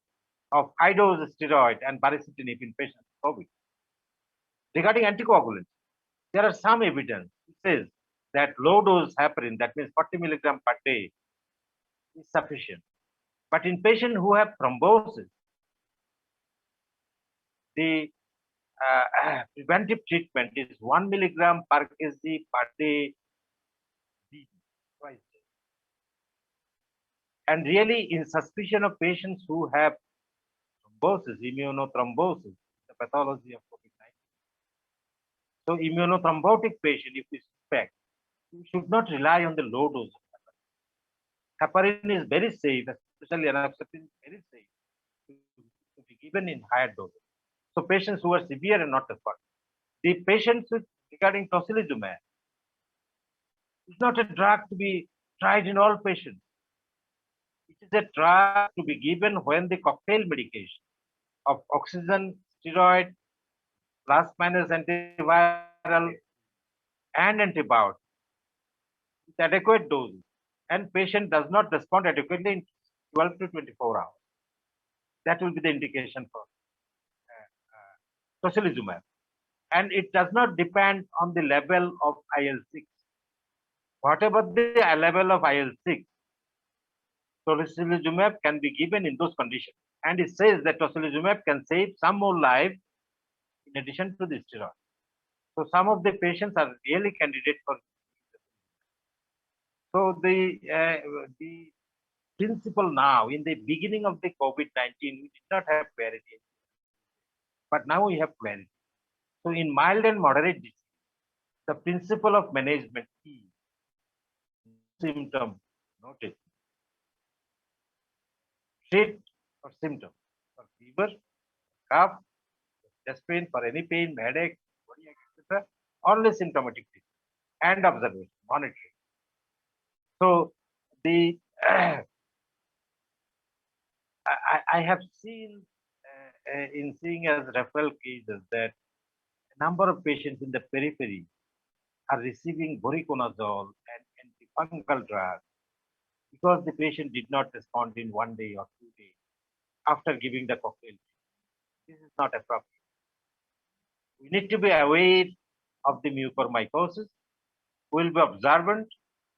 of high dose steroid and baricitinib in patients with COVID. Regarding anticoagulants, there are some evidence which says that low dose heparin, that means 40 milligram per day, is sufficient. But in patients who have thrombosis, the preventive treatment is 1 milligram per kg per day, twice. And really, in suspicion of patients who have thrombosis, immunothrombosis, the pathology of COVID-19. So, immunothrombotic patient, if we suspect, you should not rely on the low dose of heparin. Heparin is very safe, especially enoxaparin is very safe to be given in higher doses. So, patients who are severe and not affected. The patients with regarding tocilizumab is not a drug to be tried in all patients. It is a drug to be given when the cocktail medication of oxygen, steroid, plus minus antiviral, and antibiotic with adequate doses, and patient does not respond adequately in 12 to 24 hours. That will be the indication for tocilizumab. And it does not depend on the level of IL-6. Whatever the level of IL-6, tocilizumab can be given in those conditions. And it says that tocilizumab can save some more lives in addition to the steroid. So some of the patients are really candidates for. So the principle now, in the beginning of the COVID-19, we did not have clarity, but now we have clarity. So in mild and moderate disease, the principle of management is symptom noted. Treat for symptom, for fever, cough, chest pain, for any pain, headache, etc. Only symptomatic and observation, monitoring. So the I have seen in seeing as referral cases that a number of patients in the periphery are receiving voriconazole and antifungal drugs because the patient did not respond in 1 day or 2 days after giving the cocktail. This is not appropriate. We need to be aware of the mucormycosis. We will be observant.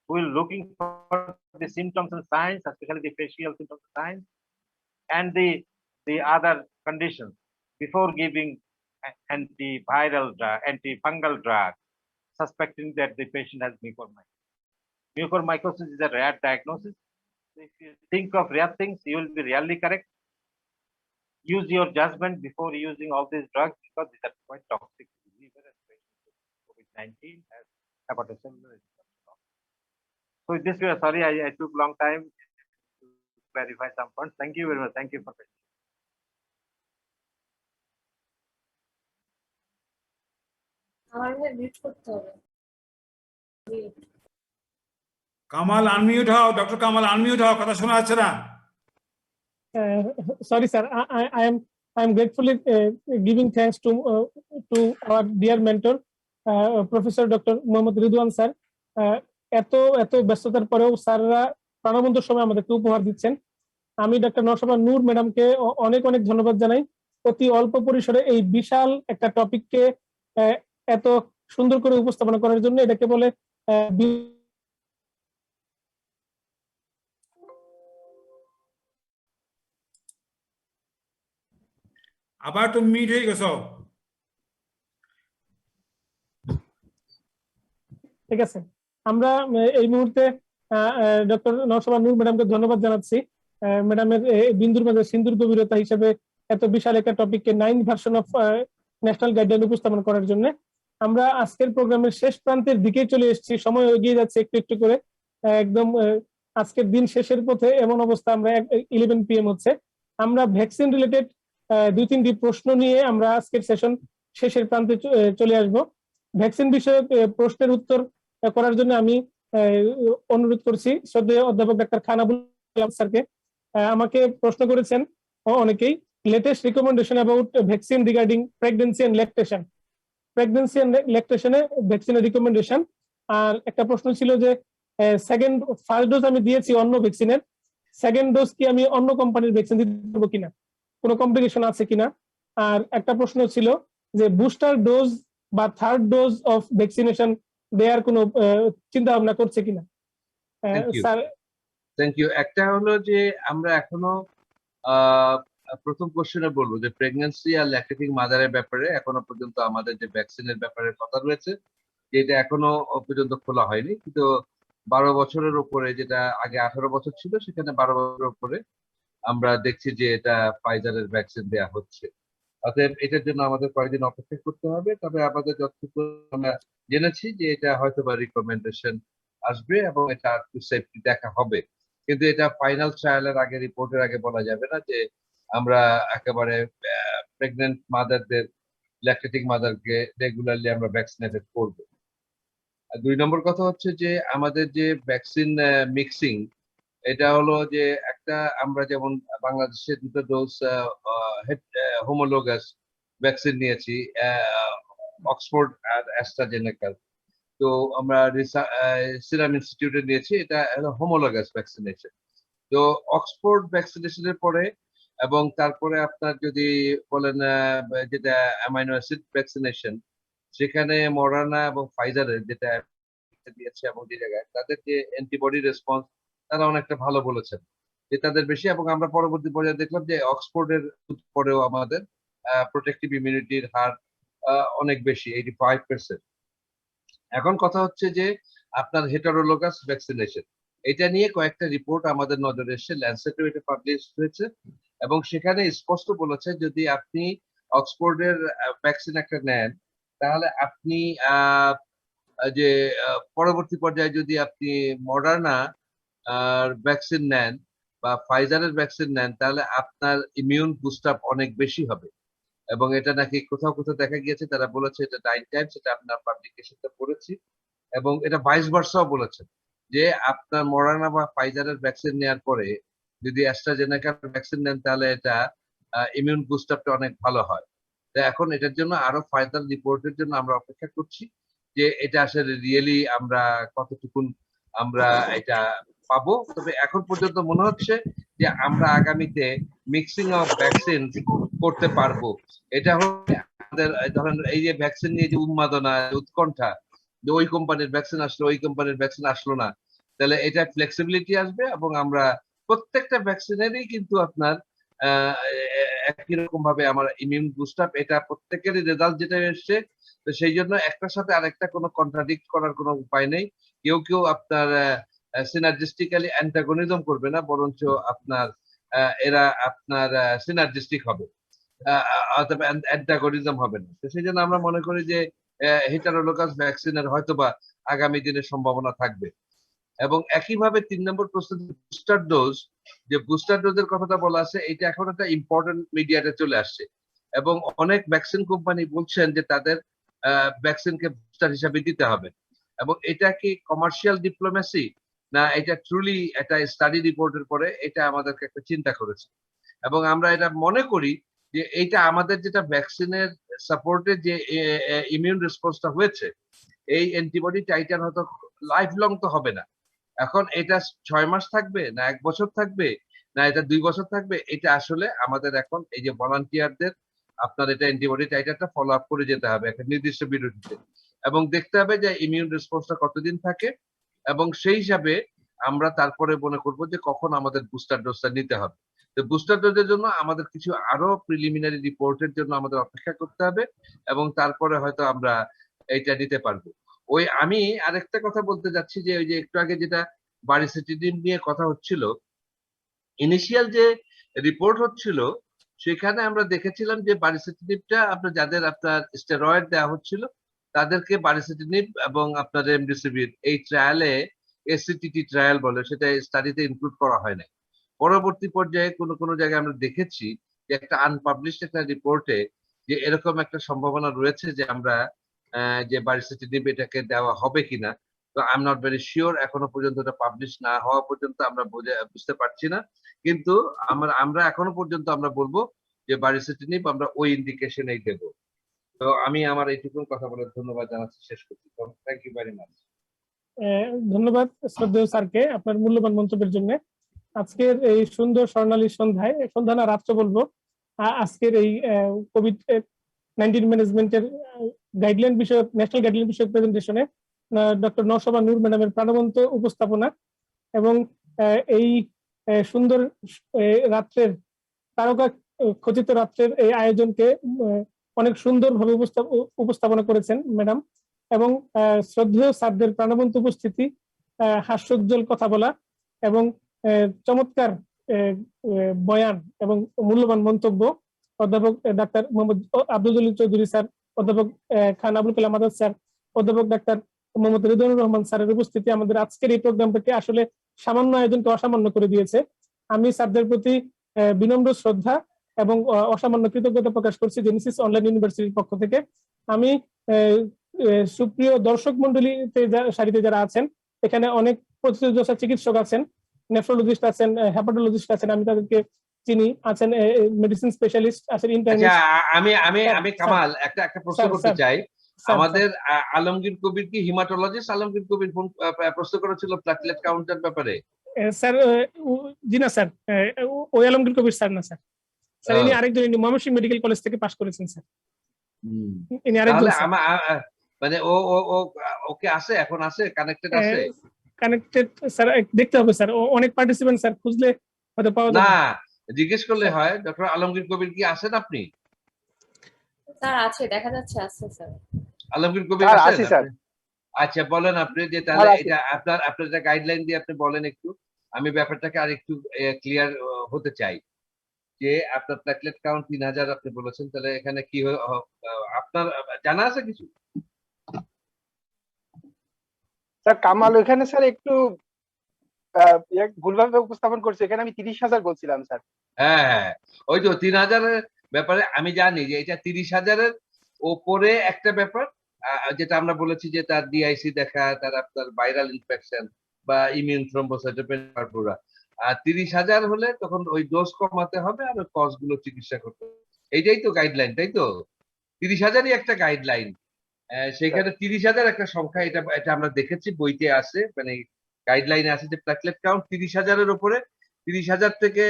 We will looking for the symptoms and signs, especially the facial symptoms and signs, and the other conditions before giving antiviral drug, antifungal drug, suspecting that the patient has mucormycosis. Mucormycosis is a rare diagnosis. If you think of rare things, you will be really correct. Use your judgment before using all these drugs because these are quite toxic to the liver, especially COVID-19 has hepatocellular. So this way, sorry, I took long time to clarify some points. Thank you very much. Thank you for that. আমার mute করতে হবে। Kamal unmute হও, doctor Kamal unmute হও, কথা শোনা যাচ্ছে না। Sorry, sir. I am gratefully giving thanks to our dear mentor, Professor Dr. Mohammad Ridwan sir. এত ব্যস্ততার পরেও স্যাররা প্রাণবন্ত সময় আমাদেরকে উপহার দিচ্ছেন। আমি ডক্টর নওশাবা নূর ম্যাডামকে অনেক অনেক ধন্যবাদ জানাই। অতি অল্প পরিসরে এই বিশাল একটা টপিককে এত সুন্দর করে উপস্থাপনা করার জন্য। এটাকে বলে আবার তুমি মিউট হয়ে গেছো। ঠিক আছে, আমরা এই মুহূর্তে ডক্টর নওশাবা নূর ম্যাডামকে ধন্যবাদ জানাচ্ছি। ম্যাডামের বিন্দুর মাঝে সিন্দুর গভীরতা হিসেবে এত বিশাল একটা টপিককে 9th version of national guideline উপস্থাপন করার জন্য। আমরা আজকের প্রোগ্রামের শেষ প্রান্তের দিকে চলে এসেছি, সময় এগিয়ে যাচ্ছে একটু একটু করে। একদম আজকের দিন শেষের পথে এমন অবস্থা, আমরা 11 PM হচ্ছে। আমরা ভ্যাকসিন রিলেটেড 2-3টি প্রশ্ন নিয়ে আমরা আজকের সেশন শেষের প্রান্তে চলে আসব। ভ্যাকসিন বিষয়ক প্রশ্নের উত্তর করার জন্য আমি অনুরোধ করছি শ্রদ্ধেয় অধ্যাপক ডাক্তার খান আবুল কালাম স্যারকে। আমাকে প্রশ্ন করেছেন অনেকেই, latest recommendation about vaccine regarding pregnancy and lactation. Pregnancy and ল্যাকটেশনে ভ্যাকসিনের রিকমেন্ডেশন। আর একটা প্রশ্ন ছিল যে ফার্স্ট ডোজ আমি দিয়েছি অন্য ভ্যাকসিনের, সেকেন্ড ডোজ কি আমি অন্য কোম্পানির ভ্যাকসিন দিতে পারবো কিনা, কোনো কমপ্লিকেশন আছে কিনা। আর একটা প্রশ্ন ছিল যে বুস্টার ডোজ বা থার্ড ডোজ অফ ভ্যাকসিনেশন দেওয়ার কোনো চিন্তা ভাবনা করছে কিনা। Sir thank you. একটা হলো যে আমরা এখনো প্রথম কোশ্চেনে বলবো যে প্রেগন্যান্সি আর ল্যাকটেটিং মাদারের ব্যাপারে এখনো পর্যন্ত আমাদের যে ভ্যাকসিনের ব্যাপারে কথা রয়েছে, যেটা এখনো পর্যন্ত খোলা হয়নি। কিন্তু 12 বছরের উপরে, যেটা আগে 18 বছর ছিল, সেখানে 12 বছরের উপরে আমরা দেখছি যে এটা ফাইজারের ভ্যাকসিন দেওয়া হচ্ছে। অতএব এটার জন্য আমাদের কয়েকদিন অপেক্ষা করতে হবে। তবে আমাদের যতটুকু আমরা জেনেছি যে এটা হয়তো বা রিকমেন্ডেশন আসবে এবং এটা একটু সেফটি দেখা হবে। কিন্তু এটা ফাইনাল ট্রায়ালের আগে, রিপোর্টের আগে বলা যাবে না যে আমরা একেবারে প্রেগনেন্ট মাদারদের, ল্যাকটেটিং মাদারকে রেগুলারলি আমরা ভ্যাকসিনেটেড করব। আর 2 নম্বর কথা হচ্ছে যে আমাদের যে ভ্যাকসিন মিক্সিং, এটা হলো যে একটা আমরা যেমন বাংলাদেশে 2টো ডোজ হোমোলোগাস ভ্যাকসিন নিয়েছি, অক্সফোর্ড আর অ্যাস্ট্রাজেনেকার। তো আমরা সিরাম ইনস্টিটিউটে নিয়েছি, এটা হোমোলোগাস ভ্যাকসিনেশন। তো অক্সফোর্ড ভ্যাকসিনেশনের পরে এবং তারপরে আপনার যদি বলেন যেটা অ্যামাইনো অ্যাসিড ভ্যাকসিনেশন, সেখানে মডার্না এবং ফাইজারের যেটা দিয়েছে এবং যে জায়গায় তাদের যে অ্যান্টিবডি রেসপন্স, তারা অনেকটা ভালো বলেছেন যে তাদের বেশি। এবং আমরা পরবর্তী পর্যায়ে দেখলাম যে অক্সফোর্ডের পরেও আমাদের প্রোটেক্টিভ ইমিউনিটির হার অনেক বেশি, 85%। এখন কথা হচ্ছে যে আপনার হেটারোলোগাস ভ্যাকসিনেশন, এটা নিয়ে কয়েকটা রিপোর্ট আমাদের নজরে এসেছে, ল্যান্সেটে এটা পাবলিশ হয়েছে এবং সেখানে স্পষ্ট বলেছে যদি আপনি অক্সফোর্ডের ভ্যাকসিন একটা নেন, তাহলে আপনি যে পরবর্তী পর্যায়ে যদি আপনি মডার্না ভ্যাকসিন নেন বা ফাইজারের ভ্যাকসিন নেন, তাহলে আপনার ইমিউন বুস্ট আপ অনেক বেশি হবে। এবং এটা নাকি কোথাও কোথাও দেখা গিয়েছে, তারা বলেছে এটা 9 টাইমস, এটা আপনার পাবলিকেশনটা পড়েছি, এবং এটা ভাইস ভার্সাও বলেছেন যে আপনার মডার্না বা ফাইজারের ভ্যাকসিন নেওয়ার পরে যদি অ্যাস্ট্রাজেনেকার ভ্যাকসিন নেন তাহলে এটা ইমিউন বুস্টারটা অনেক ভালো হয়। তো এখন এটার জন্য আরো ফার্দার রিপোর্টের জন্য আমরা অপেক্ষা করছি যে এটা আসলে রিয়েলি আমরা কতটুকুন আমরা এটা পাবো। তবে এখন পর্যন্ত মনে হচ্ছে যে আমরা আগামীতে মিক্সিং অফ ভ্যাকসিন করতে পারবো। এটা হচ্ছে আমাদের ধরেন এই যে ভ্যাকসিন নিয়ে যে উন্মাদনা, উৎকণ্ঠা, যে ওই কোম্পানির ভ্যাকসিন আসলো, ওই কোম্পানির ভ্যাকসিন আসলো না, তাহলে এটা ফ্লেক্সিবিলিটি আসবে এবং আমরা প্রত্যেকটা ভ্যাকসিনেরই কিন্তু আপনার একই রকম ভাবে আমার ইমিউন বুস্টার, এটা প্রত্যেকেরই রেজাল্ট যেটা এসছে, তো সেই জন্য একটার সাথে আরেকটা কোনো কন্ট্রাডিক্ট করার কোনো উপায় নেই। কেউ কেউ আপনার সিনার্জিস্টিক্যালি অ্যান্টাগনিজম করবে না, বরঞ্চ আপনার এরা আপনার সিনার্জিস্টিক হবে, অথবা অ্যান্টাগনিজম হবে না। তো সেই জন্য আমরা মনে করি যে হেটারোলোগাস ভ্যাকসিনের হয়তোবা আগামী দিনে সম্ভাবনা থাকবে। এবং একইভাবে 3 নম্বর প্রশ্ন, বুস্টার ডোজ, যে বুস্টার ডোজের কথাটা বলা আছে, এটা এখন একটা ইম্পর্টেন্ট মিডিয়াতে চলে আসছে এবং অনেক ভ্যাকসিন কোম্পানি বলছেন যে তাদের ভ্যাকসিনকে বুস্টার হিসাবে দিতে হবে। এবং এটা কি কমার্শিয়াল ডিপ্লোমেসি না এটা ট্রুলি একটা স্টাডি রিপোর্টের পরে এটা আমাদেরকে একটা চিন্তা করেছে। এবং আমরা এটা মনে করি যে এইটা আমাদের যেটা ভ্যাকসিনের সাপোর্টে যে ইমিউন রেসপন্সটা হয়েছে, এই অ্যান্টিবডি টাইটার হয়তো লাইফ লং তো হবে না। এখন এটা 6 মাস থাকবে না 1 বছর থাকবে না এটা 2 বছর থাকবে, এটা আসলে আমাদের এখন এই যে ভলান্টিয়ারদের আপনার এটা অ্যান্টিবডি টাইটারটা ফলো আপ করে যেতে হবে একটা নির্দিষ্ট বিরতিতে, এবং দেখতে হবে যে ইমিউন রেসপন্সটা কতদিন থাকে, এবং সেই হিসাবে আমরা তারপরে মনে করবো যে কখন আমাদের বুস্টার ডোজটা নিতে হবে। তো বুস্টার ডোজের জন্য আমাদের কিছু আরো প্রিলিমিনারি রিপোর্টের জন্য আমাদের অপেক্ষা করতে হবে, এবং তারপরে হয়তো আমরা এইটা নিতে পারবো। ওই আমি আরেকটা কথা বলতে যাচ্ছি যে ওই যে একটু আগে যেটা বারিসিটিডিন নিয়ে কথা হচ্ছিল, ইনিশিয়াল যে রিপোর্ট হচ্ছিল সেখানে আমরা দেখেছিলাম যে বারিসিটিনিবটা আপনার যাদের আপনার স্টেরয়েড দেওয়া হচ্ছিল তাদেরকে বারিসিটিনিব এবং আপনার রেমডেসিভির এই ট্রায়ালে, এসিটিটি ট্রায়াল বলে, সেটা স্টাডিতে ইনক্লুড করা হয় না। পরবর্তী পর্যায়ে কোনো কোনো জায়গায় আমরা দেখেছি যে একটা আনপাবলিশড একটা রিপোর্টে যে এরকম একটা সম্ভাবনা রয়েছে যে আমরা যে বারিসিটিনিব এটাকে দেওয়া হবে কিনা। তো I am not very sure, এখনো পর্যন্ত এটা পাবলিশ না হওয়া পর্যন্ত আমরা বুঝতে পারছি না। কিন্তু আমরা এখনো পর্যন্ত আমরা বলবো যে বারিসিটিনিব আমরা ওই ইন্ডিকেশনেই দেব। তো আমি আমার এইটুকুন কথা বলে ধন্যবাদ জানাচ্ছি, শেষ করছি। Thank you very much. ধন্যবাদ শ্রদ্ধেয় স্যারকে আপনার মূল্যবান মন্তব্যের জন্য। আজকের এই সুন্দর স্বর্ণালী সন্ধ্যায়, সন্ধ্যা না রাত্র বলবো, আজকের এই কোভিড-19 ম্যানেজমেন্টের গাইডলাইন বিষয়ক, ন্যাশনাল গাইডলাইন বিষয়ক প্রেজেন্টেশনে ডক্টর নওশাবা নূর ম্যাডামের প্রাণবন্ত উপস্থাপনা এবং এই সুন্দর রাত্রের, তারকা খচিত রাত্রের এই আয়োজনকে অনেক সুন্দরভাবে উপস্থাপনা করেছেন ম্যাডাম। এবং শ্রদ্ধেয় স্যারদের প্রাণবন্ত উপস্থিতি, হাস্যোজ্জ্বল কথা বলা এবং চমৎকার বয়ান এবং মূল্যবান মন্তব্য অধ্যাপক ডাক্তার মোহাম্মদ আব্দুল জলিল চৌধুরী স্যার, অধ্যাপক খান আবুল কালাম আজাদ স্যার, অধ্যাপক ডাক্তার মোহাম্মদ রিদওয়ানুর রহমান স্যারের উপস্থিতি আমাদের আজকের এই প্রোগ্রামটাকে আসলে সামান্য আয়োজনকে অসামান্য করে দিয়েছে। আমি স্যারদের প্রতি বিনম্র শ্রদ্ধা এবং অসামান্য কৃতজ্ঞতা প্রকাশ করছি জেনেসিস অনলাইন ইউনিভার্সিটির পক্ষ থেকে। আমি সুপ্রিয় দর্শক মন্ডলীতে সারিতে যারা আছেন, এখানে অনেক প্রতিযোগিতা চিকিৎসক আছেন, নেফ্রোলজিস্ট আছেন, হেপাটোলজিস্ট আছেন, আমি তাদেরকে চিনি, আছেন মেডিসিন স্পেশালিস্ট আছেন, ইন্টার্নিস্ট। আমি কামাল একটা প্রশ্ন করতে চাই। আমাদের আলমগীর কবির কি হিমাটোলজিস্ট? আলমগীর কবির প্রশ্ন করেছিল প্লেটলেট কাউন্টের ব্যাপারে। স্যার জি না স্যার, ওই আলমগীর কবির স্যার না স্যার, স্যার ইনি আরেকজন, ইনি ময়মনসিংহ মেডিকেল কলেজ থেকে পাস করেছেন স্যার, ইনি আরেকজন। মানে ওকে আছে, এখন আছে, কানেক্টেড আছে? কানেক্টেড স্যার দেখতে হবে স্যার, অনেক পার্টিসিপেন্ট স্যার, খুঁজলে হয়তো পাওয়া যাবে। না, জিজ্ঞেস করলে হয়। ডক্টর আলমগীর কবির কি আছেন আপনি? স্যার আছে, দেখা যাচ্ছে আছে স্যার। আলমগীর কবির আছেন স্যার? আচ্ছা, বলেন আপনি যে তাহলে এটা আপনার একটা গাইডলাইন দিয়ে আপনি বলেন একটু, আমি ব্যাপারটাকে আরেকটু ক্লিয়ার হতে চাই। যে আপনার প্লেটলেট কাউন্ট 3000 আপনি বলেছেন, তাহলে এখানে কি আপনার জানা আছে কিছু? স্যার কামাল এখানে স্যার একটু ভুলভাবে উপস্থাপন করছে, এখানে আমি 30,000 বলছিলাম স্যার। হ্যাঁ, ওই তো 3000 ব্যাপারে আমি জানি যে এটা 30,000-এর ওপরে একটা ব্যাপার, যেটা আমরা বলেছি যে তার ডিআইসি দেখা, তার আপনার ভাইরাল ইনফেকশন বা ইমিউন থ্রম্বোসাইটোপেনিয়া। আর 30,000 হলে তখন ওই ডোজ কমাতে হবে আর কজ গুলো চিকিৎসা করতে হবে। এইটাই তো গাইডলাইন, তাই তো? 30,000-ই একটা গাইডলাইন। সেখানে 30,000 একটা সংখ্যা, এটা এটা আমরা দেখেছি বইতে আছে, মানে গাইডলাইনে আছে যে প্লেটলেট কাউন্ট 30,000-এর উপরে, 30,000 থেকে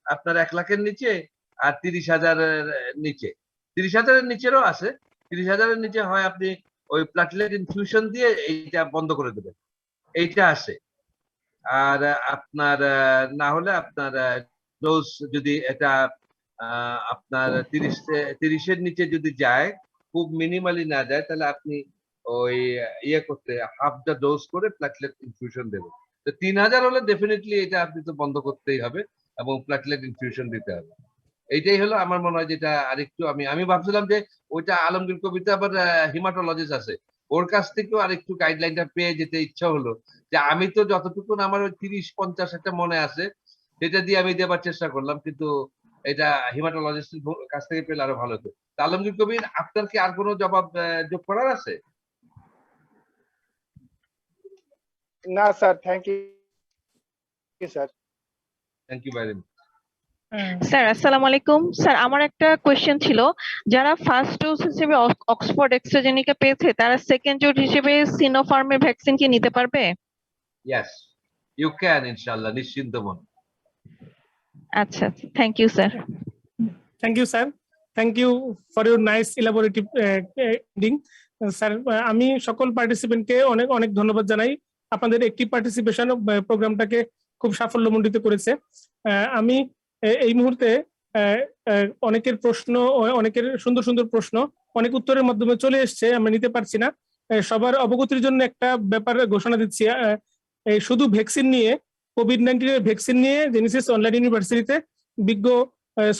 আপনার 1 লাখের নিচে, আর 30,000-এর নিচে। 30,000-এর নিচেরও আছে। 30,000-এর নিচে হয় আপনি ওই প্লেটলেট ইনফিউশন দিয়ে এইটা বন্ধ করে দেবেন, এইটা আছে। আর আপনার না হলে আপনার ডোজ যদি এটা আপনার 30-এর নিচে যদি যায়, খুব মিনিমালি না যায়, তাহলে আপনি ওই ইয়ে করতে হাফ দ্য ডোজ করে প্লেটলেট ইনফিউশন দেবেন। তো 3,000 হলে ডেফিনেটলি এটা আপনি তো বন্ধ করতেই হবে এবং প্লেটলেট ইনফিউশন দিতে হবে। এইটাই হলো আমার মনে হয় যেটা আরেকটু আমি ভাবছিলাম যে ওইটা আলমগীর কবিতা আবার হিমাটোলজিস্ট আছে, ওর কাছ থেকেও আরেকটু গাইডলাইনটা পেয়ে যেতে ইচ্ছা হলো। যে আমি তো যতটুকু আমার ওই 30-50 একটা মনে আছে, সেটা দিয়ে আমি দেবার চেষ্টা করলাম, কিন্তু এটা হিমাটোলজিস্টের কাছ থেকে পেলে আরো ভালো হতো। আলমগীর কবির, আপনার কি আর কোনো জবাব যোগ করার আছে? না sir, thank you sir. Thank you very much. Sir আসসালামু আলাইকুম। স্যার আমার একটা কোয়েশ্চেন ছিল, যারা ফার্স্ট ডোজ হিসেবে অক্সফোর্ড এক্সট্রাজেনিকা পেয়েছে তারা সেকেন্ড ডোজ হিসেবে সিনোফার্মের ভ্যাকসিন কি নিতে পারবে? ইয়েস, ইউ ক্যান, ইনশাআল্লাহ, নিশ্চিন্ত মন। আচ্ছা, thank you sir. Thank you sir, thank you for your nice elaborative ending. Sir, আমি সকল পার্টিসিপেন্টকে অনেক অনেক ধন্যবাদ জানাই। আপনাদের একটি পার্টিসিপেশন প্রোগ্রামটাকে খুব সাফল্যমণ্ডিত করেছে। আমি এই মুহূর্তে অনেকের প্রশ্ন, অনেকের সুন্দর সুন্দর প্রশ্ন অনেক উত্তরের মাধ্যমে চলে এসছে, আমরা নিতে পারছি না। সবার অবগতির জন্য একটা ব্যাপার ঘোষণা দিচ্ছি, শুধু ভ্যাকসিন নিয়ে, কোভিড-19 এর ভ্যাকসিন নিয়ে জেনেসিস অনলাইন ইউনিভার্সিটিতে বিজ্ঞ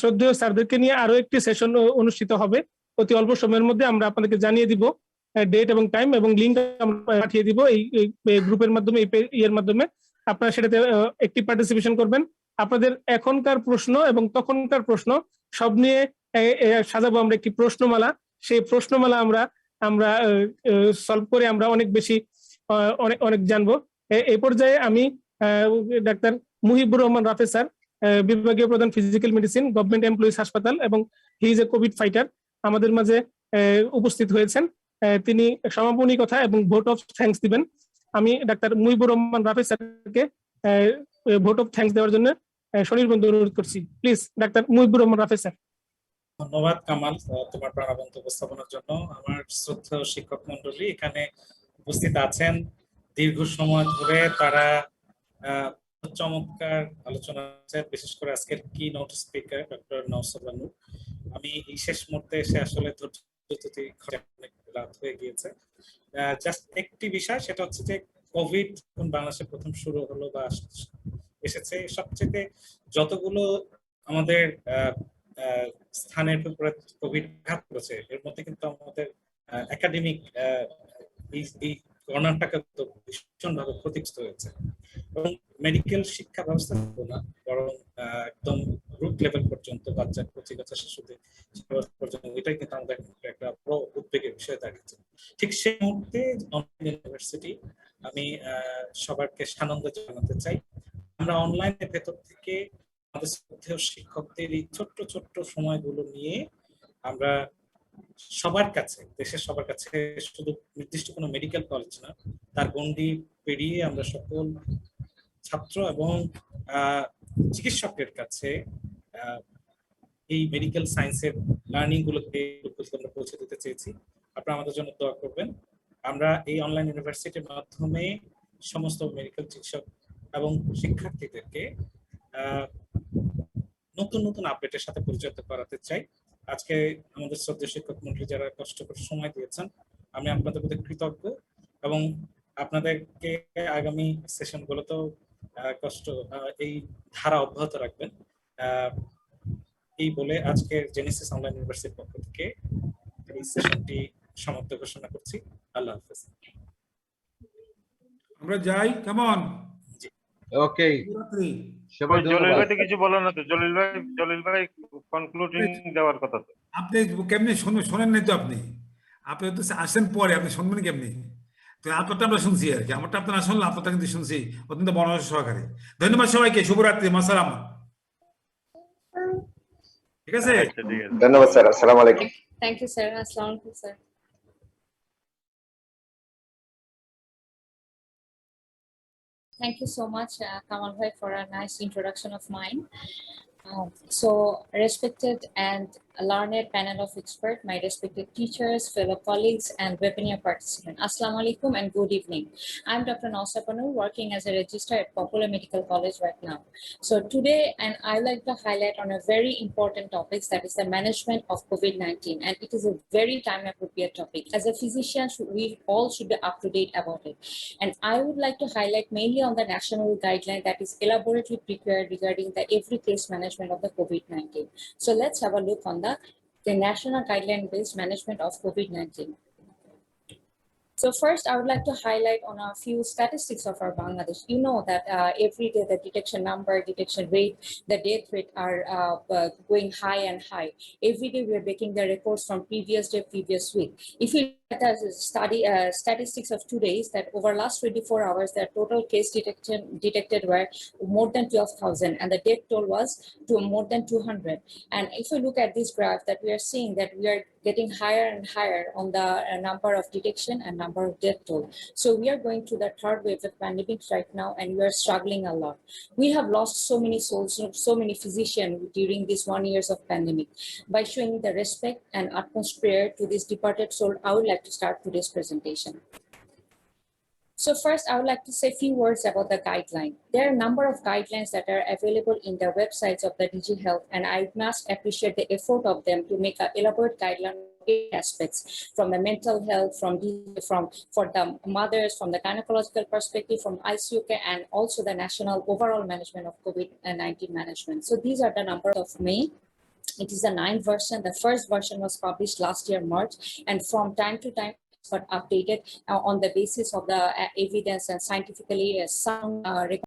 শ্রদ্ধেয় স্যারদেরকে নিয়ে আরো একটি সেশন অনুষ্ঠিত হবে অতি অল্প সময়ের মধ্যে। আমরা আপনাদেরকে জানিয়ে দিব ডেট এবং টাইম, এবং লিঙ্ক আমরা পাঠিয়ে দিব এই গ্রুপের মাধ্যমে, এই ইয়ের মাধ্যমে। আপনারা সেটাতে একটি পার্টিসিপেশন করবেন। আপনাদের এখনকার প্রশ্ন এবং তখনকার প্রশ্ন সব নিয়ে সাজাবো আমরা একটি প্রশ্নমালা। সেই প্রশ্নমালা আমরা সলভ করে আমরা অনেক বেশি অনেক জানবো। এই পর্যায়ে আমি ডাক্তার মুহিবুর রহমান রাফে স্যার, বিভাগীয় প্রধান ফিজিক্যাল মেডিসিন, গভর্নমেন্ট এমপ্লয়িজ হাসপাতাল, এবং he is a Covid fighter, আমাদের মাঝে উপস্থিত হয়েছেন। তিনি সমাপনী কথা এবং ভোট অফ থ্যাঙ্কস দিবেন। আমি ডাক্তার মুহিবুর রহমান রাফে স্যারকে ভোট অফ থ্যাঙ্কস দেওয়ার জন্য সনির্বন্ধ অনুরোধ করছি। প্লিজ ডাক্তার মুহিবুর রহমান রাফে স্যার। ধন্যবাদ কামাল, তোমার প্রাণবন্ত উপস্থাপনার জন্য। আমার শ্রদ্ধেয় শিক্ষক মন্ডলী এখানে উপস্থিত আছেন, দীর্ঘ সময় ধরে তারা চমৎকার আলোচনা আছে, বিশেষ করে আজকের কি নোট স্পিকার ডক্টর নওসাদ নূর। আমি এই শেষ মুহূর্তে এসে আসলে অনেক রাত হয়ে গিয়েছে। জাস্ট একটি বিষয়, সেটা হচ্ছে যে কোভিড যখন বাংলাদেশে প্রথম শুরু হলো বা এসেছে, সবচেয়ে যতগুলো আমাদের স্থানের উপরে কোভিড ঘাত করেছে, এর মধ্যে কিন্তু আমাদের একাডেমিক এই কর্নারটাকে ভীষণভাবে ক্ষতিগ্রস্ত হয়েছে, এবং মেডিকেল শিক্ষা ব্যবস্থা না, বরং একদম রুট লেভেল পর্যন্ত বাচ্চা কচি-কাঁচা শিশুদের পর্যন্ত, এটাই কিন্তু আমাদের একটা বড় উদ্বেগের বিষয় দাঁড়িয়েছে। ঠিক সেই মুহূর্তে অনলাইন ইউনিভার্সিটি, আমি সবাইকে সানন্দ জানাতে চাই, আমরা অনলাইনের ভেতর থেকে আমাদের শ্রদ্ধেয় শিক্ষকদের এই ছোট্ট ছোট্ট সময়গুলো নিয়ে আমরা সবার কাছে, দেশের সবার কাছে, শুধু নির্দিষ্ট কোনো মেডিকেল কলেজ না, তার গণ্ডি পেরিয়ে আমরা সকল ছাত্র এবং চিকিৎসকের কাছে এই মেডিকেল সায়েন্সের লার্নিং গুলোকে আমরা পৌঁছে দিতে চেয়েছি। আপনারা আমাদের জন্য দোয়া করবেন। আমরা এই অনলাইন ইউনিভার্সিটির মাধ্যমে সমস্ত মেডিকেল চিকিৎসক এবং শিক্ষার্থীদেরকে নতুন নতুন আপডেটের সাথে পরিচিত করাতে চাই। আজকে আমাদের শ্রদ্ধেয় শিক্ষক মন্ডলী যারা কষ্ট করে সময় দিয়েছেন, আমি আপনাদের প্রতি কৃতজ্ঞ, এবং আপনাদেরকে আগামী সেশনগুলোতেও এই ধারা অব্যাহত রাখবেন। এই বলে আজকে জেনেসিস অনলাইন ইউনিভার্সিটির পক্ষ থেকে এই সেশনটি সমাপ্ত ঘোষণা করছি। আল্লাহ হাফেজ। আমরা যাই, কেমন? Okay. শুভরাত্রি। সবাই জলিল ধন্যবাদ। ভাই তো কিছু বলেন না তো, জলিল ভাই কনক্লুডিং দেওয়ার কথা তো। আপনি কেমনি শোনেন নাই তো আপনি তো আসেন পরে, আপনি শুনবেন কেমনি? তো আপনারটা আমরা শুনছি আর কি, আমারটা আপনারা শুনলাম, আপনারটা কিন্তু শুনছি অত্যন্ত মনোযোগ সহকারে। ধন্যবাদ সবাইকে, শুভরাত্রি, মাসালাম। ঠিক আছে। আচ্ছা ঠিক আছে, ধন্যবাদ স্যার, আসসালামু আলাইকুম। Thank you, sir. Assalamu alaikum, sir. Thank you so much, Kamal bhai, for a nice introduction of mine. So, respected and learned panel of experts, my respected teachers, fellow colleagues, and webinar participants, Assalamu alaikum and good evening. I'm Dr. Nausa Panur, working as a registrar at Popular Medical College right now. So today, and I like to highlight on a very important topic, that is the management of COVID-19, and it is a very time-appropriate topic. As a physician, we all should be up to date about it. And I would like to highlight mainly on the national guideline that is elaborately prepared regarding the every case management of the COVID-19. So let's have a look on the national guideline-based management of COVID-19. So first, I would like to highlight on a few statistics of our Bangladesh. You know that every day the detection number, detection rate, the death rate are going high and high. Every day we are breaking the records from previous day, previous week. If you look at the statistics of 2 days, that over last 24 hours, the total case detected were more than 12,000, and the death toll was more than 200. And if you look at this graph, that we are seeing that we are getting higher and higher on the number of detection and number of death toll. So we are going through the third wave of pandemic right now, and we are struggling a lot. We have lost so many souls, so many physicians during these 1 year of pandemic. By showing the respect and utmost prayer to this departed soul, I would like to start today's presentation. So first, I would like to say a few words about the guideline. There are a number of guidelines that are available in the websites of the DG Health, and I must appreciate the effort of them to make an elaborate guideline aspects, from the mental health, for the mothers, from the gynecological perspective, from ICU care, and also the national overall management of COVID-19 management. So these are the numbers of May. It is the 9th version. The first version was published last year, March, and from time to time, but updated on the basis of the evidence and scientifically sound